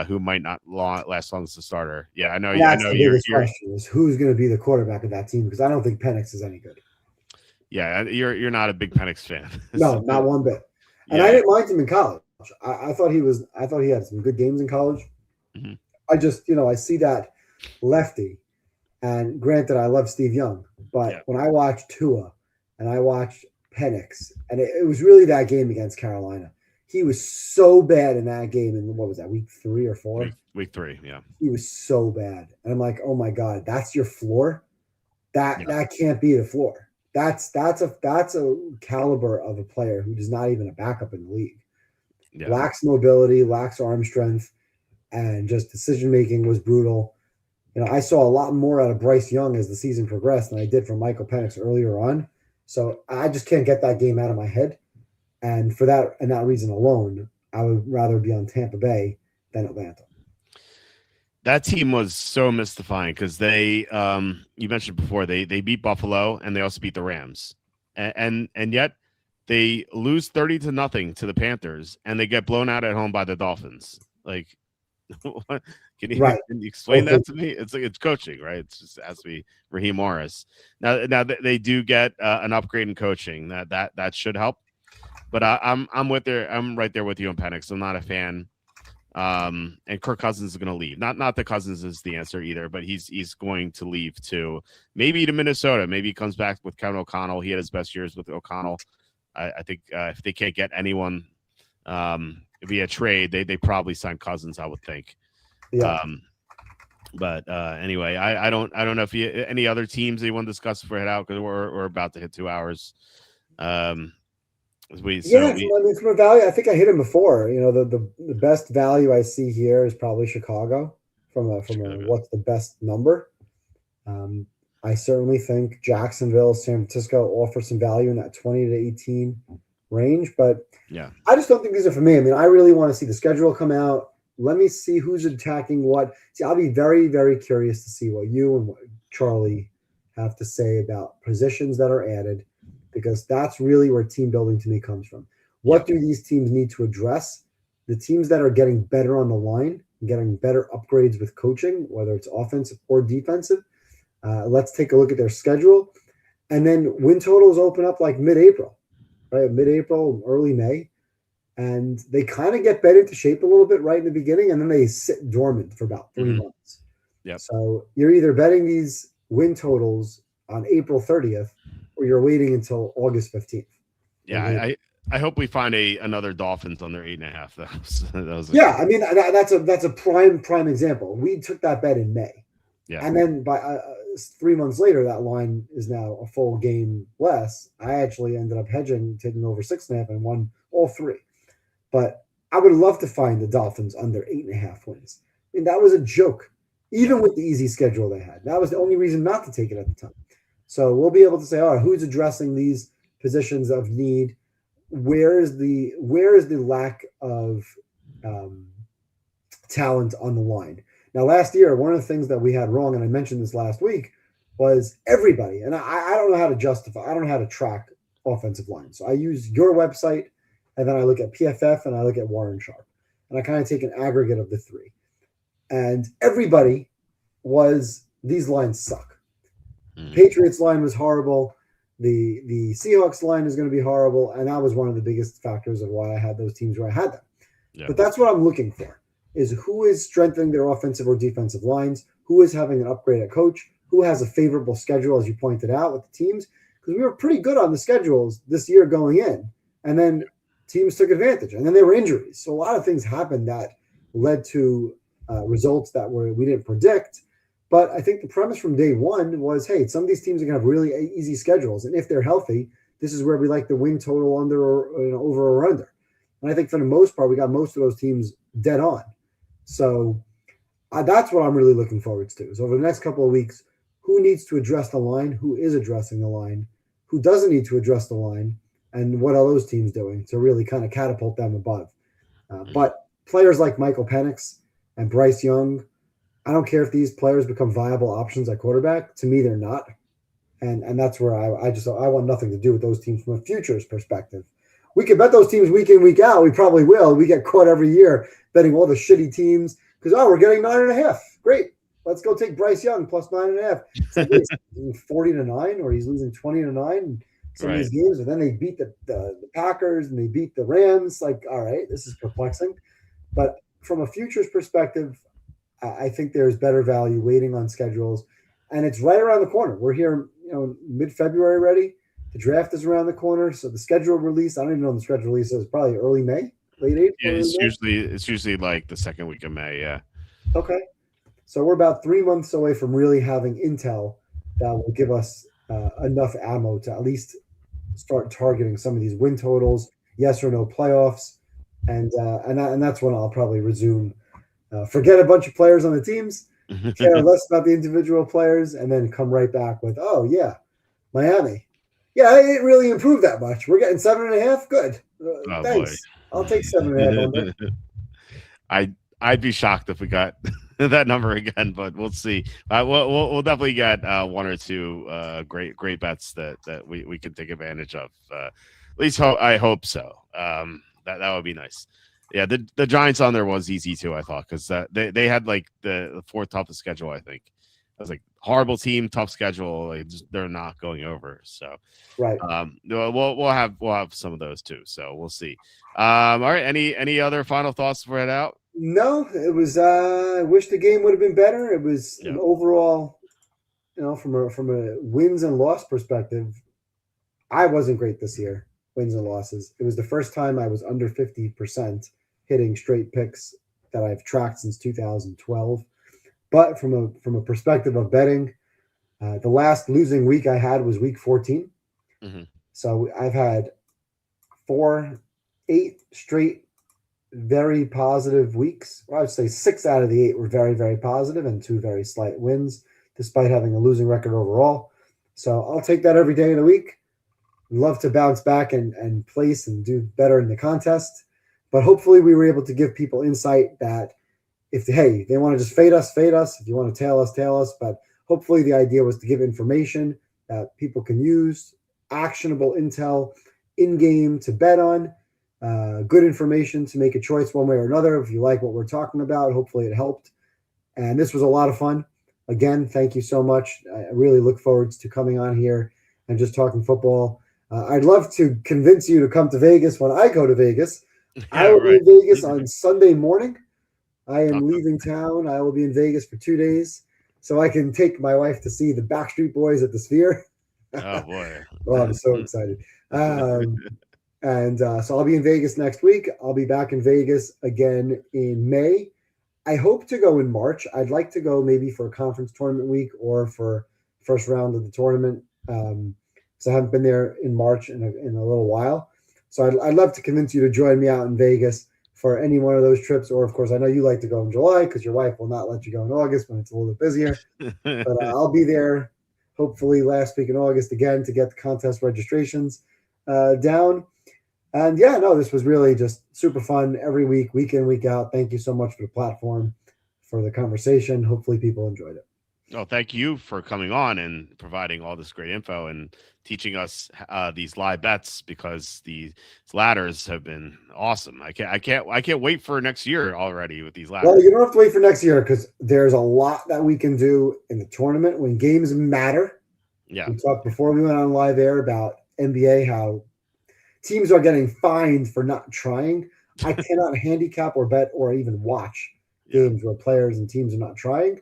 who might not last long as the starter. Yeah, I know. That's the biggest question is who's going to be the quarterback of that team because I don't think Penix is any good. Yeah, you're not a big Penix fan. No, not one bit. And I didn't mind him in college. I thought he had some good games in college. Mm-hmm. I just, I see that lefty, and granted, I love Steve Young, but when I watched Tua and I watched Penix, and it was really that game against Carolina, He was so bad in that game. And what was that, week 3 or 4? Week 3, yeah. He was so bad. And I'm like, oh my God, that's your floor? That can't be the floor. That's a caliber of a player who is not even a backup in the league. Yeah. Lacks mobility, lacks arm strength, and just decision making was brutal. I saw a lot more out of Bryce Young as the season progressed than I did from Michael Penix earlier on. So I just can't get that game out of my head. And for that reason alone, I would rather be on Tampa Bay than Atlanta. That team was so mystifying because they, you mentioned before, they beat Buffalo and they also beat the Rams, and yet they lose 30-0 to the Panthers and they get blown out at home by the Dolphins. Like, can you explain that to me? It's coaching, right? It's just has to be Raheem Morris. Now they do get an upgrade in coaching that should help, but I'm right there with you on Penix. I'm not a fan. And Kirk Cousins is going to leave. Not that Cousins is the answer either, but he's going to leave to maybe to Minnesota. Maybe he comes back with Kevin O'Connell. He had his best years with O'Connell. I think if they can't get anyone via trade, they probably sign Cousins, I would think. Yeah. But anyway, I don't know if any other teams you want to discuss before we head out, because we're about to hit 2 hours. From a value, I think I hit him before. The best value I see here is probably Chicago from what's the best number. I certainly think Jacksonville, San Francisco offer some value in that 20 to 18 range, but yeah, I just don't think these are for me. I mean, I really want to see the schedule come out. Let me see who's attacking what. See, I'll be very, very curious to see what you and what Charlie have to say about positions that are added, because that's really where team building to me comes from. What do these teams need to address? The teams that are getting better on the line, getting better upgrades with coaching, whether it's offensive or defensive. Let's take a look at their schedule. And then win totals open up like mid-April, right? Mid-April, early May. And they kind of get bet into shape a little bit right in the beginning, and then they sit dormant for about 3 months. Yep. So you're either betting these win totals on April 30th, or you're waiting until August 15th. Yeah, I hope we find another Dolphins on their 8.5. That was I mean, that's a prime example. We took that bet in May. Yeah. And then by 3 months later, that line is now a full game less. I actually ended up hedging, taking over 6.5 and won all 3. But I would love to find the Dolphins under 8.5 wins. I mean, that was a joke, even with the easy schedule they had. That was the only reason not to take it at the time. So we'll be able to say, all right, who's addressing these positions of need? Where is the lack of talent on the line? Now, last year, one of the things that we had wrong, and I mentioned this last week, was everybody. And I don't know how to justify. I don't know how to track offensive line. So I use your website, and then I look at PFF, and I look at Warren Sharp. And I kind of take an aggregate of the 3. And everybody was, these lines suck. Patriots line was horrible. The Seahawks line is going to be horrible. And that was one of the biggest factors of why I had those teams where I had them. Yeah. But that's what I'm looking for, is who is strengthening their offensive or defensive lines, who is having an upgrade at coach, who has a favorable schedule, as you pointed out, with the teams. Because we were pretty good on the schedules this year going in. And then teams took advantage. And then there were injuries. So a lot of things happened that led to results that we didn't predict. But I think the premise from day one was, hey, some of these teams are going to have really easy schedules. And if they're healthy, this is where we like the win total under or over or under. And I think for the most part, we got most of those teams dead on. So that's what I'm really looking forward to. So over the next couple of weeks, who needs to address the line? Who is addressing the line? Who doesn't need to address the line? And what are those teams doing to really kind of catapult them above? But players like Michael Penix and Bryce Young, I don't care if these players become viable options at quarterback. To me, they're not. And that's where I want nothing to do with those teams from a futures perspective. We can bet those teams week in, week out. We probably will. We get caught every year betting all the shitty teams because, we're getting 9.5. Great. Let's go take Bryce Young plus 9.5. So he's losing 40-9, or he's losing 20-9 in some of these games. And then they beat the Packers and they beat the Rams. Like, all right, this is perplexing. But from a futures perspective, I think there's better value waiting on schedules, and it's right around the corner. We're here, mid-February already. The draft is around the corner, so the schedule release, I don't even know when the schedule release is, probably early May. late April. Yeah, it's usually like the second week of May. Yeah. Okay. So we're about 3 months away from really having intel that will give us enough ammo to at least start targeting some of these win totals, yes or no playoffs, and that's when I'll probably resume. Forget a bunch of players on the teams, care less about the individual players, and then come right back with, oh yeah, Miami. Yeah, it really improved that much. We're getting 7.5. Good. Oh boy. Thanks. I'll take 7.5 on that. I'd be shocked if we got that number again, but we'll see. We'll definitely get one or two great bets that we can take advantage of. At least I hope so. That would be nice. Yeah, the Giants on there was easy too. I thought because they had like the fourth toughest schedule. I think I was like horrible team, tough schedule. They're not going over. So right. We'll have some of those too. So we'll see. All right. Any other final thoughts for it out? No, it was. I wish the game would have been better. It was an overall, from a wins and loss perspective, I wasn't great this year. Wins and losses. It was the first time I was under 50% hitting straight picks that I've tracked since 2012. But from a perspective of betting, the last losing week I had was week 14. Mm-hmm. So I've had 8 straight very positive weeks. Well, I would say 6 out of the 8 were very, very positive and 2 very slight wins, despite having a losing record overall. So I'll take that every day of the week. Love to bounce back and place and do better in the contest. But hopefully we were able to give people insight that if they want to just fade us. If you want to tail us. But hopefully the idea was to give information that people can use, actionable intel in-game to bet on, good information to make a choice one way or another. If you like what we're talking about, hopefully it helped. And this was a lot of fun. Again, thank you so much. I really look forward to coming on here and just talking football. I'd love to convince you to come to Vegas when I go to Vegas. I will be in Vegas on Sunday morning. I am leaving town. I will be in Vegas for 2 days so I can take my wife to see the Backstreet Boys at the Sphere. Oh, boy. Oh, I'm so excited. So I'll be in Vegas next week. I'll be back in Vegas again in May. I hope to go in March. I'd like to go maybe for a conference tournament week or for first round of the tournament. So I haven't been there in March in a little while. So I'd love to convince you to join me out in Vegas for any one of those trips. Or, of course, I know you like to go in July because your wife will not let you go in August when it's a little bit busier. But I'll be there hopefully last week in August again to get the contest registrations down. And this was really just super fun every week, week in, week out. Thank you so much for the platform, for the conversation. Hopefully people enjoyed it. Oh, thank you for coming on and providing all this great info and teaching us these live bets, because these ladders have been awesome. I can't wait for next year already with these ladders. Well, you don't have to wait for next year because there's a lot that we can do in the tournament when games matter. Yeah. We talked before we went on live air about NBA, how teams are getting fined for not trying. I cannot handicap or bet or even watch games where players and teams are not trying.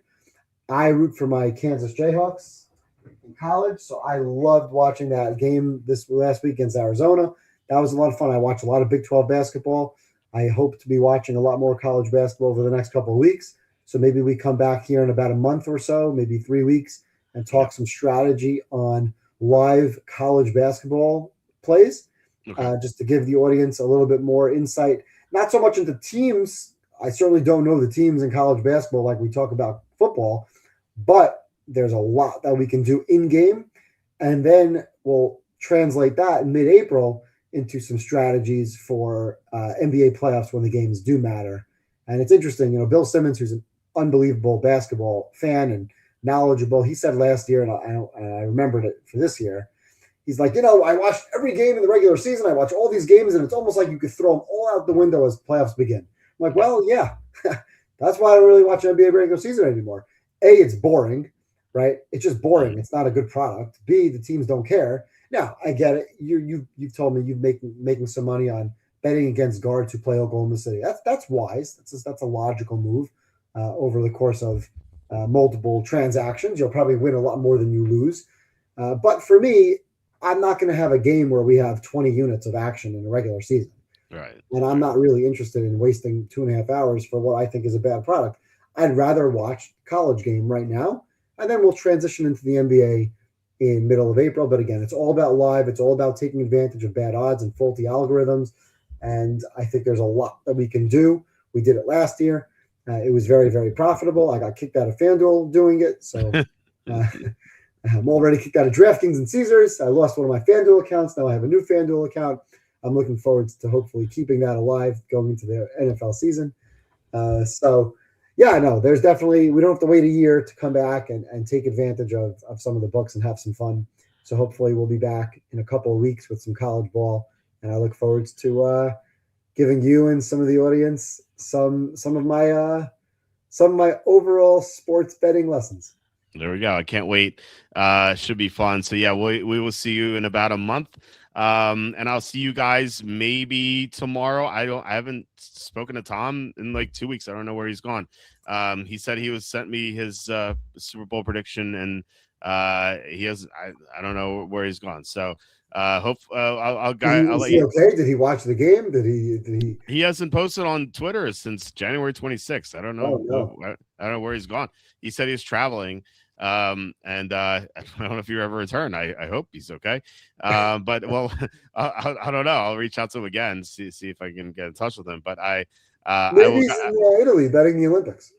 I root for my Kansas Jayhawks in college, so I loved watching that game this last week against Arizona. That was a lot of fun. I watched a lot of Big 12 basketball. I hope to be watching a lot more college basketball over the next couple of weeks. So maybe we come back here in about a month or so, maybe 3 weeks, and talk some strategy on live college basketball plays, just to give the audience a little bit more insight. Not so much into teams. I certainly don't know the teams in college basketball like we talk about football, but there's a lot that we can do in game, and then we'll translate that in mid-April into some strategies for NBA playoffs when the games do matter. And it's interesting, Bill Simmons, who's an unbelievable basketball fan and knowledgeable, he said last year, and I remembered it for this year, he's like, I watched every game in the regular season. I watch all these games, and it's almost like you could throw them all out the window as playoffs begin. I'm like, well, yeah, that's why I don't really watch NBA regular season anymore. A, it's boring, right? It's just boring. It's not a good product. B, the teams don't care. Now, I get it. You've told me you're making some money on betting against guards who play Oklahoma City. That's wise. That's a logical move over the course of multiple transactions. You'll probably win a lot more than you lose. But for me, I'm not going to have a game where we have 20 units of action in a regular season. Right. And I'm not really interested in wasting 2.5 hours for what I think is a bad product. I'd rather watch college game right now, and then we'll transition into the NBA in middle of April. But again, it's all about live. It's all about taking advantage of bad odds and faulty algorithms. And I think there's a lot that we can do. We did it last year. It was very, very profitable. I got kicked out of FanDuel doing it. So I'm already kicked out of DraftKings and Caesars. I lost one of my FanDuel accounts. Now I have a new FanDuel account. I'm looking forward to hopefully keeping that alive going into the NFL season. So, yeah, no, there's definitely, we don't have to wait a year to come back and take advantage of some of the books and have some fun. So hopefully we'll be back in a couple of weeks with some college ball. And I look forward to giving you and some of the audience some of my overall sports betting lessons. There we go. I can't wait. Should be fun. So yeah, we will see you in about a month. And I'll see you guys maybe tomorrow. I haven't spoken to Tom in like 2 weeks. I don't know where he's gone. He said he sent me his Super Bowl prediction, and he has I don't know where he's gone. So I'll let you. Okay? Did he watch the game? Did he? He hasn't posted on Twitter since January 26th. I don't know. Oh no. I don't know where he's gone. He said he's traveling. And I don't know if you ever return. I hope he's okay. But well, I don't know. I'll reach out to him again, see if I can get in touch with him. But maybe he's in Italy betting the Olympics.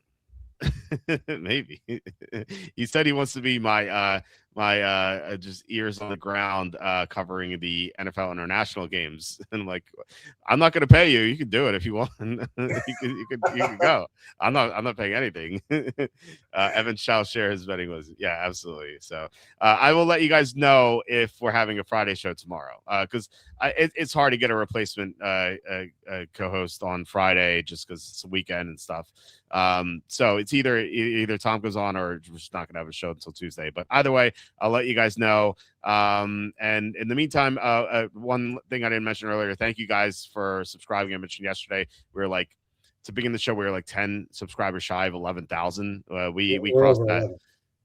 Maybe. He said he wants to be my just ears on the ground covering the NFL international games. And like, I'm not going to pay you. You can do it if you want. you can go. I'm not paying anything. Evan shall share his betting was absolutely. So I will let you guys know if we're having a Friday show tomorrow, because it's hard to get a replacement co-host on Friday just because it's a weekend and stuff. So it's either Tom goes on or we're just not gonna have a show until Tuesday. But either way, I'll let you guys know. And in the meantime, one thing I didn't mention earlier, thank you guys for subscribing. I mentioned yesterday we were like, to begin the show, we were like 10 subscribers shy of 11,000. We crossed that. 11.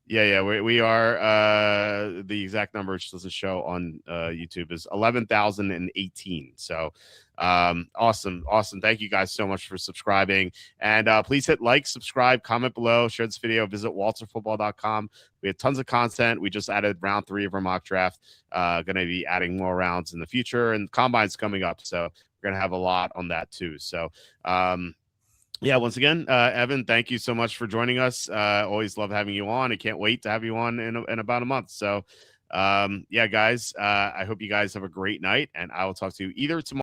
Yeah, we are. The exact number, which doesn't show on YouTube, is 11,018. So awesome. Thank you guys so much for subscribing. And please hit like, subscribe, comment below, share this video, visit walterfootball.com. We have tons of content. We just added round 3 of our mock draft. Going to be adding more rounds in the future, and combine's coming up. So we're going to have a lot on that too. So yeah, once again, Evan, thank you so much for joining us. Always love having you on. I can't wait to have you on in about a month. So, yeah, guys, I hope you guys have a great night, and I will talk to you either tomorrow